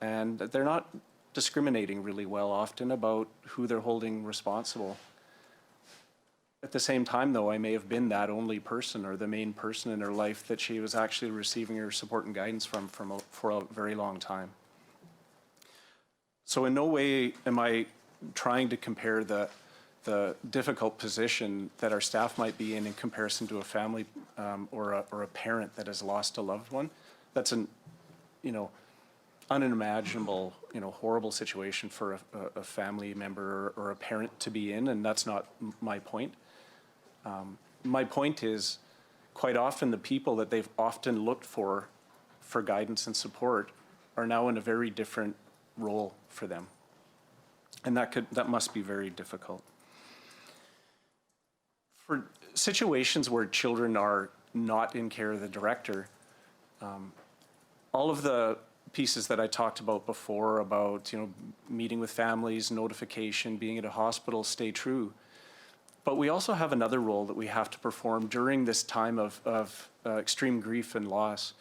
And they're not discriminating really well often about who they're holding responsible. At the same time, though, I may have been that only person or the main person in her life that she was actually receiving her support and guidance from for a very long time. So in no way am I trying to compare the difficult position that our staff might be in comparison to a family or a parent that has lost a loved one. That's an, unimaginable, horrible situation for a family member or a parent to be in, and that's not my point. My point is, quite often the people that they've often looked for guidance and support are now in a very different role for them. And that must be very difficult. For situations where children are not in care of the director, all of the pieces that I talked about before about, meeting with families, notification, being at a hospital, stay true. But we also have another role that we have to perform during this time of extreme grief and loss.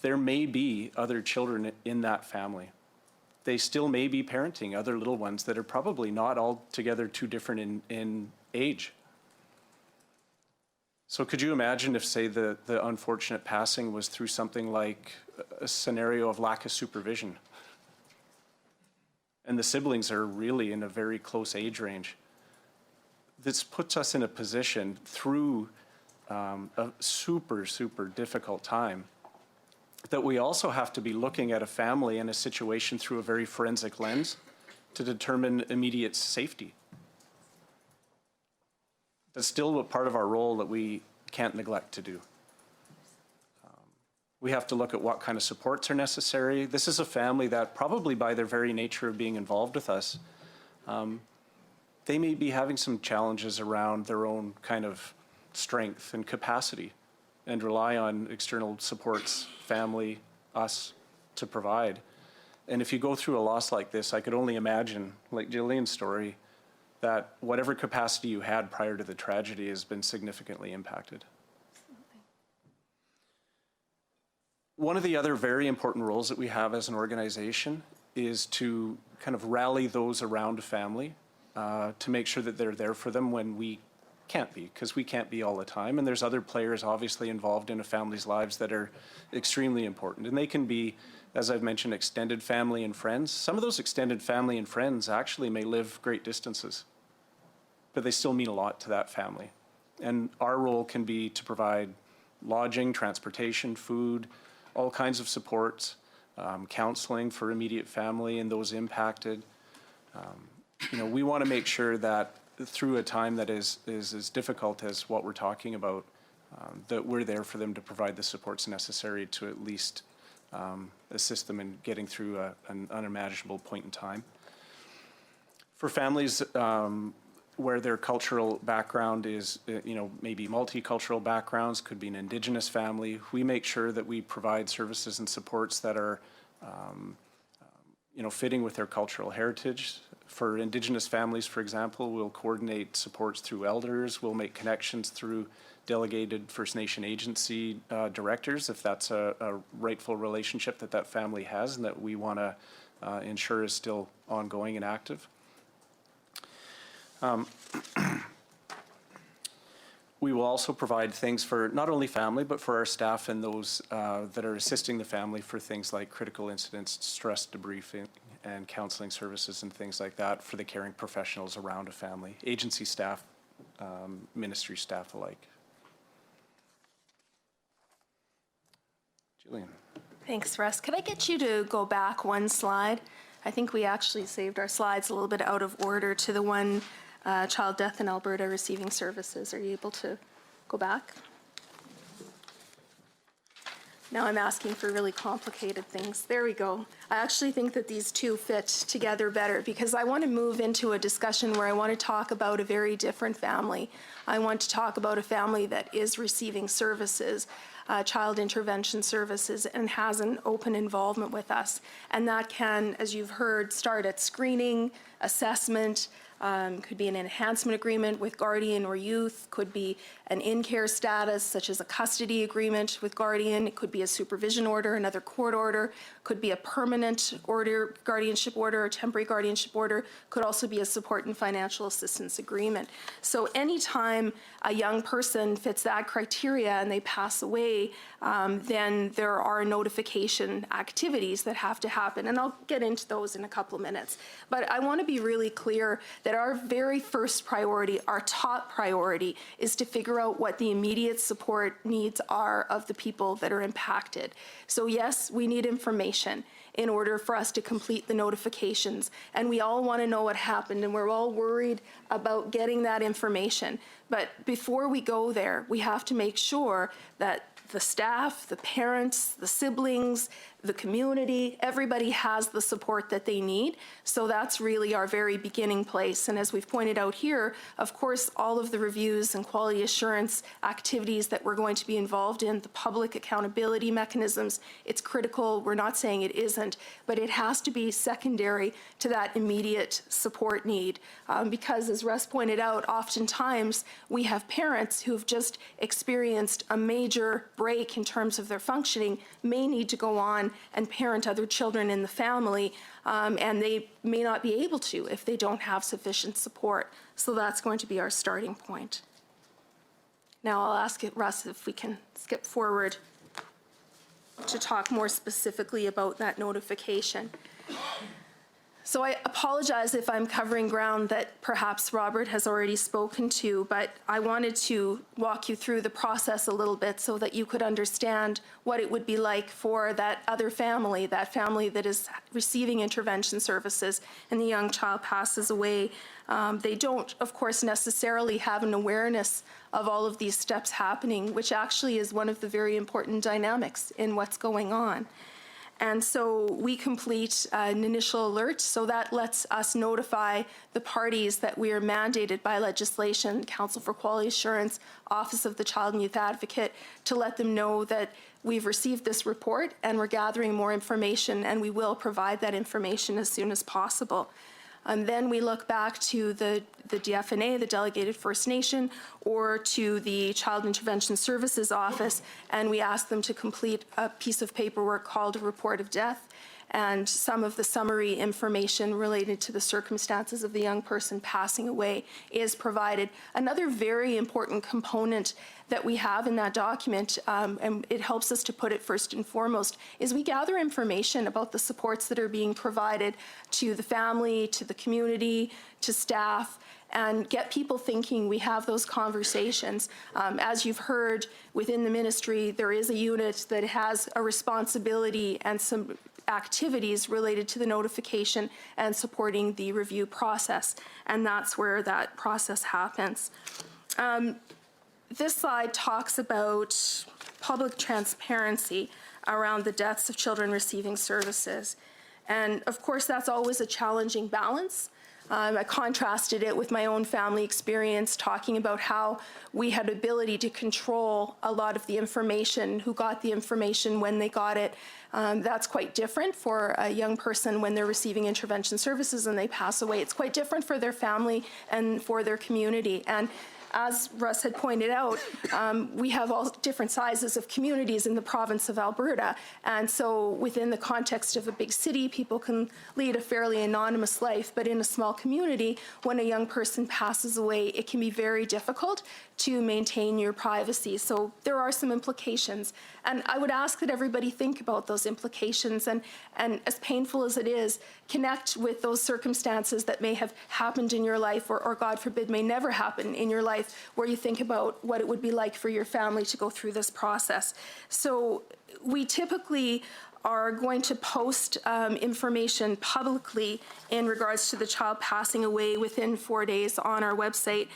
There may be other children in that family. They still may be parenting other little ones that are probably not altogether too different in age. So could you imagine if, say, the unfortunate passing was through something like a scenario of lack of supervision? And the siblings are really in a very close age range. This puts us in a position through a super, super difficult time that we also have to be looking at a family and a situation through a very forensic lens to determine immediate safety. That's still a part of our role that we can't neglect to do. We have to look at what kind of supports are necessary. This is a family that probably by their very nature of being involved with us, they may be having some challenges around their own kind of strength and capacity and rely on external supports, family, us, to provide. And if you go through a loss like this, I could only imagine, like Jillian's story, that whatever capacity you had prior to the tragedy has been significantly impacted. One of the other very important roles that we have as an organization is to kind of rally those around a family to make sure that they're there for them when we can't be, because we can't be all the time. And there's other players obviously involved in a family's lives that are extremely important. And they can be, as I've mentioned, extended family and friends. Some of those extended family and friends actually may live great distances, but they still mean a lot to that family. And our role can be to provide lodging, transportation, food, all kinds of supports, counseling for immediate family and those impacted. We want to make sure that through a time that is as difficult as what we're talking about, that we're there for them to provide the supports necessary to at least assist them in getting through an unimaginable point in time. For families where their cultural background is, maybe multicultural backgrounds, could be an Indigenous family, we make sure that we provide services and supports that are, fitting with their cultural heritage. For Indigenous families, for example, we'll coordinate supports through elders, we'll make connections through delegated First Nation agency directors, if that's a rightful relationship that family has and that we want to ensure is still ongoing and active. We will also provide things for not only family, but for our staff and those that are assisting the family for things like critical incidents, stress debriefing, and counseling services and things like that for the caring professionals around a family, agency staff, ministry staff alike. Jillian. Thanks, Russ. Could I get you to go back one slide? I think we actually saved our slides a little bit out of order to the one child death in Alberta receiving services. Are you able to go back? Now I'm asking for really complicated things. There we go. I actually think that these two fit together better because I want to move into a discussion where I want to talk about a very different family. I want to talk about a family that is receiving services, child intervention services, and has an open involvement with us. And that can, as you've heard, start at screening, assessment, could be an enhancement agreement with guardian or youth, could be an in-care status such as a custody agreement with guardian, it could be a supervision order, another court order, could be a permanent order, guardianship order, or temporary guardianship order, could also be a support and financial assistance agreement. So anytime a young person fits that criteria and they pass away, then there are notification activities that have to happen, and I'll get into those in a couple of minutes. But I want to be really clear that our very first priority, our top priority, is to figure out what the immediate support needs are of the people that are impacted. So yes, we need information in order for us to complete the notifications, and we all want to know what happened, and we're all worried about getting that information. But before we go there, we have to make sure that the staff, the parents, the siblings, the community, everybody has the support that they need. So that's really our very beginning place. And as we've pointed out here, of course, all of the reviews and quality assurance activities that we're going to be involved in, the public accountability mechanisms, it's critical. We're not saying it isn't, but it has to be secondary to that immediate support need. Because as Russ pointed out, oftentimes we have parents who've just experienced a major break in terms of their functioning, may need to go on and parent other children in the family, and they may not be able to if they don't have sufficient support. So that's going to be our starting point. Now I'll ask Russ if we can skip forward to talk more specifically about that notification. So I apologize if I'm covering ground that perhaps Robert has already spoken to, but I wanted to walk you through the process a little bit so that you could understand what it would be like for that other family, that family that is receiving intervention services and the young child passes away. They don't, of course, necessarily have an awareness of all of these steps happening, which actually is one of the very important dynamics in what's going on. And so we complete an initial alert, so that lets us notify the parties that we are mandated by legislation, Council for Quality Assurance, Office of the Child and Youth Advocate, to let them know that we've received this report and we're gathering more information, and we will provide that information as soon as possible. And then we look back to the DFNA, the Delegated First Nation, or to the Child Intervention Services Office, and we ask them to complete a piece of paperwork called a report of death, and some of the summary information related to the circumstances of the young person passing away is provided. Another very important component that we have in that document, and it helps us to put it first and foremost, is we gather information about the supports that are being provided to the family, to the community, to staff, and get people thinking. We have those conversations. As you've heard, within the ministry, there is a unit that has a responsibility and some activities related to the notification and supporting the review process, and that's where that process happens. This slide talks about public transparency around the deaths of children receiving services. And of course, that's always a challenging balance. I contrasted it with my own family experience, talking about how we had ability to control a lot of the information, who got the information, when they got it. That's quite different for a young person when they're receiving intervention services and they pass away. It's quite different for their family and for their community. And as Russ had pointed out, we have all different sizes of communities in the province of Alberta. And so within the context of a big city, people can lead a fairly anonymous life. But in a small community, when a young person passes away, it can be very difficult to maintain your privacy. So there are some implications. And I would ask that everybody think about those implications, and as painful as it is, connect with those circumstances that may have happened in your life, or God forbid, may never happen in your life, where you think about what it would be like for your family to go through this process. So we typically are going to post information publicly in regards to the child passing away within 4 days on our website.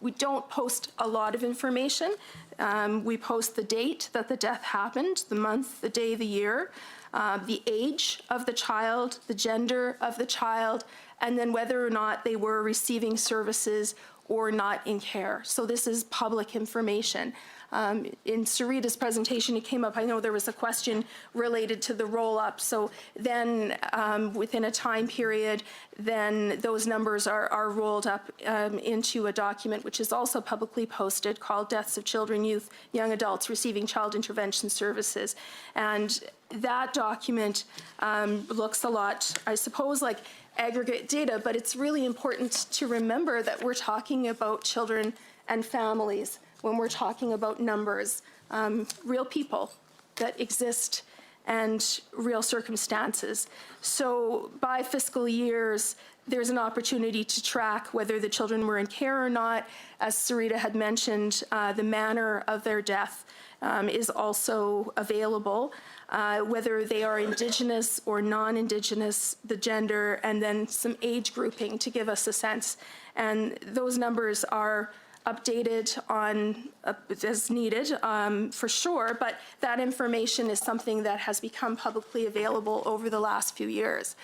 We don't post a lot of information. We post the date that the death happened, the month, the day, the year, the age of the child, the gender of the child, and then whether or not they were receiving services or not in care. So this is public information. In Sarita's presentation, it came up, I know there was a question related to the roll-up. So then within a time period, then those numbers are rolled up into a document which is also publicly posted called Deaths of Children, Youth, Young Adults Receiving Child Intervention Services. And that document looks a lot, I suppose, like aggregate data, but it's really important to remember that we're talking about children and families when we're talking about numbers, real people that exist and real circumstances. So by fiscal years, there's an opportunity to track whether the children were in care or not. As Sarita had mentioned, the manner of their death is also available, whether they are Indigenous or non-Indigenous, the gender, and then some age grouping to give us a sense. And those numbers are updated on as needed, for sure, but that information is something that has become publicly available over the last few years.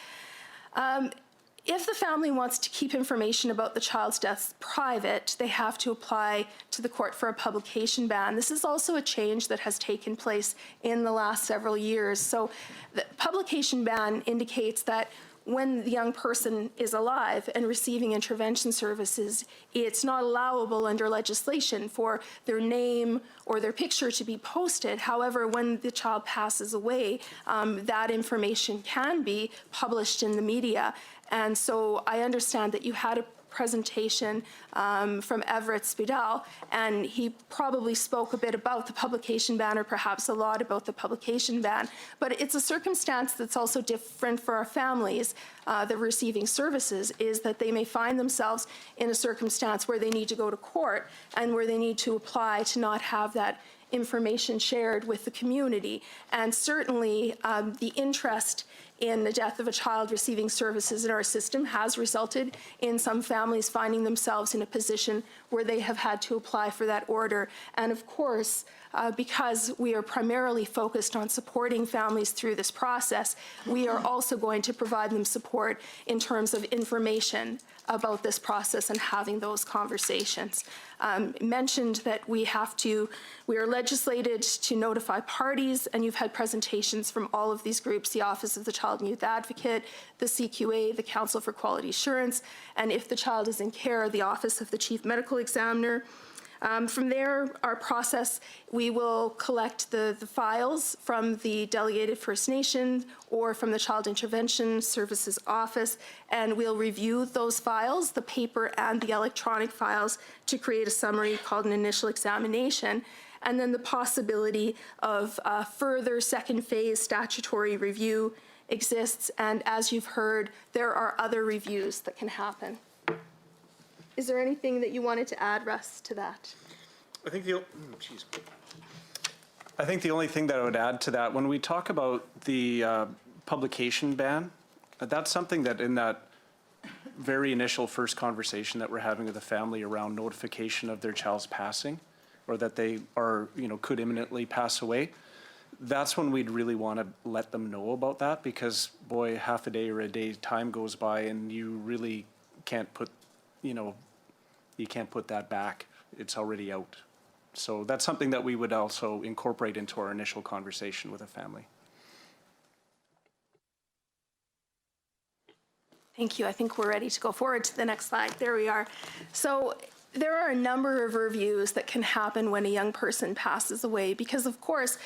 If the family wants to keep information about the child's deaths private, they have to apply to the court for a publication ban. This is also a change that has taken place in the last several years. So the publication ban indicates that when the young person is alive and receiving intervention services, it's not allowable under legislation for their name or their picture to be posted. However, when the child passes away, that information can be published in the media. And so I understand that you had a presentation from Everett Spidal, and he probably spoke a bit about the publication ban, or perhaps a lot about the publication ban. But it's a circumstance that's also different for our families that are receiving services, is that they may find themselves in a circumstance where they need to go to court and where they need to apply to not have that information shared with the community. And certainly the interest in the death of a child receiving services in our system has resulted in some families finding themselves in a position where they have had to apply for that order. And of course, because we are primarily focused on supporting families through this process, we are also going to provide them support in terms of information about this process and having those conversations. Mentioned that we are legislated to notify parties, and you've had presentations from all of these groups, the Office of the Child and Youth Advocate, the CQA, the Council for Quality Assurance, and if the child is in care, the Office of the Chief Medical Examiner. From there, our process, we will collect the files from the delegated First Nation or from the Child Intervention Services Office, and we'll review those files, the paper and the electronic files, to create a summary called an initial examination. And then the possibility of further second phase statutory review exists, and as you've heard, there are other reviews that can happen. Is there anything that you wanted to add, Russ, to that? I think the only thing that I would add to that, when we talk about the publication ban, that's something that in that very initial first conversation that we're having with the family around notification of their child's passing, or that they are, could imminently pass away, that's when we'd really want to let them know about that, because boy, half a day or a day time goes by and you really can't put, you can't put that back. It's already out. So that's something that we would also incorporate into our initial conversation with a family. Thank you. I think we're ready to go forward to the next slide. There we are. So there are a number of reviews that can happen when a young person passes away, because of course,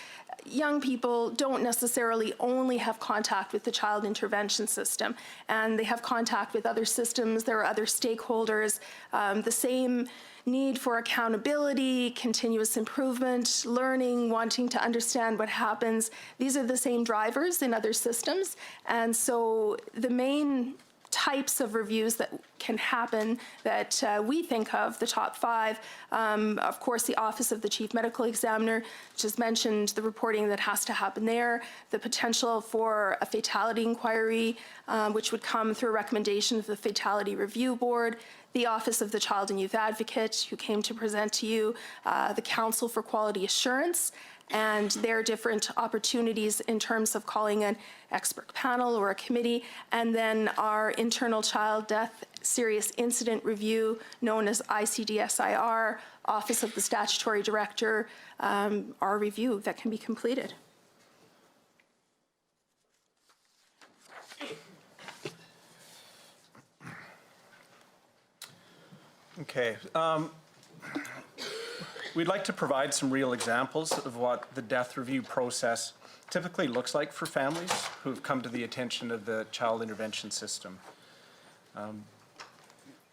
young people don't necessarily only have contact with the child intervention system, and they have contact with other systems. There are other stakeholders. The same need for accountability, continuous improvement, learning, wanting to understand what happens. These are the same drivers in other systems. And so the main types of reviews that can happen that we think of, the top 5, of course, the Office of the Chief Medical Examiner, just mentioned the reporting that has to happen there, the potential for a fatality inquiry, which would come through a recommendation of the Fatality Review Board, the Office of the Child and Youth Advocate, who came to present to you, the Council for Quality Assurance, and their different opportunities in terms of calling an expert panel or a committee, and then our internal child death serious incident review, known as ICDSIR, Office of the Statutory Director our review that can be completed. Okay. We'd like to provide some real examples of what the death review process typically looks like for families who've come to the attention of the child intervention system.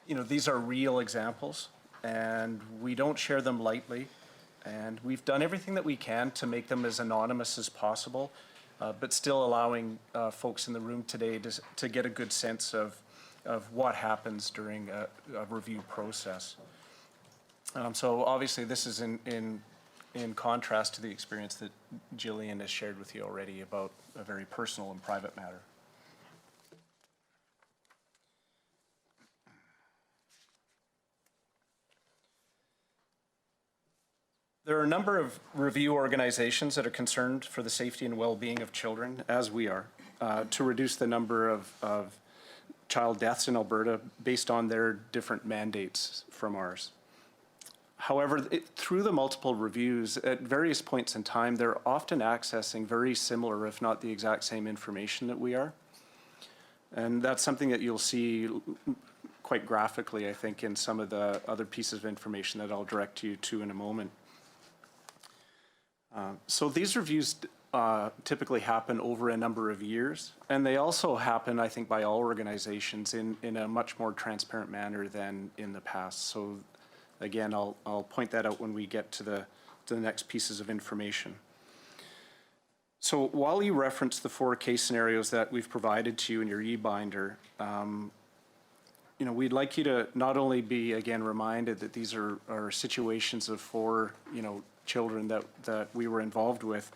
These are real examples, and we don't share them lightly. And we've done everything that we can to make them as anonymous as possible, but still allowing folks in the room today to get a good sense of what happens during a review process. So obviously this is in contrast to the experience that Jillian has shared with you already about a very personal and private matter. There are a number of review organizations that are concerned for the safety and well-being of children, as we are, to reduce the number of child deaths in Alberta based on their different mandates from ours. However, through the multiple reviews, at various points in time, they're often accessing very similar, if not the exact same information that we are. And that's something that you'll see quite graphically, I think, in some of the other pieces of information that I'll direct you to in a moment. So these reviews typically happen over a number of years, and they also happen, I think, by all organizations in a much more transparent manner than in the past. So again, I'll point that out when we get to the next pieces of information. So while you reference the 4 case scenarios that we've provided to you in your e-binder, we'd like you to not only be, again, reminded that these are situations of 4, children that we were involved with,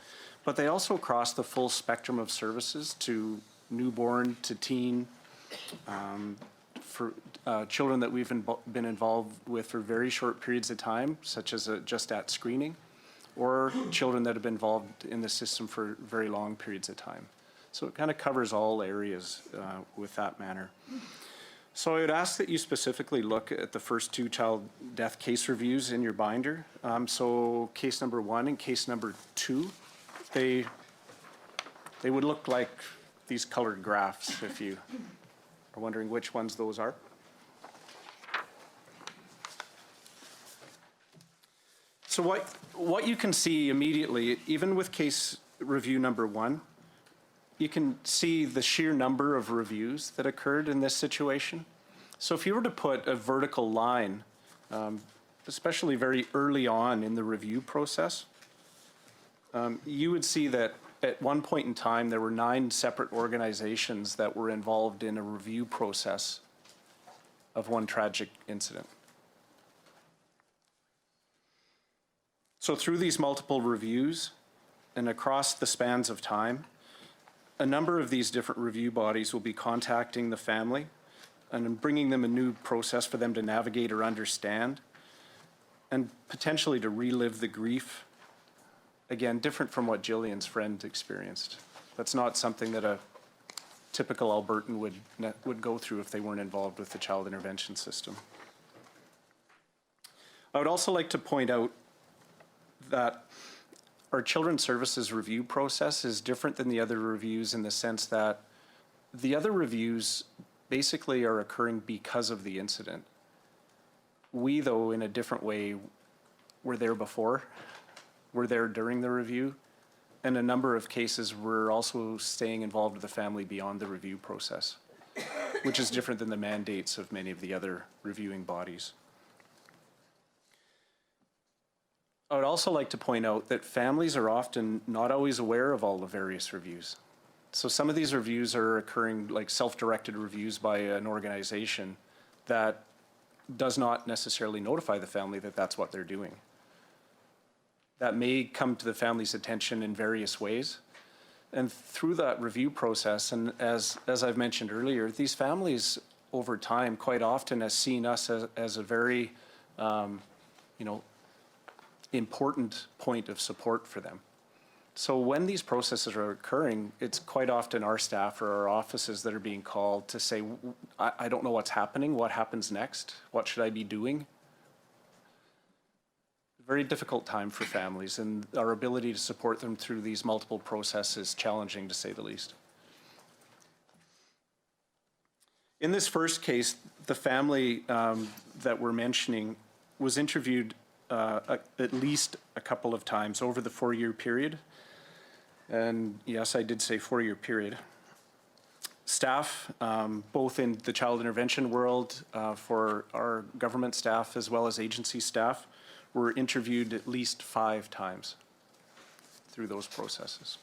but they also cross the full spectrum of services to newborn to teen, for children that we've been involved with for very short periods of time, such as just at screening, or children that have been involved in the system for very long periods of time. So it kind of covers all areas with that manner. So I would ask that you specifically look at the first 2 child death case reviews in your binder. So case number 1 and case number 2, they would look like these colored graphs if you are wondering which ones those are. So what you can see immediately, even with case review number 1, you can see the sheer number of reviews that occurred in this situation. So if you were to put a vertical line, especially very early on in the review process, you would see that at one point in time, there were 9 separate organizations that were involved in a review process of one tragic incident. So through these multiple reviews and across the spans of time, a number of these different review bodies will be contacting the family and bringing them a new process for them to navigate or understand, and potentially to relive the grief. Again, different from what Jillian's friend experienced. That's not something that a typical Albertan would go through if they weren't involved with the child intervention system. I would also like to point out that our Children's Services review process is different than the other reviews in the sense that the other reviews basically are occurring because of the incident. We, though, in a different way, were there before, were there during the review, and a number of cases we're also staying involved with the family beyond the review process, which is different than the mandates of many of the other reviewing bodies. I would also like to point out that families are often not always aware of all the various reviews. So some of these reviews are occurring like self-directed reviews by an organization that does not necessarily notify the family that that's what they're doing. That may come to the family's attention in various ways. And through that review process, and as I've mentioned earlier, these families over time quite often has seen us as a very, important point of support for them. So when these processes are occurring, it's quite often our staff or our offices that are being called to say, I don't know what's happening, what happens next, what should I be doing? very difficult time for families, and our ability to support them through these multiple processes is challenging, to say the least. In this first case, the family that we're mentioning was interviewed at least a couple of times over the 4-year period. And yes, I did say 4-year period. Staff, both in the child intervention world, for our government staff as well as agency staff, were interviewed at least 5 times through those processes.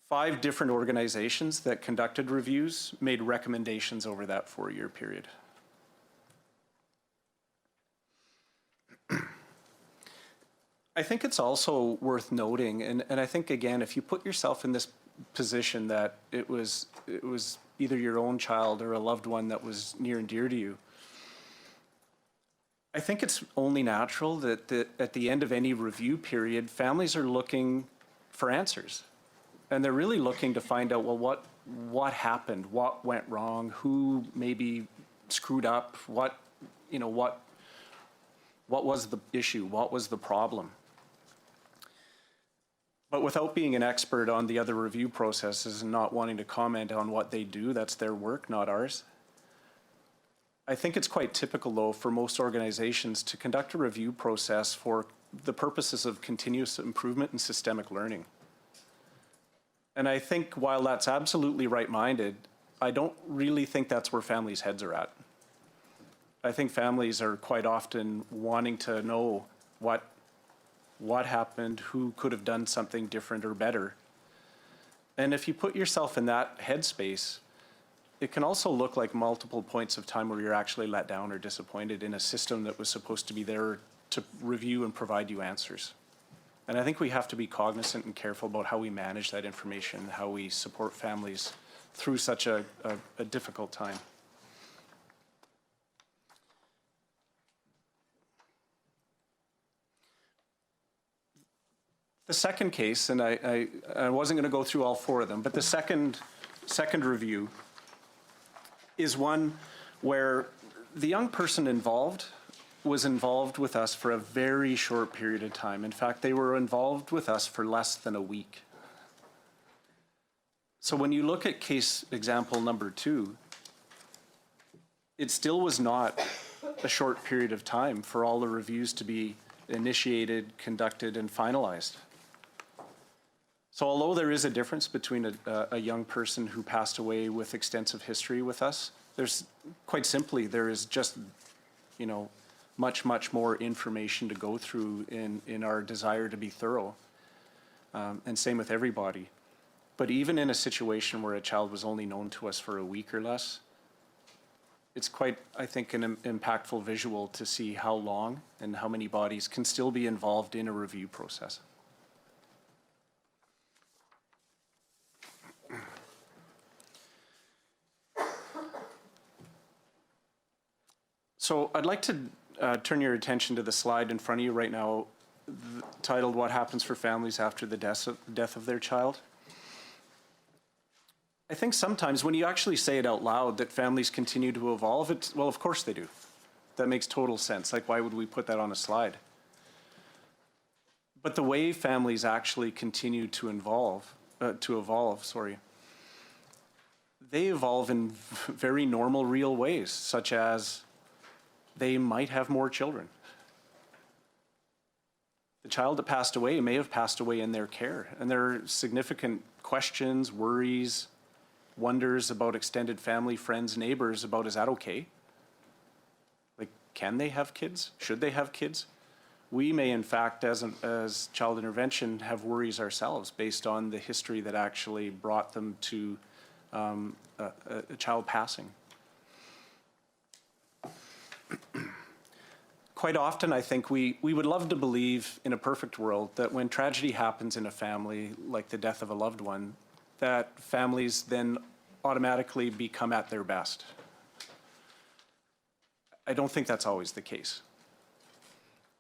5 different organizations that conducted reviews made recommendations over that 4-year period. I think it's also worth noting, and I think, again, if you put yourself in this position that it was either your own child or a loved one that was near and dear to you, I think it's only natural that at the end of any review period, families are looking for answers. And they're really looking to find out, well, what happened? What went wrong? Who maybe screwed up? What was the issue? What was the problem? But without being an expert on the other review processes and not wanting to comment on what they do, that's their work, not ours. I think it's quite typical, though, for most organizations to conduct a review process for the purposes of continuous improvement and systemic learning. And I think while that's absolutely right-minded, I don't really think that's where families' heads are at. I think families are quite often wanting to know what happened, who could have done something different or better. And if you put yourself in that headspace, it can also look like multiple points of time where you're actually let down or disappointed in a system that was supposed to be there to review and provide you answers. And I think we have to be cognizant and careful about how we manage that information, how we support families through such a difficult time. The second case, and I wasn't going to go through all 4 of them, but the second review is one where the young person involved was involved with us for a very short period of time. In fact, they were involved with us for less than a week. So when you look at case example number 2, it still was not a short period of time for all the reviews to be initiated, conducted, and finalized. So although there is a difference between a young person who passed away with extensive history with us, there is just, much more information to go through in our desire to be thorough. And same with everybody. But even in a situation where a child was only known to us for a week or less, it's quite, I think, an impactful visual to see how long and how many bodies can still be involved in a review process. So I'd like to turn your attention to the slide in front of you right now, titled "What Happens for Families After the Death of Their Child." I think sometimes when you actually say it out loud that families continue to evolve, well, of course they do. That makes total sense. Like, why would we put that on a slide? But the way families actually continue to evolve, they evolve in very normal, real ways, such as they might have more children. The child that passed away may have passed away in their care, and there are significant questions, worries, wonders about extended family, friends, neighbors about, is that okay? Like, can they have kids? Should they have kids? We may, in fact, as child intervention, have worries ourselves based on the history that actually brought them to a child passing. Quite often, I think we would love to believe in a perfect world that when tragedy happens in a family, like the death of a loved one, that families then automatically become at their best. I don't think that's always the case.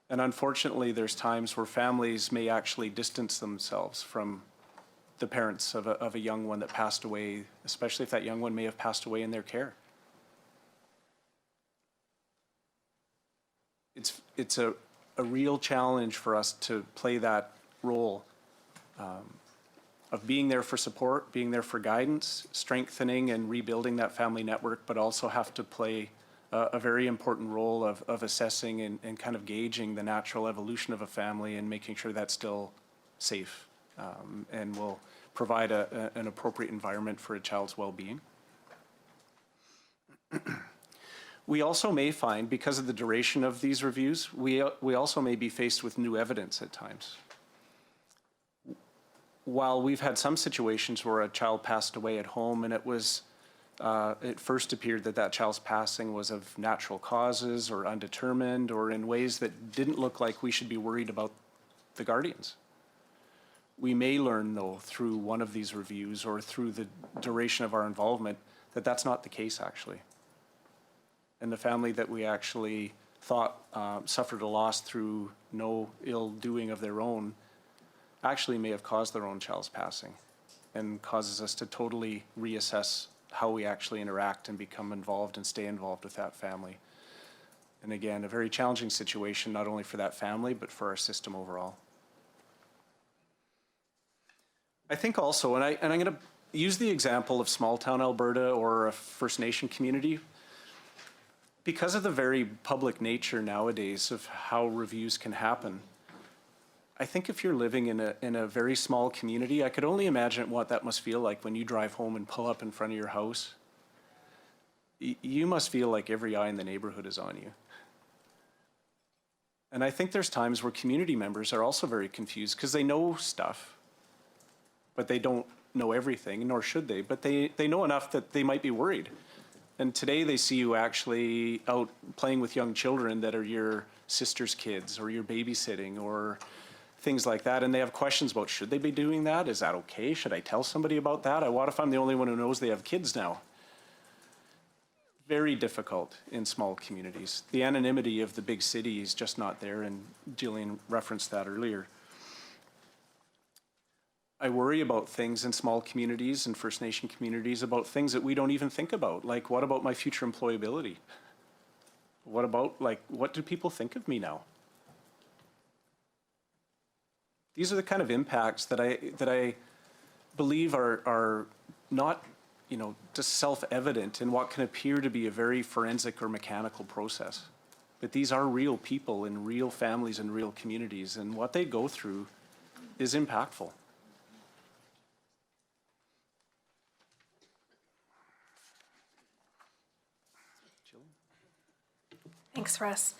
And unfortunately, there's times where families may actually distance themselves from the parents of a young one that passed away, especially if that young one may have passed away in their care. it's a real challenge for us to play that role of being there for support, being there for guidance, strengthening and rebuilding that family network, but also have to play a very important role of assessing and kind of gauging the natural evolution of a family and making sure that's still safe and will provide an appropriate environment for a child's well-being. We also may find, because of the duration of these reviews, we also may be faced with new evidence at times. While we've had some situations where a child passed away at home and it first appeared that that child's passing was of natural causes or undetermined or in ways that didn't look like we should be worried about the guardians. We may learn, though, through one of these reviews or through the duration of our involvement, that that's not the case, actually. And the family that we actually thought suffered a loss through no ill doing of their own actually may have caused their own child's passing, and causes us to totally reassess how we actually interact and become involved and stay involved with that family. And again, a very challenging situation, not only for that family, but for our system overall. I think also, and I'm going to use the example of small town Alberta or a First Nation community, because of the very public nature nowadays of how reviews can happen. I think if you're living in a very small community, I could only imagine what that must feel like when you drive home and pull up in front of your house. You must feel like every eye in the neighborhood is on you. And I think there's times where community members are also very confused because they know stuff, but they don't know everything, nor should they, but they know enough that they might be worried. And today they see you actually out playing with young children that are your sister's kids or you're babysitting or things like that. And they have questions about, should they be doing that? Is that okay? Should I tell somebody about that? What if I'm the only one who knows they have kids now? Very difficult in small communities. The anonymity of the big city is just not there, and Jillian referenced that earlier. I worry about things in small communities and First Nation communities about things that we don't even think about. Like, what about my future employability? What about, like, what do people think of me now? These are the kind of impacts that I believe are not, just self-evident in what can appear to be a very forensic or mechanical process. But these are real people in real families and real communities, and what they go through is impactful. Thanks, Russ.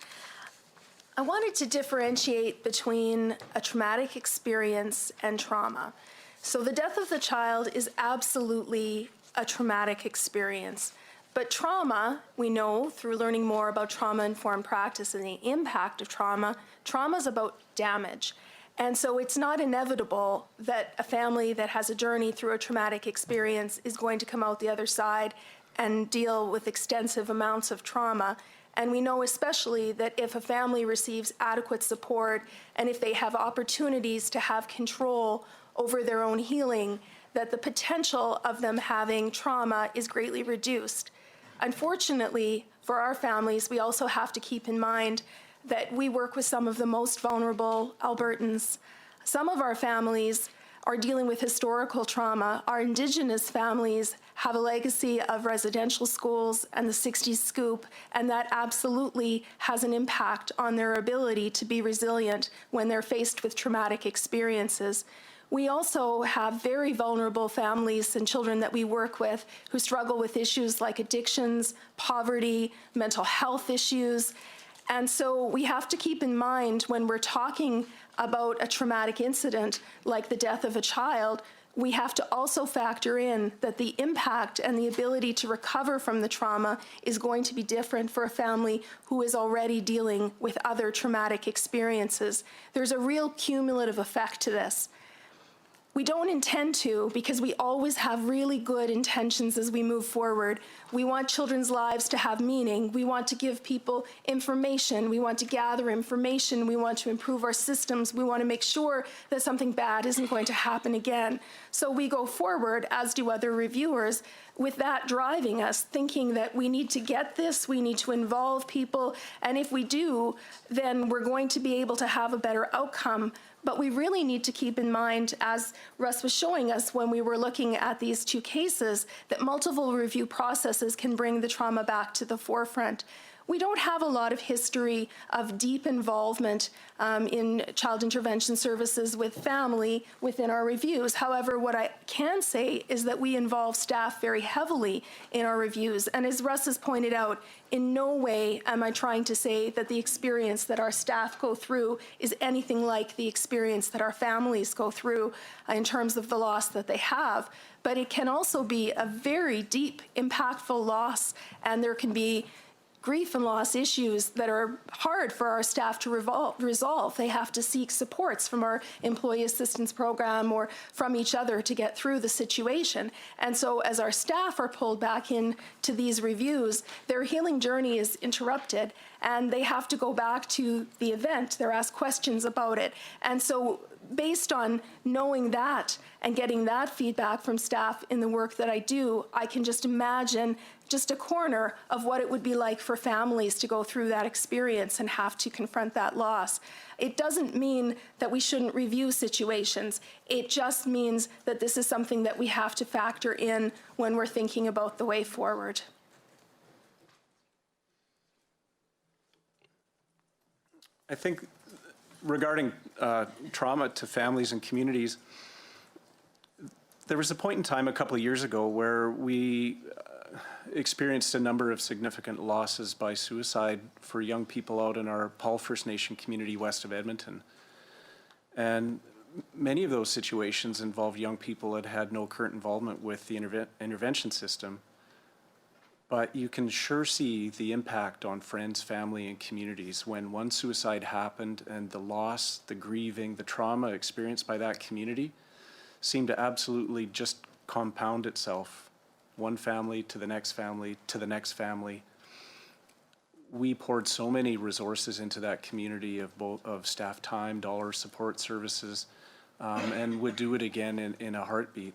I wanted to differentiate between a traumatic experience and trauma. So the death of the child is absolutely a traumatic experience. But trauma, we know through learning more about trauma-informed practice and the impact of trauma, trauma is about damage. And so it's not inevitable that a family that has a journey through a traumatic experience is going to come out the other side and deal with extensive amounts of trauma. And we know especially that if a family receives adequate support and if they have opportunities to have control over their own healing, that the potential of them having trauma is greatly reduced. Unfortunately, for our families, we also have to keep in mind that we work with some of the most vulnerable Albertans. Some of our families are dealing with historical trauma. Our Indigenous families have a legacy of residential schools and the 60s scoop, and that absolutely has an impact on their ability to be resilient when they're faced with traumatic experiences. We also have very vulnerable families and children that we work with who struggle with issues like addictions, poverty, mental health issues. And so we have to keep in mind when we're talking about a traumatic incident like the death of a child, we have to also factor in that the impact and the ability to recover from the trauma is going to be different for a family who is already dealing with other traumatic experiences. There's a real cumulative effect to this. We don't intend to, because we always have really good intentions as we move forward. We want children's lives to have meaning. We want to give people information. We want to gather information. We want to improve our systems. We want to make sure that something bad isn't going to happen again. So we go forward, as do other reviewers, with that driving us, thinking that we need to get this, we need to involve people, and if we do, then we're going to be able to have a better outcome. But we really need to keep in mind, as Russ was showing us when we were looking at these two cases, that multiple review processes can bring the trauma back to the forefront. We don't have a lot of history of deep involvement in child intervention services with family within our reviews. However, what I can say is that we involve staff very heavily in our reviews. And as Russ has pointed out, in no way am I trying to say that the experience that our staff go through is anything like the experience that our families go through in terms of the loss that they have. But it can also be a very deep, impactful loss, and there can be grief and loss issues that are hard for our staff to resolve. They have to seek supports from our employee assistance program or from each other to get through the situation. And so as our staff are pulled back into these reviews, their healing journey is interrupted and they have to go back to the event. They're asked questions about it. And so based on knowing that and getting that feedback from staff in the work that I do, I can just imagine just a corner of what it would be like for families to go through that experience and have to confront that loss. It doesn't mean that we shouldn't review situations. It just means that this is something that we have to factor in when we're thinking about the way forward. I think regarding trauma to families and communities, there was a point in time a couple of years ago where we experienced a number of significant losses by suicide for young people out in our Paul First Nation community west of Edmonton. And many of those situations involved young people that had no current involvement with the intervention system. But you can sure see the impact on friends, family, and communities when one suicide happened and the loss, the grieving, the trauma experienced by that community seemed to absolutely just compound itself. One family to the next family to the next family. We poured so many resources into that community of staff time, dollars, support services, and would do it again in a heartbeat.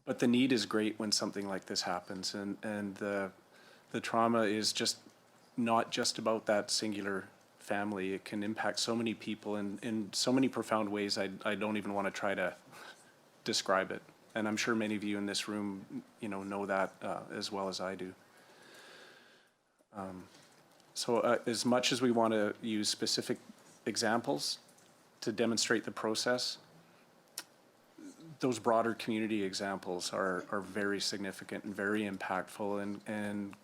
But the need is great when something like this happens, and the trauma is just not just about that singular family. It can impact so many people in so many profound ways I don't even want to try to describe it. And I'm sure many of you in this room, know that as well as I do. So as much as we want to use specific examples to demonstrate the process, those broader community examples are very significant and very impactful, and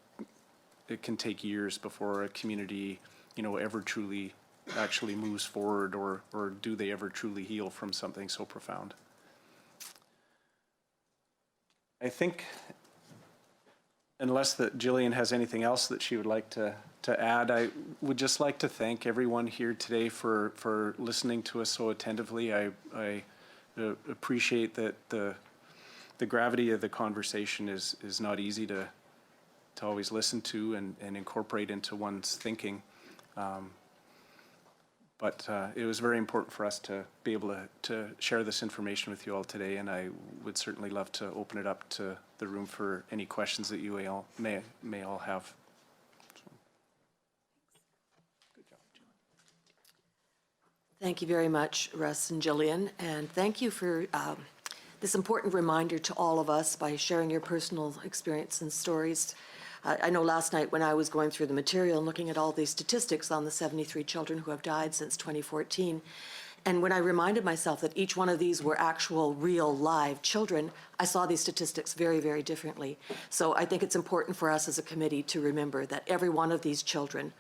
it can take years before a community, ever truly actually moves forward, or do they ever truly heal from something so profound. I think, unless Jillian has anything else that she would like to add, I would just like to thank everyone here today for listening to us so attentively. I appreciate that the gravity of the conversation is not easy to always listen to and incorporate into one's thinking. But it was very important for us to be able to share this information with you all today, and I would certainly love to open it up to the room for any questions that you all may all have. Good job, Jillian. Thank you very much, Russ and Jillian, and thank you for this important reminder to all of us by sharing your personal experience and stories. I know last night when I was going through the material and looking at all these statistics on the 73 children who have died since 2014, and when I reminded myself that each one of these were actual, real, live children, I saw these statistics very, very differently. So I think it's important for us as a committee to remember that every one of these children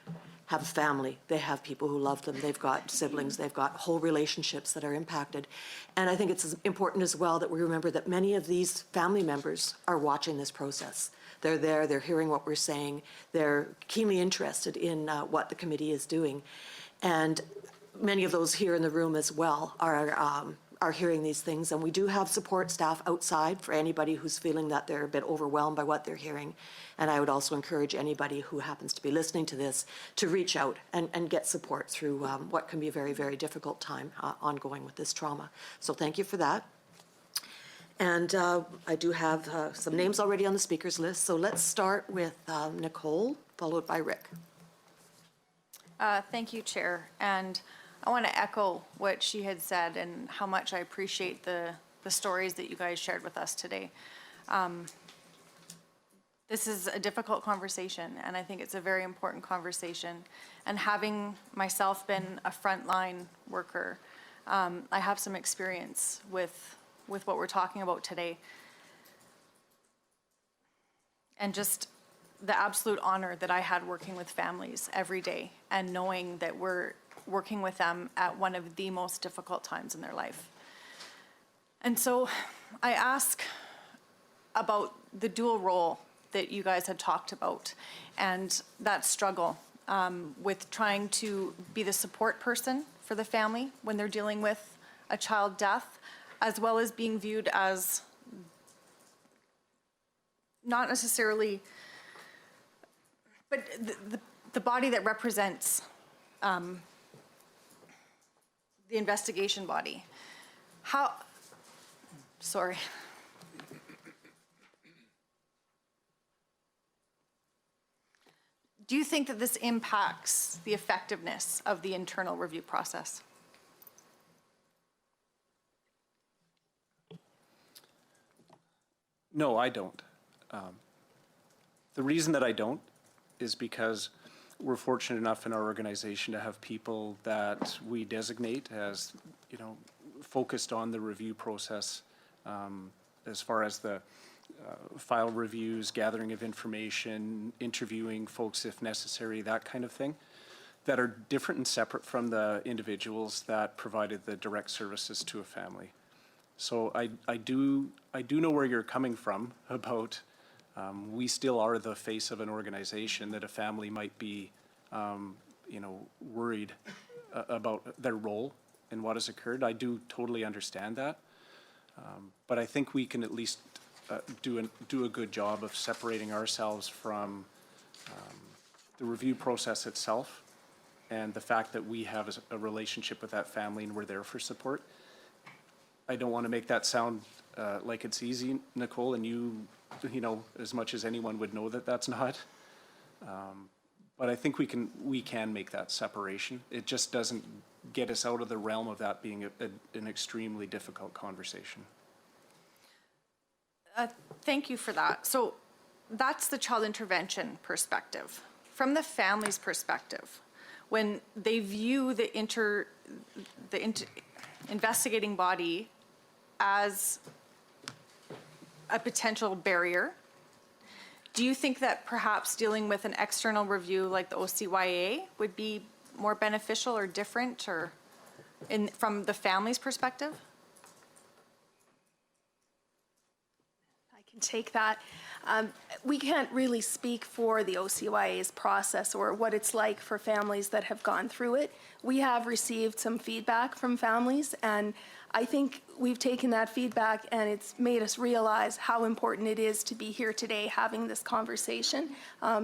have a family. They have people who love them. They've got siblings. They've got whole relationships that are impacted. And I think it's important as well that we remember that many of these family members are watching this process. They're there, they're hearing what we're saying, they're keenly interested in what the committee is doing. And many of those here in the room as well are are hearing these things. And we do have support staff outside for anybody who's feeling that they're a bit overwhelmed by what they're hearing. And I would also encourage anybody who happens to be listening to this to reach out and get support through what can be a very, very difficult time ongoing with this trauma. So thank you for that. And I do have some names already on the speakers list. So let's start with Nicole, followed by Rick. Thank you, Chair. And I want to echo what she had said and how much I appreciate the stories that you guys shared with us today. This is a difficult conversation, and I think it's a very important conversation. And having myself been a frontline worker, I have some experience with what we're talking about today. And just the absolute honor that I had working with families every day and knowing that we're working with them at one of the most difficult times in their life. And so I ask about the dual role that you guys had talked about and that struggle with trying to be the support person for the family when they're dealing with a child death, as well as being viewed as not necessarily, but the body that represents the investigation body. Sorry. Do you think that this impacts the effectiveness of the internal review process? No, I don't. The reason that I don't is because we're fortunate enough in our organization to have people that we designate as, focused on the review process, as far as the file reviews, gathering of information, interviewing folks if necessary, that kind of thing, that are different and separate from the individuals that provided the direct services to a family. So I do know where you're coming from about we still are the face of an organization that a family might be worried about their role in what has occurred. I do totally understand that. But I think we can at least do a good job of separating ourselves from the review process itself and the fact that we have a relationship with that family and we're there for support. I don't want to make that sound like it's easy, Nicole, and you as much as anyone would know that that's not. But I think we can make that separation. It just doesn't get us out of the realm of that being an extremely difficult conversation. Thank you for that. So that's the child intervention perspective. From the family's perspective, when they view the investigating body as a potential barrier, do you think that perhaps dealing with an external review like the OCYA would be more beneficial or different, or from the family's perspective? I can take that. We can't really speak for the OCYA's process or what it's like for families that have gone through it. We have received some feedback from families, and I think we've taken that feedback and it's made us realize how important it is to be here today having this conversation,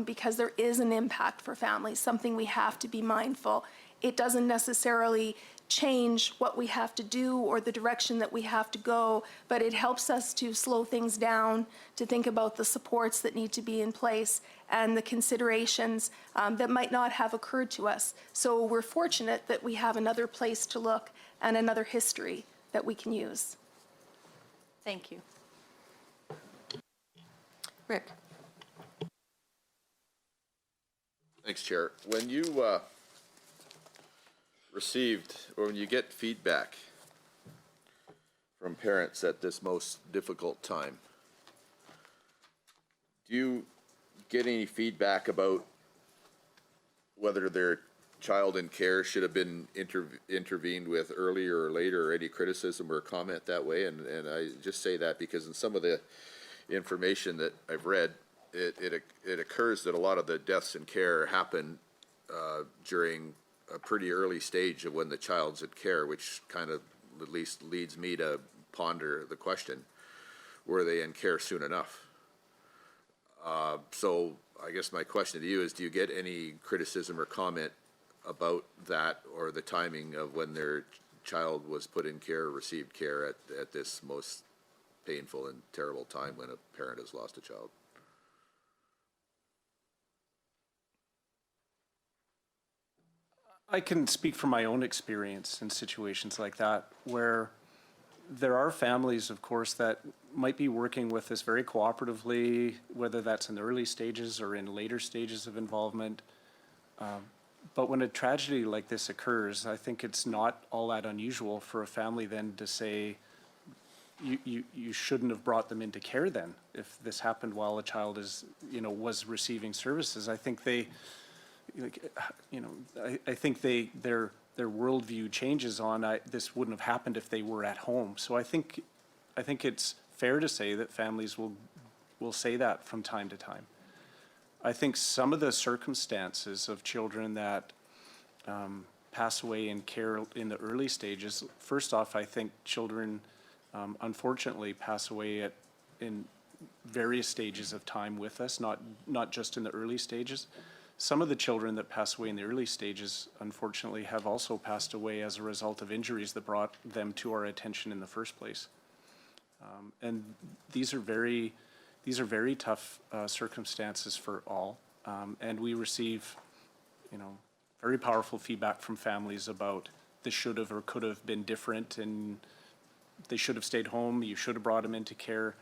because there is an impact for families, something we have to be mindful. It doesn't necessarily change what we have to do or the direction that we have to go, but it helps us to slow things down, to think about the supports that need to be in place and the considerations that might not have occurred to us. So we're fortunate that we have another place to look and another history that we can use. Thank you. Rick. Thanks, Chair. When you when you get feedback from parents at this most difficult time, do you get any feedback about whether their child in care should have been intervened with earlier or later, or any criticism or comment that way? And I just say that because in some of the information that I've read, it occurs that a lot of the deaths in care happen during a pretty early stage of when the child's in care, which kind of at least leads me to ponder the question, were they in care soon enough? So I guess my question to you is, do you get any criticism or comment about that or the timing of when their child was put in care or received care at this most painful and terrible time when a parent has lost a child? I can speak from my own experience in situations like that, where there are families, of course, that might be working with us very cooperatively, whether that's in the early stages or in later stages of involvement. But when a tragedy like this occurs, I think it's not all that unusual for a family then to say, you shouldn't have brought them into care then, if this happened while a child is, was receiving services. I think they, I think their worldview changes on, this wouldn't have happened if they were at home. So I think it's fair to say that families will say that from time to time. I think some of the circumstances of children that pass away in care in the early stages, first off, I think children unfortunately pass away in various stages of time with us, not just in the early stages. Some of the children that pass away in the early stages, unfortunately, have also passed away as a result of injuries that brought them to our attention in the first place. And these are very tough circumstances for all. And we receive, very powerful feedback from families about this should have or could have been different, and they should have stayed home. You should have brought them into care.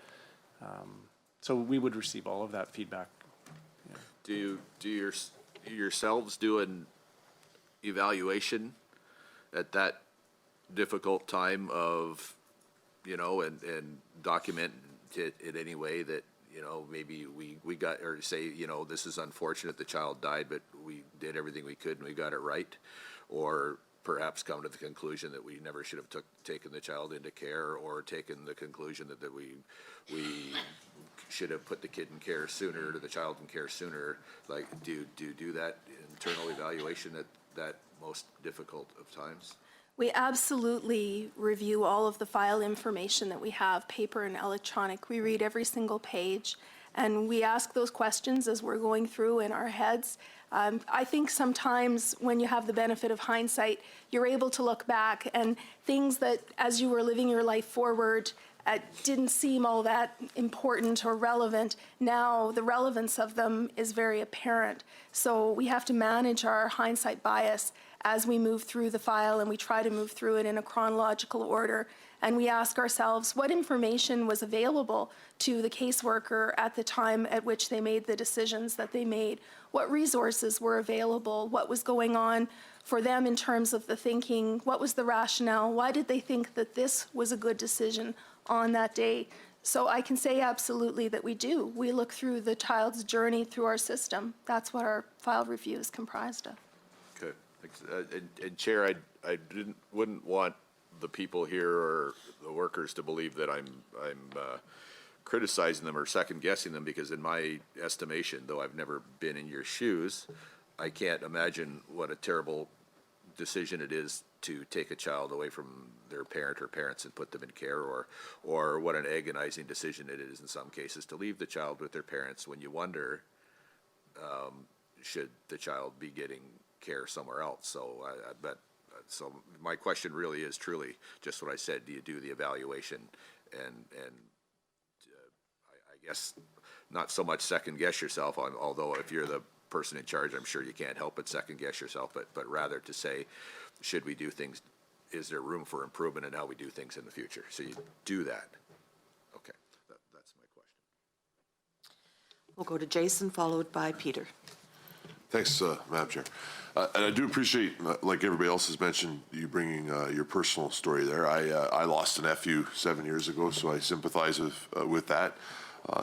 So we would receive all of that feedback. Do you yourselves do an evaluation at that difficult time of, and document it in any way that, maybe we got, or say, this is unfortunate the child died, but we did everything we could and we got it right? Or perhaps come to the conclusion that we never should have taken the child into care, or taken the conclusion that we should have put the kid in care sooner, or the child in care sooner. Like, do that internal evaluation at that most difficult of times? We absolutely review all of the file information that we have, paper and electronic. We read every single page, and we ask those questions as we're going through in our heads. I think sometimes when you have the benefit of hindsight, you're able to look back, and things that, as you were living your life forward, didn't seem all that important or relevant. Now the relevance of them is very apparent. So we have to manage our hindsight bias as we move through the file, and we try to move through it in a chronological order. And we ask ourselves what information was available to the caseworker at the time at which they made the decisions that they made, what resources were available, what was going on for them in terms of the thinking, what was the rationale, why did they think that this was a good decision on that day. So I can say absolutely that we do. We look through the child's journey through our system. That's what our file review is comprised of. Okay, thanks. And Chair, I wouldn't want the people here or the workers to believe that I'm criticizing them or second guessing them, because in my estimation, though I've never been in your shoes, I can't imagine what a terrible decision it is to take a child away from their parent or parents and put them in care, or what an agonizing decision it is in some cases to leave the child with their parents, when you wonder, should the child be getting care somewhere else? So so my question really is truly just what I said. Do you do the evaluation and I guess not so much second guess yourself, although if you're the person in charge, I'm sure you can't help but second guess yourself, but rather to say, should we do things, is there room for improvement in how we do things in the future? So you do that. Okay, that's my question. We'll go to Jason, followed by Peter. Thanks, Madam Chair. And I do appreciate, like everybody else has mentioned, you bringing your personal story there. I lost a nephew 7 years ago, so I sympathize with that.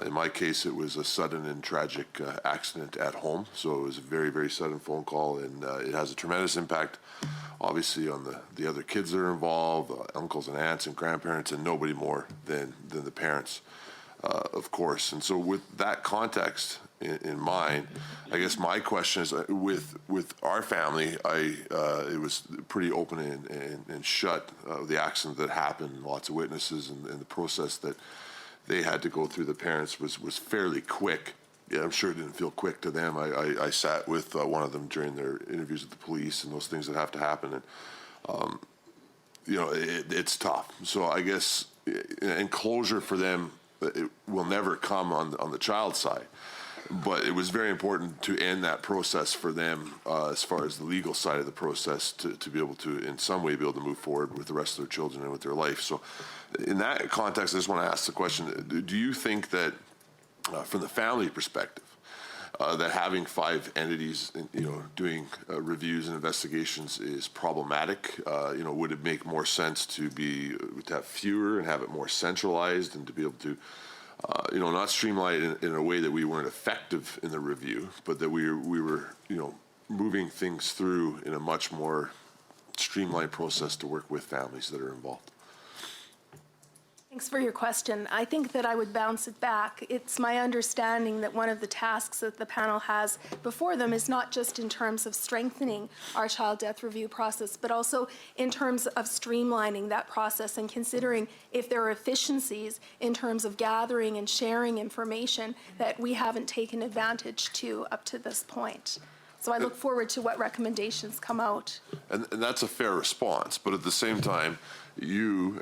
In my case, it was a sudden and tragic accident at home, so it was a very, very sudden phone call, and it has a tremendous impact, obviously, on the other kids that are involved, uncles and aunts and grandparents, and nobody more than the parents, of course. And so with that context in mind. I guess my question is, with our family, it was pretty open and shut, the accident that happened, lots of witnesses, and the process that they had to go through, the parents, was fairly quick. Yeah, I'm sure it didn't feel quick to them. I sat with one of them during their interviews with the police and those things that have to happen, and it's tough. So I guess, and closure for them, it will never come on the child side. But it was very important to end that process for them, as far as the legal side of the process, to be able to, in some way, be able to move forward with the rest of their children and with their life. So in that context, I just want to ask the question, do you think that, from the family perspective, that having 5 entities, doing reviews and investigations is problematic? Would it make more sense to have fewer and have it more centralized, and to be able to, not streamline it in a way that we weren't effective in the review, but that we were, moving things through in a much more streamlined process to work with families that are involved? Thanks for your question. I think that I would bounce it back. It's my understanding that one of the tasks that the panel has before them is not just in terms of strengthening our child death review process, but also in terms of streamlining that process and considering if there are efficiencies in terms of gathering and sharing information that we haven't taken advantage to up to this point. So I look forward to what recommendations come out. And that's a fair response, but at the same time, you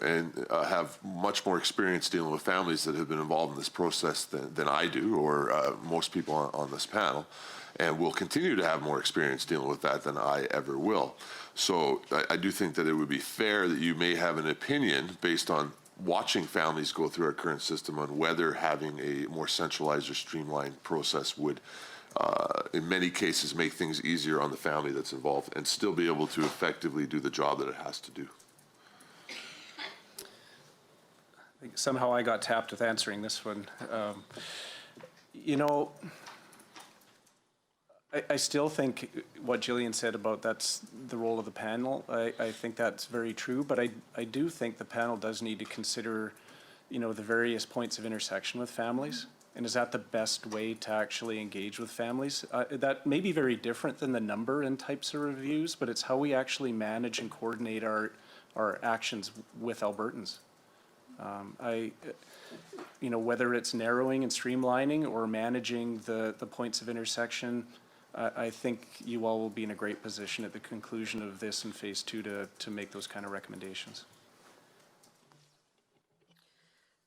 have much more experience dealing with families that have been involved in this process than I do, or most people on this panel, and will continue to have more experience dealing with that than I ever will. So I do think that it would be fair that you may have an opinion based on watching families go through our current system on whether having a more centralized or streamlined process would, in many cases, make things easier on the family that's involved and still be able to effectively do the job that it has to do. Somehow I got tapped with answering this one. I still think what Jillian said about that's the role of the panel, I think that's very true, but I do think the panel does need to consider, the various points of intersection with families. And is that the best way to actually engage with families? That may be very different than the number and types of reviews, but it's how we actually manage and coordinate our actions with Albertans. Whether it's narrowing and streamlining or managing the points of intersection, I think you all will be in a great position at the conclusion of this in phase 2 to make those kind of recommendations.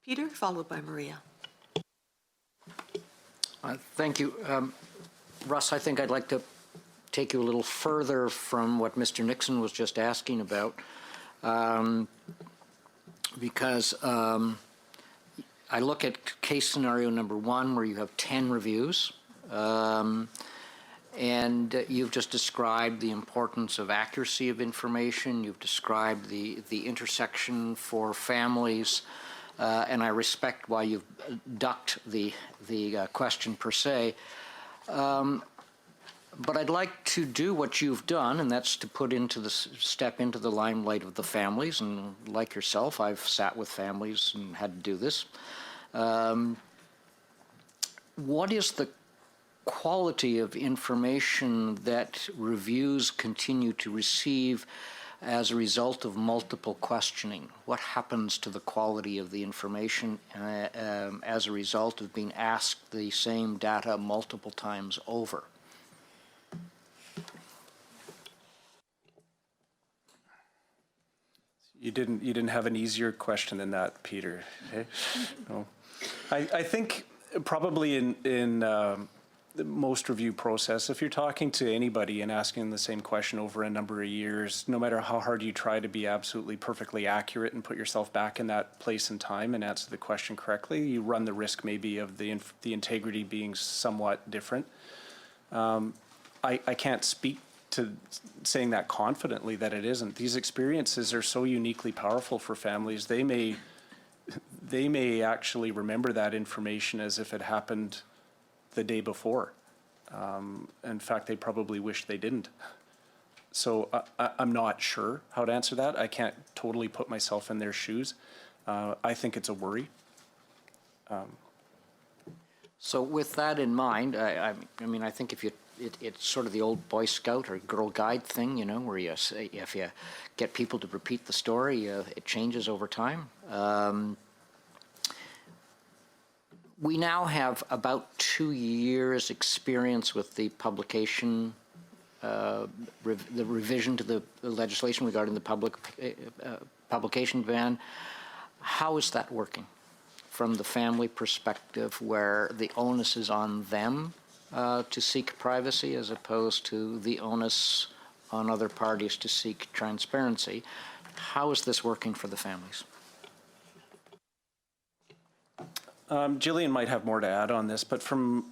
Peter, followed by Maria. Thank you. Russ, I think I'd like to take you a little further from what Mr. Nixon was just asking about. Because I look at case scenario number 1 where you have 10 reviews, and you've just described the importance of accuracy of information. You've described the intersection for families, and I respect why you've ducked the question per se. But I'd like to do what you've done, and that's to step into the limelight of the families. And like yourself, I've sat with families and had to do this. What is the quality of information that reviews continue to receive as a result of multiple questioning? What happens to the quality of the information as a result of being asked the same data multiple times over? You didn't have an easier question than that, Peter. Okay? No. I think probably in the most review process, if you're talking to anybody and asking the same question over a number of years, no matter how hard you try to be absolutely perfectly accurate and put yourself back in that place and time and answer the question correctly, you run the risk maybe of the integrity being somewhat different. I can't speak to saying that confidently that it isn't. These experiences are so uniquely powerful for families. They may actually remember that information as if it happened the day before. In fact, they probably wish they didn't. So I'm not sure how to answer that. I can't totally put myself in their shoes. I think it's a worry. So with that in mind, I mean, I think if you, it's sort of the old Boy Scout or Girl Guide thing, you know, where you say, if you get people to repeat the story, it changes over time. We now have about 2 years' experience with the publication, the revision to the legislation regarding the publication ban. How is that working from the family perspective, where the onus is on them to seek privacy as opposed to the onus on other parties to seek transparency? How is this working for the families? Jillian might have more to add on this, but from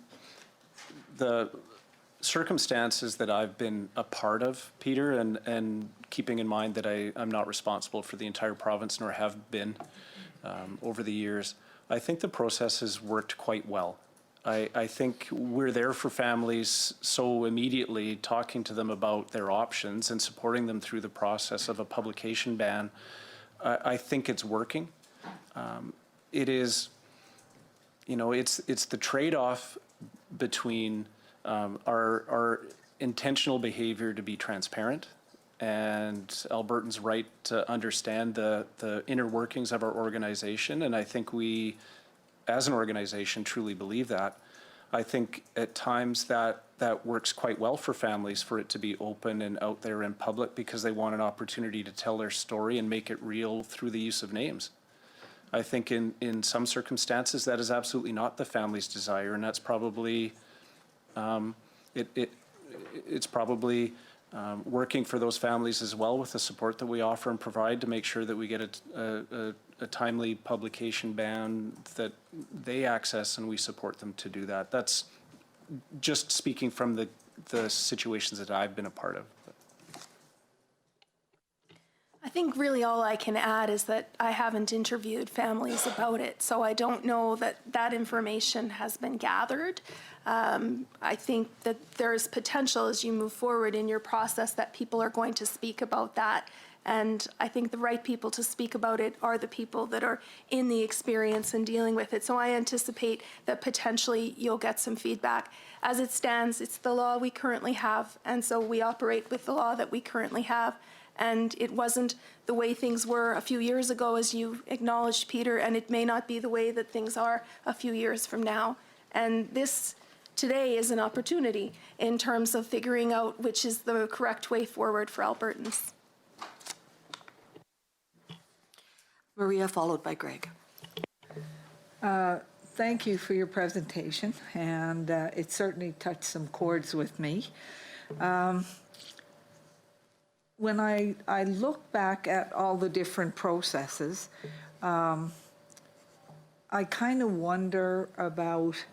the circumstances that I've been a part of, Peter, and keeping in mind that I'm not responsible for the entire province nor have been over the years, I think the process has worked quite well. I think we're there for families so immediately, talking to them about their options and supporting them through the process of a publication ban. I think it's working. It is, you know, it's the trade-off between our intentional behavior to be transparent and Albertans' right to understand the inner workings of our organization. And I think we, as an organization, truly believe that. I think at times that works quite well for families, for it to be open and out there in public, because they want an opportunity to tell their story and make it real through the use of names. I think in some circumstances that is absolutely not the family's desire, and that's probably it's probably working for those families as well, with the support that we offer and provide to make sure that we get a timely publication ban that they access, and we support them to do that. That's just speaking from the situations that I've been a part of. I think really all I can add is that I haven't interviewed families about it, so I don't know that that information has been gathered. I think that there's potential as you move forward in your process that people are going to speak about that. And I think the right people to speak about it are the people that are in the experience and dealing with it. So I anticipate that potentially you'll get some feedback. As it stands, it's the law we currently have, and so we operate with the law that we currently have. And it wasn't the way things were a few years ago, as you acknowledged, Peter, and it may not be the way that things are a few years from now. And this today is an opportunity in terms of figuring out which is the correct way forward for Albertans. Maria, followed by Greg. Thank you for your presentation, and it certainly touched some chords with me. When I look back at all the different processes, I kind of wonder about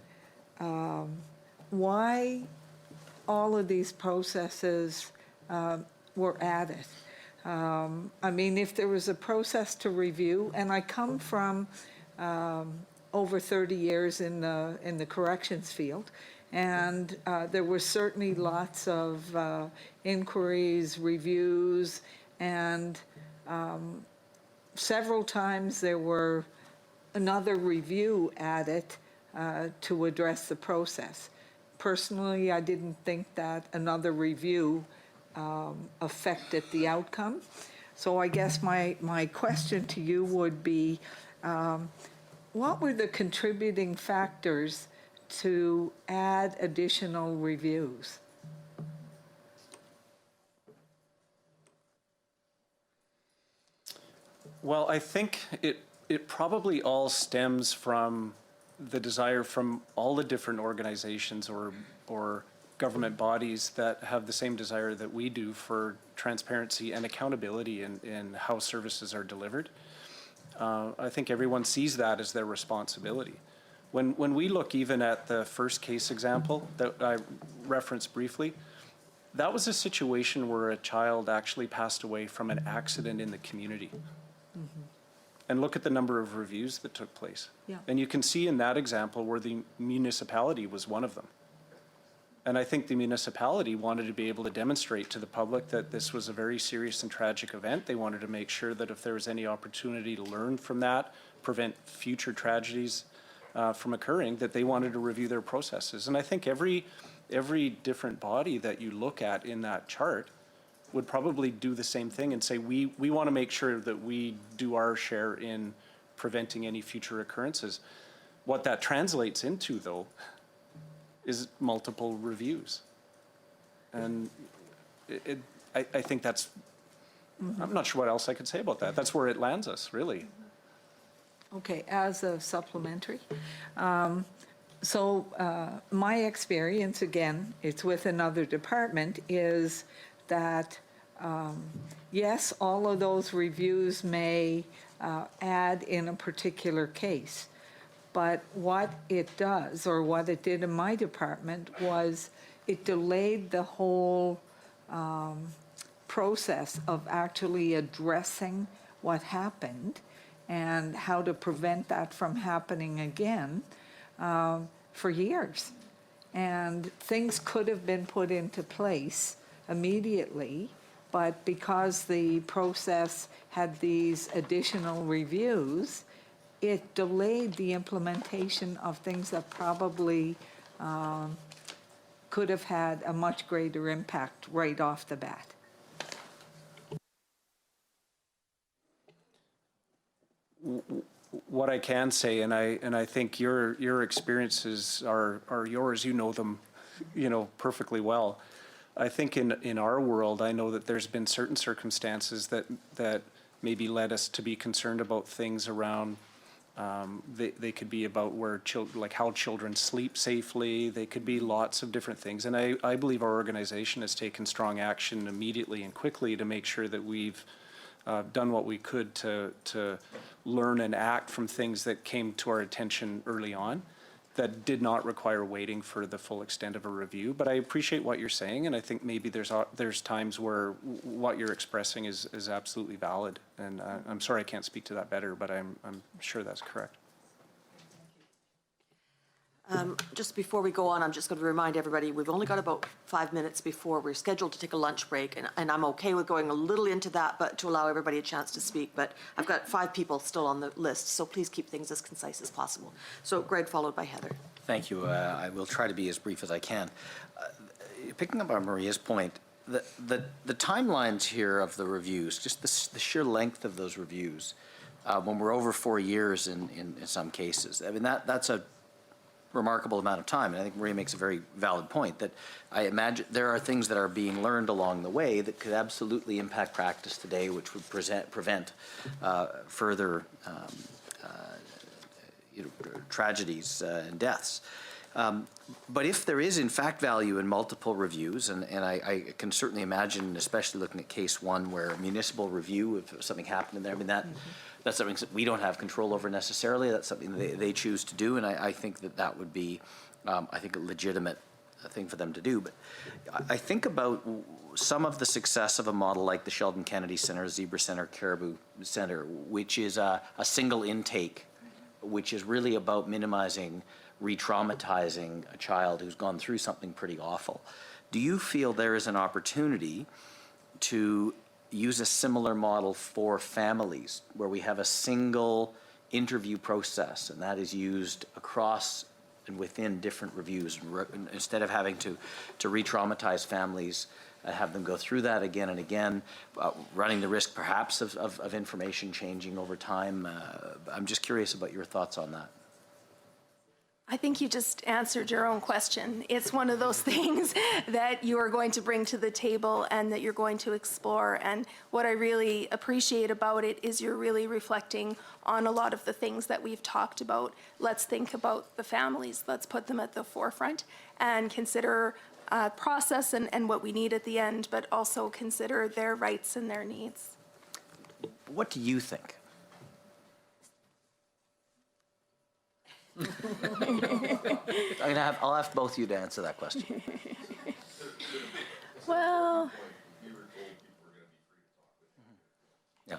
why all of these processes were added. I mean, if there was a process to review, and I come from over 30 years in the corrections field, and there were certainly lots of inquiries, reviews, and several times there were another review added to address the process. Personally, I didn't think that another review affected the outcome. So I guess my question to you would be, what were the contributing factors to add additional reviews? Well, I think it probably all stems from the desire from all the different organizations or government bodies that have the same desire that we do for transparency and accountability in how services are delivered. I think everyone sees that as their responsibility. When we look even at the first case example that I referenced briefly, that was a situation where a child actually passed away from an accident in the community. Mm-hmm. And look at the number of reviews that took place. Yeah. And you can see in that example where the municipality was one of them. And I think the municipality wanted to be able to demonstrate to the public that this was a very serious and tragic event. They wanted to make sure that if there was any opportunity to learn from that, prevent future tragedies, from occurring, that they wanted to review their processes. And I think every different body that you look at in that chart would probably do the same thing and say, we want to make sure that we do our share in preventing any future occurrences. What that translates into, though, is multiple reviews. And I think that's, I'm not sure what else I could say about that. That's where it lands us, really. Okay, as a supplementary, my experience, again, it's with another department, is that, yes, all of those reviews may add in a particular case, but what it does, or what it did in my department, was it delayed the whole process of actually addressing what happened and how to prevent that from happening again for years. And things could have been put into place immediately, but because the process had these additional reviews, it delayed the implementation of things that probably could have had a much greater impact right off the bat. What I can say, and I think your experiences are yours, you know them, perfectly well. I think in our world, I know that there's been certain circumstances that maybe led us to be concerned about things around, they could be about where like how children sleep safely. They could be lots of different things. And I believe our organization has taken strong action immediately and quickly to make sure that we've done what we could to learn and act from things that came to our attention early on that did not require waiting for the full extent of a review. But I appreciate what you're saying, and I think maybe there's times where what you're expressing is absolutely valid. And I'm sorry I can't speak to that better, but I'm sure that's correct. Just before we go on, I'm just going to remind everybody, we've only got about 5 minutes before we're scheduled to take a lunch break, and I'm okay with going a little into that, but to allow everybody a chance to speak. But I've got 5 people still on the list, so please keep things as concise as possible. So Greg, followed by Heather. Thank you. I will try to be as brief as I can. Picking up on Maria's point, the timelines here of the reviews, just the sheer length of those reviews, when we're over 4 years in some cases, I mean, that's a remarkable amount of time. And I think Maria makes a very valid point that I imagine there are things that are being learned along the way that could absolutely impact practice today, which would prevent further tragedies and deaths. But if there is in fact value in multiple reviews, and I can certainly imagine, especially looking at case 1 where a municipal review, if something happened in there, I mean that's something that we don't have control over necessarily. That's something they choose to do, and I think that would be, I think, a legitimate thing for them to do. But I think about some of the success of a model like the Sheldon Kennedy Center, Zebra Center, Caribou Center, which is a single intake, which is really about minimizing re-traumatizing a child who's gone through something pretty awful. Do you feel there is an opportunity to use a similar model for families where we have a single interview process and that is used across and within different reviews, instead of having to re-traumatize families, have them go through that again and again, running the risk perhaps of information changing over time? I'm just curious about your thoughts on that. I think you just answered your own question. It's one of those things that you are going to bring to the table and that you're going to explore. And what I really appreciate about it is you're really reflecting on a lot of the things that we've talked about. Let's think about the families. Let's put them at the forefront and consider process and what we need at the end, but also consider their rights and their needs. What do you think? I'll ask both of you to answer that question. Well, Yeah.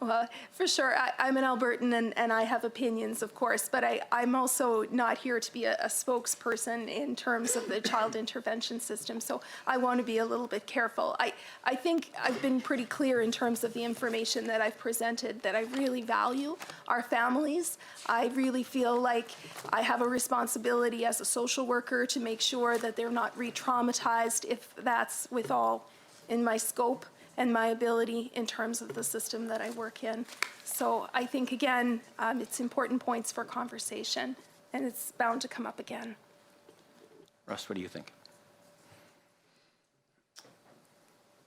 Well, for sure. I'm an Albertan and I have opinions, of course, but I'm also not here to be a spokesperson in terms of the child intervention system, so I want to be a little bit careful. I think I've been pretty clear in terms of the information that I've presented, that I really value our families. I really feel like I have a responsibility as a social worker to make sure that they're not re-traumatized, if that's with all in my scope and my ability in terms of the system that I work in. So I think, again, it's important points for conversation, and it's bound to come up again. Russ, what do you think?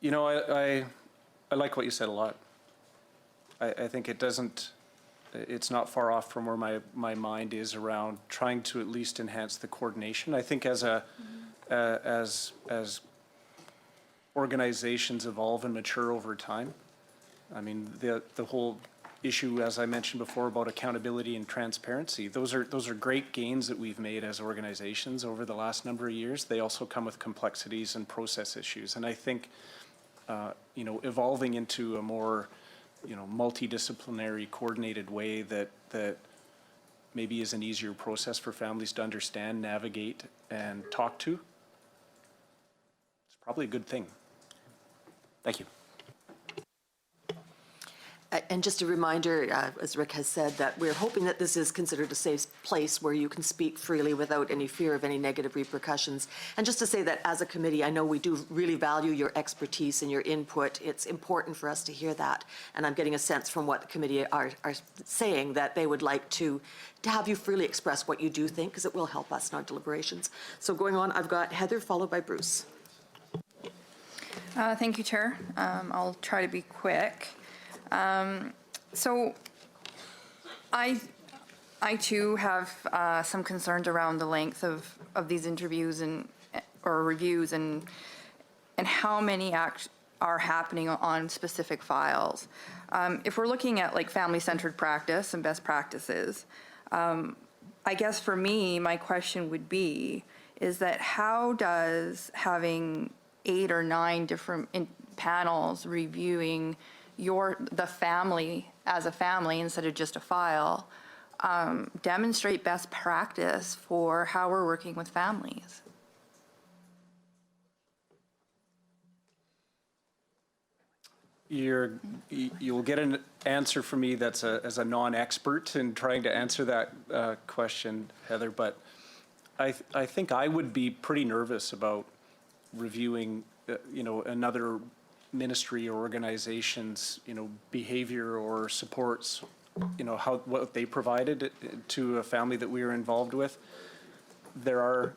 You know, I like what you said a lot. I think it's not far off from where my mind is around trying to at least enhance the coordination. I think as organizations evolve and mature over time, I mean, the whole issue, as I mentioned before, about accountability and transparency, those are great gains that we've made as organizations over the last number of years. They also come with complexities and process issues. And I think, you know, evolving into a more, you know, multidisciplinary, coordinated way that maybe is an easier process for families to understand, navigate, and talk to, it's probably a good thing. Thank you. And just a reminder, as Rick has said, that we're hoping that this is considered a safe place where you can speak freely without any fear of any negative repercussions. And just to say that as a committee, I know we do really value your expertise and your input. It's important for us to hear that. And I'm getting a sense from what the committee are saying that they would like to have you freely express what you do think, because it will help us in our deliberations. So going on, I've got Heather followed by Bruce. Thank you, Chair. I'll try to be quick. So I too have some concerns around the length of these interviews or reviews and how many are happening on specific files. If we're looking at like family-centered practice and best practices, I guess for me, my question would be, is that how does having 8 or 9 different panels reviewing the family as a family instead of just a file demonstrate best practice for how we're working with families? You'll get an answer from me that's as a non-expert in trying to answer that question, Heather, but I think I would be pretty nervous about reviewing, you know, another ministry or organization's, you know, behavior or supports, you know, what they provided to a family that we were involved with. There are,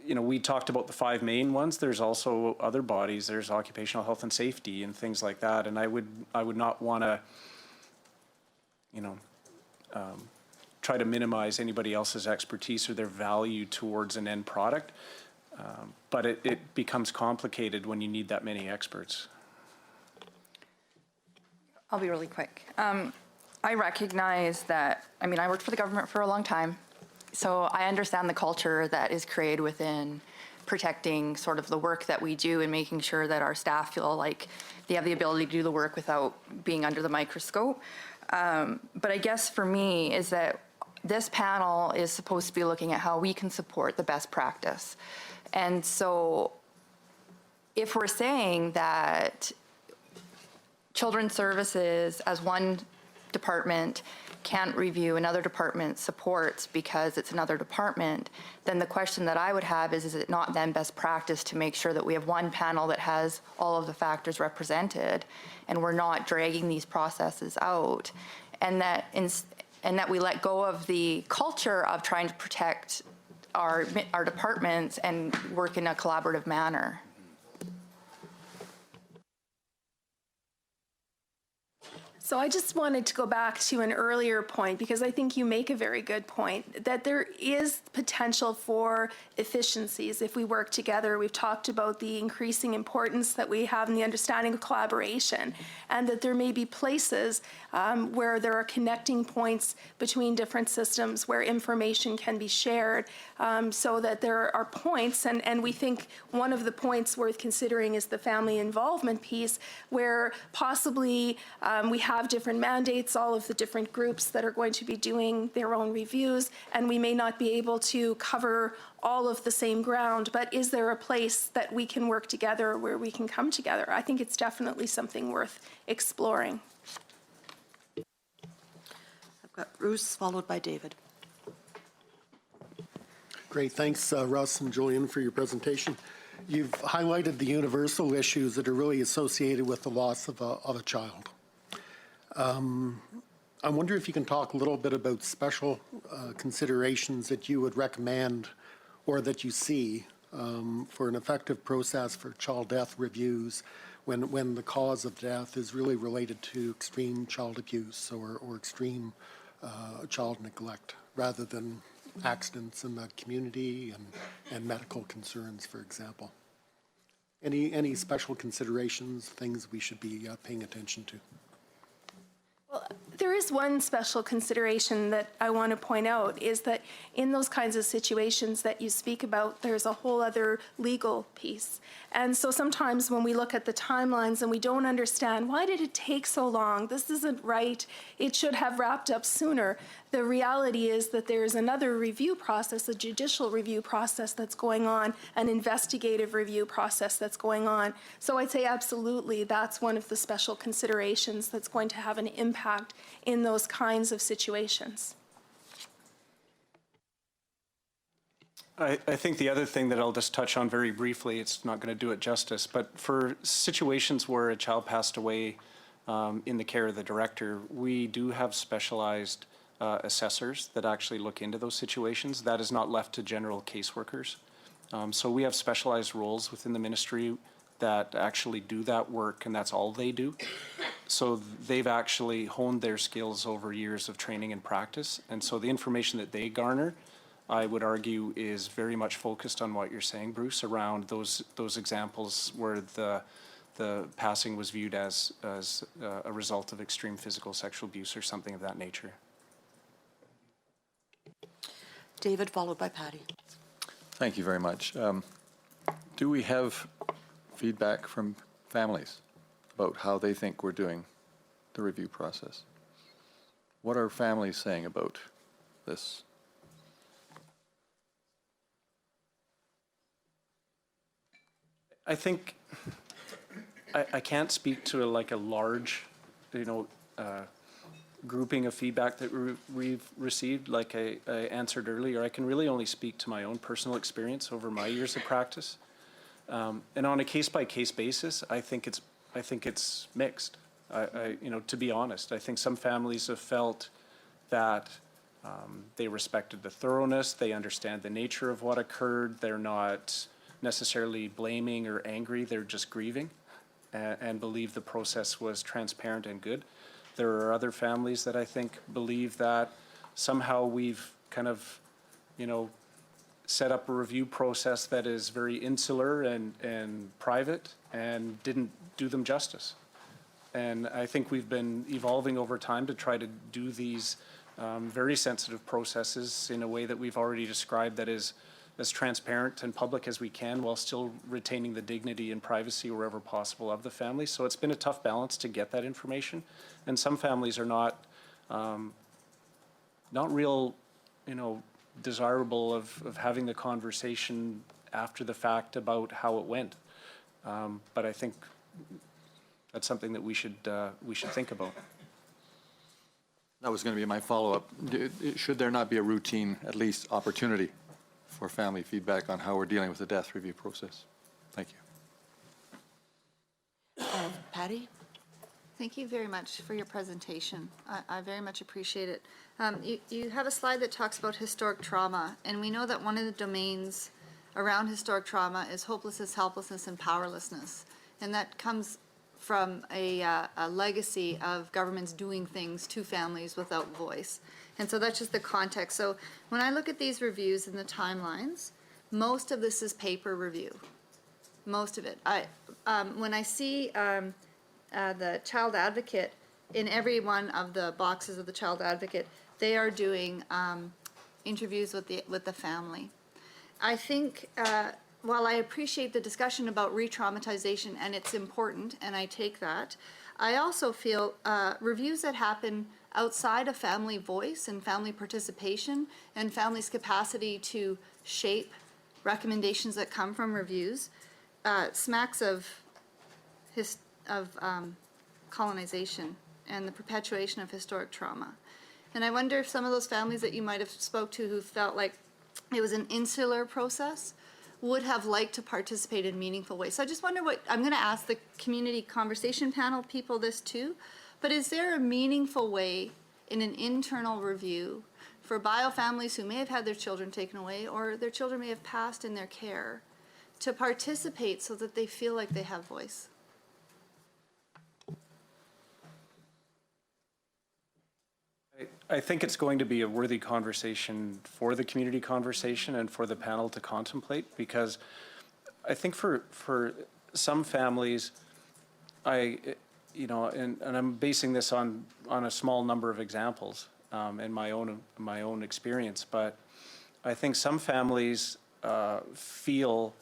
you know, we talked about the 5 main ones. There's also other bodies. There's occupational health and safety and things like that. And I would not want to, you know, try to minimize anybody else's expertise or their value towards an end product. But it becomes complicated when you need that many experts. I'll be really quick. I recognize that, I mean, I worked for the government for a long time, so I understand the culture that is created within protecting sort of the work that we do and making sure that our staff feel like they have the ability to do the work without being under the microscope. But I guess for me is that this panel is supposed to be looking at how we can support the best practice. And so if we're saying that children's services as one department can't review another department's supports because it's another department, then the question that I would have is it not then best practice to make sure that we have one panel that has all of the factors represented and we're not dragging these processes out, and that we let go of the culture of trying to protect our departments and work in a collaborative manner. So I just wanted to go back to an earlier point, because I think you make a very good point, that there is potential for efficiencies if we work together. We've talked about the increasing importance that we have in the understanding of collaboration, and that there may be places where there are connecting points between different systems where information can be shared, so that there are points, and we think one of the points worth considering is the family involvement piece, where possibly we have different mandates, all of the different groups that are going to be doing their own reviews, and we may not be able to cover all of the same ground, but is there a place that we can work together where we can come together? I think it's definitely something worth exploring. I've got Bruce, followed by David. Great, thanks Russ and Julian for your presentation. You've highlighted the universal issues that are really associated with the loss of a child. I wonder if you can talk a little bit about special considerations that you would recommend or that you see for an effective process for child death reviews when the cause of death is really related to extreme child abuse or extreme child neglect, rather than accidents in the community and medical concerns, for example. Any special considerations, things we should be paying attention to? Well, there is one special consideration that I want to point out, is that in those kinds of situations that you speak about, there's a whole other legal piece. And so sometimes when we look at the timelines and we don't understand, why did it take so long? This isn't right. It should have wrapped up sooner. The reality is that there's another review process, a judicial review process that's going on, an investigative review process that's going on. So I'd say absolutely that's one of the special considerations that's going to have an impact in those kinds of situations. I think the other thing that I'll just touch on very briefly, it's not going to do it justice, but for situations where a child passed away in the care of the director, we do have specialized assessors that actually look into those situations. That is not left to general caseworkers. So we have specialized roles within the ministry that actually do that work, and that's all they do. So they've actually honed their skills over years of training and practice. And so the information that they garner, I would argue, is very much focused on what you're saying, Bruce, around those examples where the passing was viewed as a result of extreme physical sexual abuse or something of that nature. David, followed by Patty. Thank you very much. Do we have feedback from families about how they think we're doing the review process? What are families saying about this? I think I can't speak to a large, grouping of feedback that we've received. Like I answered earlier, I can really only speak to my own personal experience over my years of practice. And on a case-by-case basis, I think it's mixed. To be honest, I think some families have felt that they respected the thoroughness, they understand the nature of what occurred, they're not necessarily blaming or angry, they're just grieving and believe the process was transparent and good. There are other families that I think believe that somehow we've kind of, set up a review process that is very insular and private and didn't do them justice. And I think we've been evolving over time to try to do these very sensitive processes in a way that we've already described, that is as transparent and public as we can while still retaining the dignity and privacy wherever possible of the family. So it's been a tough balance to get that information. And some families are not real, desirable of having the conversation after the fact about how it went. But I think that's something that we should think about. That was going to be my follow-up. Should there not be a routine, at least opportunity, for family feedback on how we're dealing with the death review process? Thank you. Patty? Thank you very much for your presentation. I very much appreciate it. You have a slide that talks about historic trauma, and we know that one of the domains around historic trauma is hopelessness, helplessness, and powerlessness. And that comes from a legacy of governments doing things to families without voice. And so that's just the context. So when I look at these reviews and the timelines, most of this is paper review. Most of it. When I see the child advocate, in every one of the boxes of the child advocate, they are doing interviews with the family. I think while I appreciate the discussion about re-traumatization, and it's important, and I take that, I also feel reviews that happen outside of family voice and family participation and families' capacity to shape recommendations that come from reviews smacks of colonization and the perpetuation of historic trauma. And I wonder if some of those families that you might have spoke to who felt like it was an insular process would have liked to participate in meaningful ways. So I just wonder what, I'm going to ask the community conversation panel people this too, but is there a meaningful way in an internal review for bio families who may have had their children taken away or their children may have passed in their care to participate so that they feel like they have voice? I think it's going to be a worthy conversation for the community conversation and for the panel to contemplate, because I think for some families, you know, and I'm basing this on a small number of examples in my own experience, but I think some families feel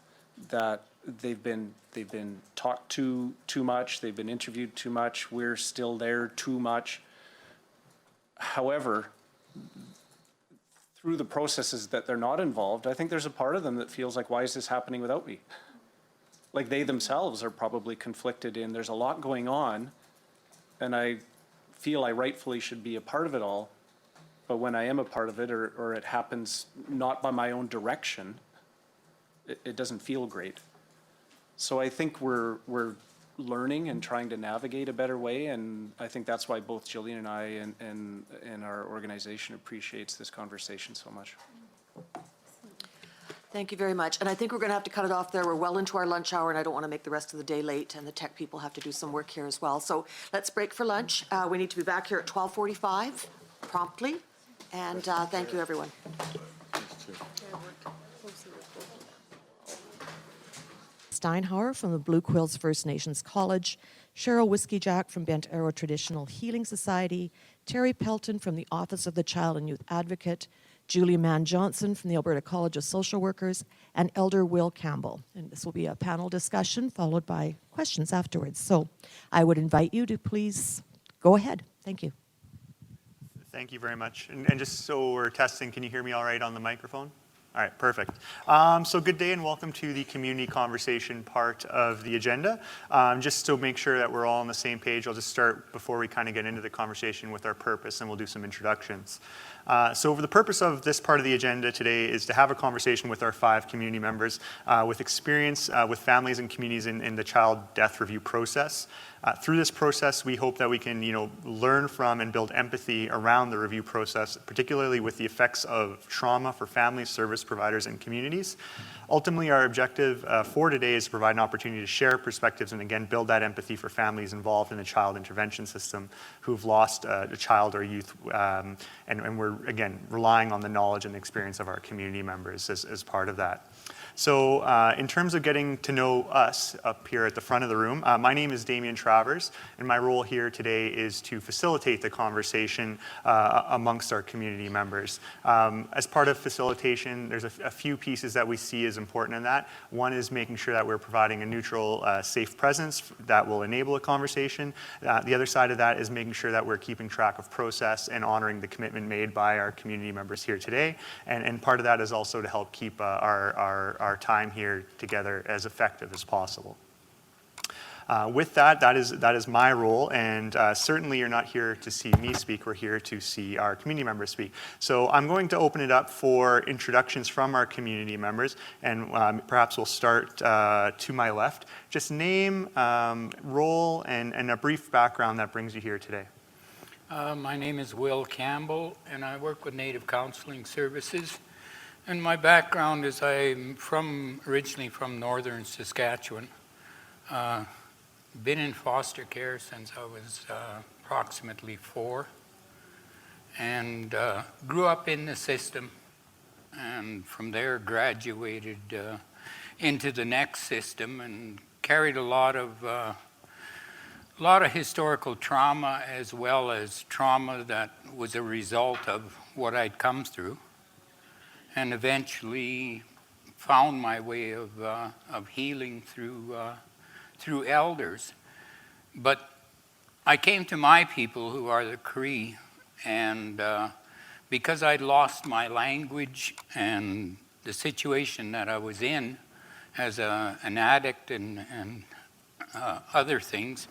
that they've been talked to too much, they've been interviewed too much, we're still there too much. However, through the processes that they're not involved, I think there's a part of them that feels like, why is this happening without me? Like they themselves are probably conflicted in, there's a lot going on, and I feel I rightfully should be a part of it all, but when I am a part of it, or it happens not by my own direction, it doesn't feel great. So I think we're learning and trying to navigate a better way, and I think that's why both Jillian and I and our organization appreciates this conversation so much. Thank you very much. And I think we're going to have to cut it off there. We're well into our lunch hour, and I don't want to make the rest of the day late, and the tech people have to do some work here as well. So let's break for lunch. We need to be back here at 12:45 promptly, and thank you, everyone. Steinhauer from the Blue Quills First Nations College, Cheryl Whiskey Jack from Bent Arrow Traditional Healing Society, Terry Pelton from the Office of the Child and Youth Advocate, Julia Mann Johnson from the Alberta College of Social Workers, and Elder Will Campbell. And this will be a panel discussion followed by questions afterwards. So I would invite you to please go ahead. Thank you. Thank you very much. And just so we're testing, can you hear me all right on the microphone? All right, perfect. So good day and welcome to the community conversation part of the agenda. Just to make sure that we're all on the same page, I'll just start before we kind of get into the conversation with our purpose, and we'll do some introductions. So the purpose of this part of the agenda today is to have a conversation with our 5 community members with experience with families and communities in the child death review process. Through this process, we hope that we can, learn from and build empathy around the review process, particularly with the effects of trauma for families, service providers, and communities. Ultimately, our objective for today is to provide an opportunity to share perspectives and, again, build that empathy for families involved in the child intervention system who've lost a child or youth, and we're, again, relying on the knowledge and experience of our community members as part of that. So in terms of getting to know us up here at the front of the room, my name is Damien Travers, and my role here today is to facilitate the conversation amongst our community members. As part of facilitation, there's a few pieces that we see as important in that. One is making sure that we're providing a neutral, safe presence that will enable a conversation. The other side of that is making sure that we're keeping track of process and honoring the commitment made by our community members here today. And part of that is also to help keep our time here together as effective as possible. With that is my role, and certainly you're not here to see me speak, we're here to see our community members speak. So I'm going to open it up for introductions from our community members, and perhaps we'll start to my left. Just name, role, and a brief background that brings you here today. My name is Will Campbell, and I work with Native Counseling Services. And my background is I'm originally from northern Saskatchewan. been in foster care since I was approximately 4, and grew up in the system, and from there graduated into the next system and carried a lot of historical trauma, as well as trauma that was a result of what I'd come through, and eventually found my way of healing through elders. But I came to my people, who are the Cree, and because I'd lost my language and the situation that I was in as an addict and other things,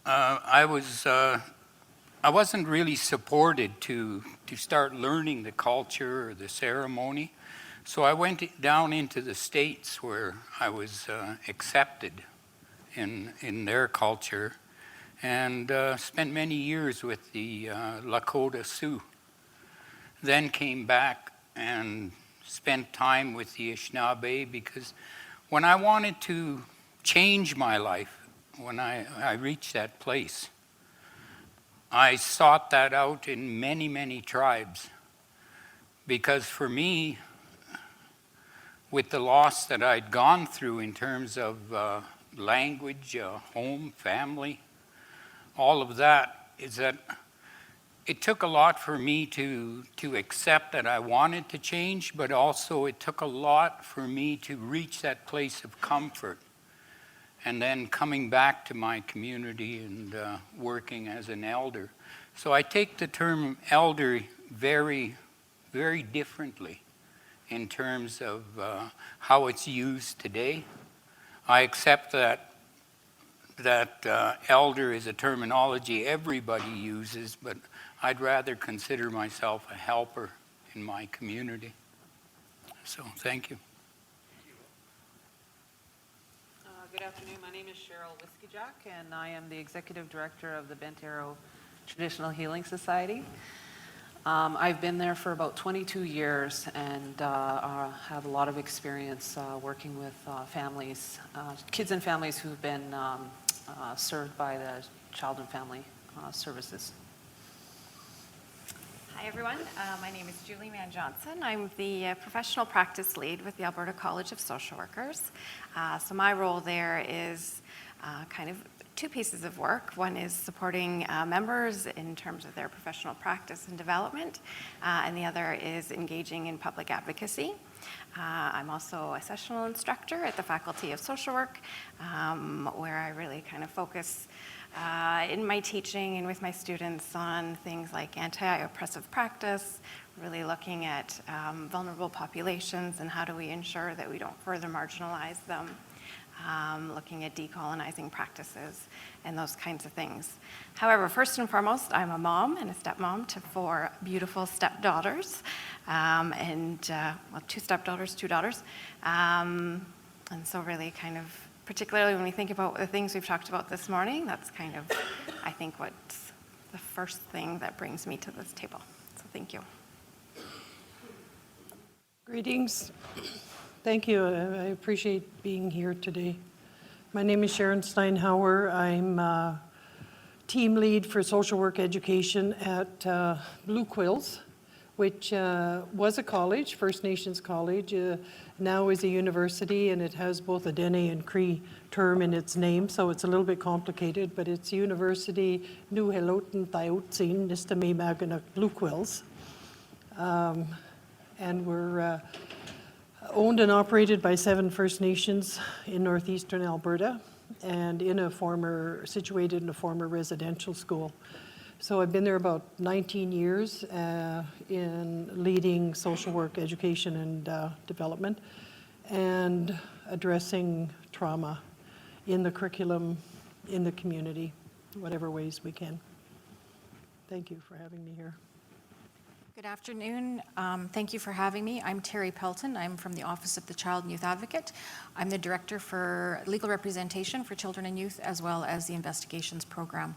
I wasn't really supported to start learning the culture or the ceremony. So I went down into the States, where I was accepted in their culture, and spent many years with the Lakota Sioux. Then came back and spent time with the Anishinaabe, because when I wanted to change my life, when I reached that place, I sought that out in many, many tribes. Because for me, with the loss that I'd gone through in terms of language, home, family, all of that, is that it took a lot for me to accept that I wanted to change, but also it took a lot for me to reach that place of comfort. And then coming back to my community and working as an elder. So I take the term elder very, very differently in terms of how it's used today. I accept that elder is a terminology everybody uses, but I'd rather consider myself a helper in my community. So thank you. Good afternoon. My name is Cheryl Whiskey-Jack, and I am the Executive Director of the Bent Arrow Traditional Healing Society. I've been there for about 22 years and have a lot of experience working with families, kids and families who've been served by the Child and Family Services. Hi, everyone. My name is Julie Mann Johnson. I'm the professional practice lead with the Alberta College of Social Workers. So my role there is kind of 2 pieces of work. One is supporting members in terms of their professional practice and development, and the other is engaging in public advocacy. I'm also a sessional instructor at the Faculty of Social Work, where I really kind of focus in my teaching and with my students on things like anti-oppressive practice, really looking at vulnerable populations and how do we ensure that we don't further marginalize them, looking at decolonizing practices and those kinds of things. However, first and foremost, I'm a mom and a stepmom to 4 beautiful stepdaughters, and 2 stepdaughters, 2 daughters. And so really kind of, particularly when we think about the things we've talked about this morning, that's kind of, I think, what's the first thing that brings me to this table. So thank you. Greetings. Thank you. I appreciate being here today. My name is Sharon Steinhauer. I'm team lead for social work education at Blue Quills, which was a college, First Nations college, now is a university, and it has both a Dene and Cree term in its name, so it's a little bit complicated, but it's University Nu Heloten Thayotsin Nistame Magana Blue Quills. And we're owned and operated by 7 First Nations in northeastern Alberta, and situated in a former residential school. So I've been there about 19 years in leading social work education and development, and addressing trauma in the curriculum, in the community, whatever ways we can. Thank you for having me here. Good afternoon. Thank you for having me. I'm Terry Pelton. I'm from the Office of the Child and Youth Advocate. I'm the Director for Legal Representation for Children and Youth, as well as the Investigations Program.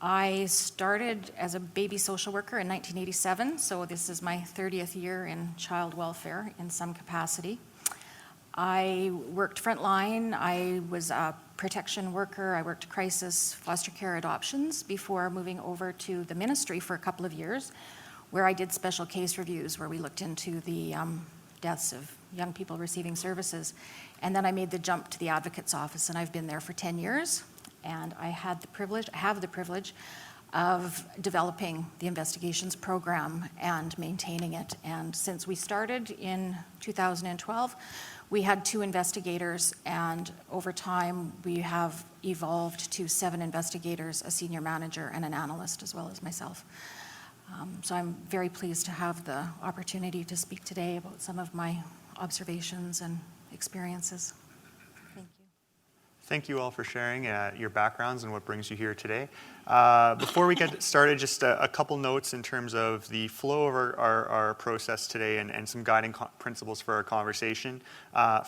I started as a baby social worker in 1987, so this is my 30th year in child welfare in some capacity. I worked frontline. I was a protection worker. I worked crisis, foster care, adoptions before moving over to the ministry for a couple of years, where I did special case reviews, where we looked into the deaths of young people receiving services. And then I made the jump to the advocate's office, and I've been there for 10 years. And I have the privilege of developing the investigations program and maintaining it. And since we started in 2012, we had 2 investigators, and over time we have evolved to 7 investigators, a senior manager, and an analyst, as well as myself. So I'm very pleased to have the opportunity to speak today about some of my observations and experiences. Thank you. Thank you all for sharing your backgrounds and what brings you here today. Before we get started, just a couple notes in terms of the flow of our process today and some guiding principles for our conversation.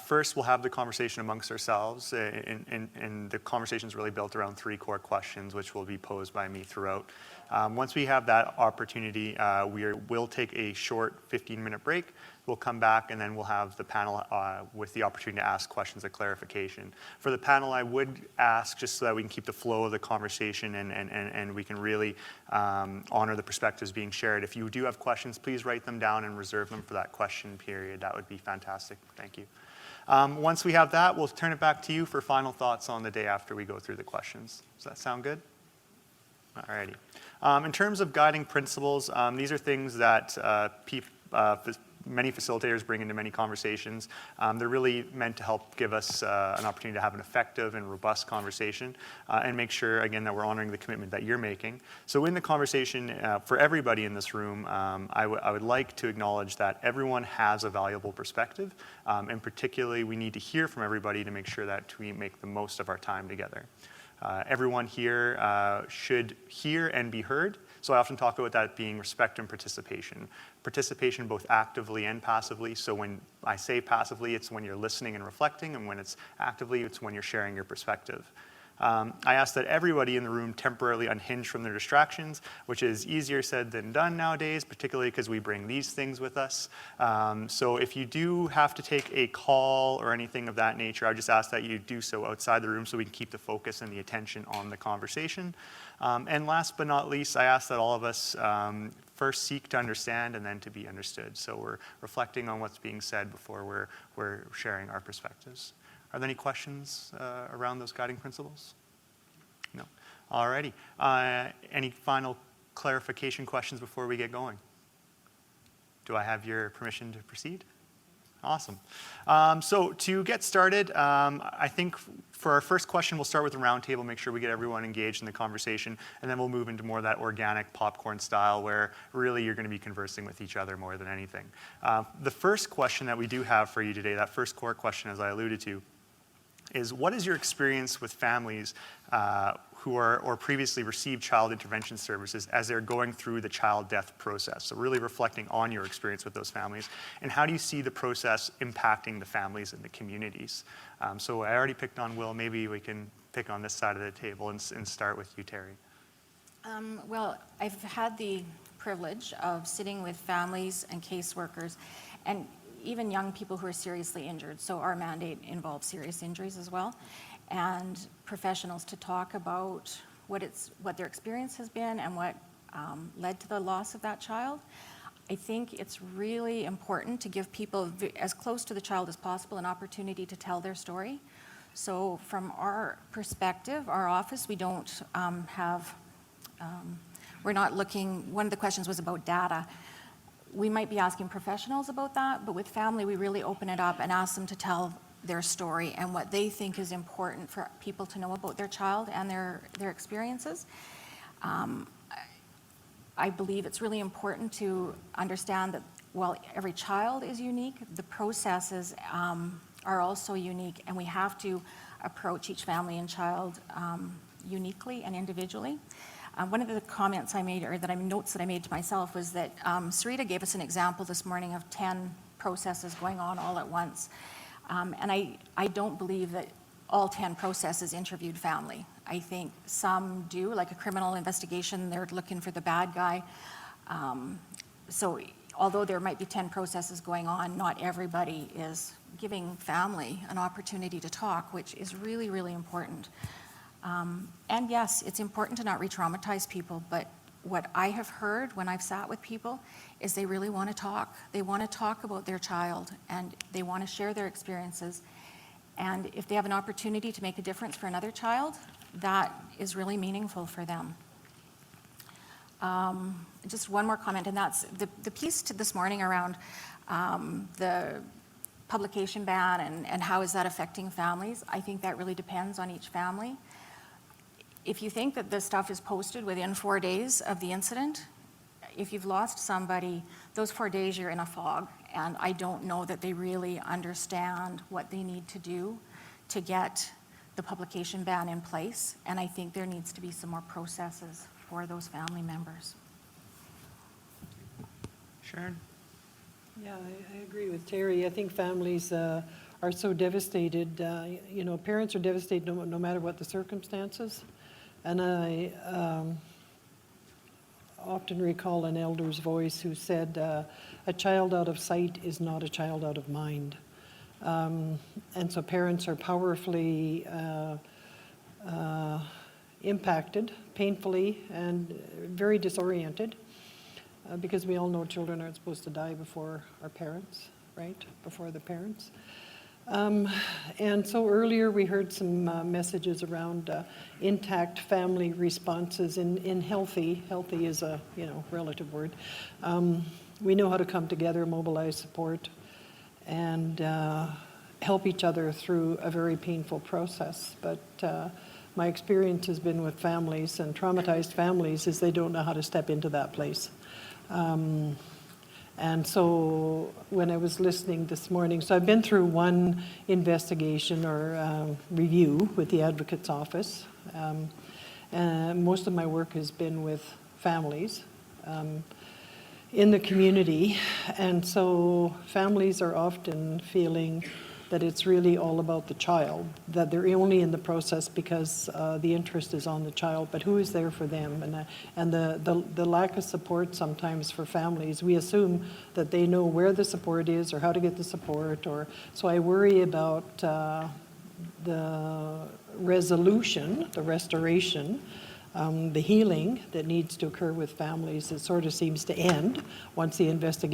First, we'll have the conversation amongst ourselves, and the conversation is really built around 3 core questions, which will be posed by me throughout. Once we have that opportunity, we'll take a short 15-minute break. We'll come back, and then we'll have the panel with the opportunity to ask questions of clarification. For the panel, I would ask, just so that we can keep the flow of the conversation and we can really honor the perspectives being shared. If you do have questions, please write them down and reserve them for that question period. That would be fantastic. Thank you. Once we have that, we'll turn it back to you for final thoughts on the day after we go through the questions. Does that sound good? Alrighty. In terms of guiding principles, these are things that many facilitators bring into many conversations. They're really meant to help give us an opportunity to have an effective and robust conversation and make sure, again, that we're honoring the commitment that you're making. So in the conversation, for everybody in this room, I would like to acknowledge that everyone has a valuable perspective, and particularly we need to hear from everybody to make sure that we make the most of our time together. Everyone here should hear and be heard. So I often talk about that being respect and participation. Participation both actively and passively. So when I say passively, it's when you're listening and reflecting, and when it's actively, it's when you're sharing your perspective. I ask that everybody in the room temporarily unhinge from their distractions, which is easier said than done nowadays, particularly because we bring these things with us. So if you do have to take a call or anything of that nature, I would just ask that you do so outside the room so we can keep the focus and the attention on the conversation. And last but not least, I ask that all of us first seek to understand and then to be understood. So we're reflecting on what's being said before we're sharing our perspectives. Are there any questions around those guiding principles? No. All righty. Any final clarification questions before we get going? Do I have your permission to proceed? Awesome. So to get started, I think for our first question, we'll start with the roundtable, make sure we get everyone engaged in the conversation, and then we'll move into more of that organic popcorn style where really you're going to be conversing with each other more than anything. The first question that we do have for you today, that first core question, as I alluded to, is what is your experience with families who are or previously received child intervention services as they're going through the child death process? So really reflecting on your experience with those families, and how do you see the process impacting the families and the communities? So I already picked on Will. Maybe we can pick on this side of the table and start with you, Terry. Well, I've had the privilege of sitting with families and caseworkers and even young people who are seriously injured. So our mandate involves serious injuries as well, and professionals to talk about what their experience has been and what led to the loss of that child. I think it's really important to give people as close to the child as possible an opportunity to tell their story. So from our perspective, our office, we don't we're not looking, one of the questions was about data. We might be asking professionals about that, but with family, we really open it up and ask them to tell their story and what they think is important for people to know about their child and their experiences. I believe it's really important to understand that while every child is unique, the processes are also unique, and we have to approach each family and child uniquely and individually. One of the comments I made, or notes that I made to myself, was that Sarita gave us an example this morning of 10 processes going on all at once. And I don't believe that all 10 processes interviewed family. I think some do, like a criminal investigation, they're looking for the bad guy. So although there might be 10 processes going on, not everybody is giving family an opportunity to talk, which is really, really important. And yes, it's important to not re-traumatize people, but what I have heard when I've sat with people is they really want to talk. They want to talk about their child, and they want to share their experiences. And if they have an opportunity to make a difference for another child, that is really meaningful for them. Just one more comment, and that's the piece this morning around the publication ban and how is that affecting families. I think that really depends on each family. If you think that this stuff is posted within 4 days of the incident, if you've lost somebody, those 4 days you're in a fog, and I don't know that they really understand what they need to do to get the publication ban in place, and I think there needs to be some more processes for those family members. Sharon? Yeah, I agree with Terry. I think families are so devastated. You know, parents are devastated no matter what the circumstances. And I often recall an elder's voice who said, a child out of sight is not a child out of mind. And so parents are powerfully impacted, painfully, and very disoriented, because we all know children aren't supposed to die before our parents, right? Before the parents. And so earlier we heard some messages around intact family responses in healthy is a, you know, relative word. We know how to come together, mobilize support, and help each other through a very painful process. But my experience has been with families and traumatized families is they don't know how to step into that place. And so when I was listening this morning, so I've been through one investigation or review with the Advocate's Office. And most of my work has been with families in the community. And so families are often feeling that it's really all about the child, that they're only in the process because the interest is on the child, but who is there for them? And the lack of support sometimes for families, we assume that they know where the support is or how to get the support, or so I worry about the resolution, the restoration, the healing that needs to occur with families. It sort of seems to end once the investigation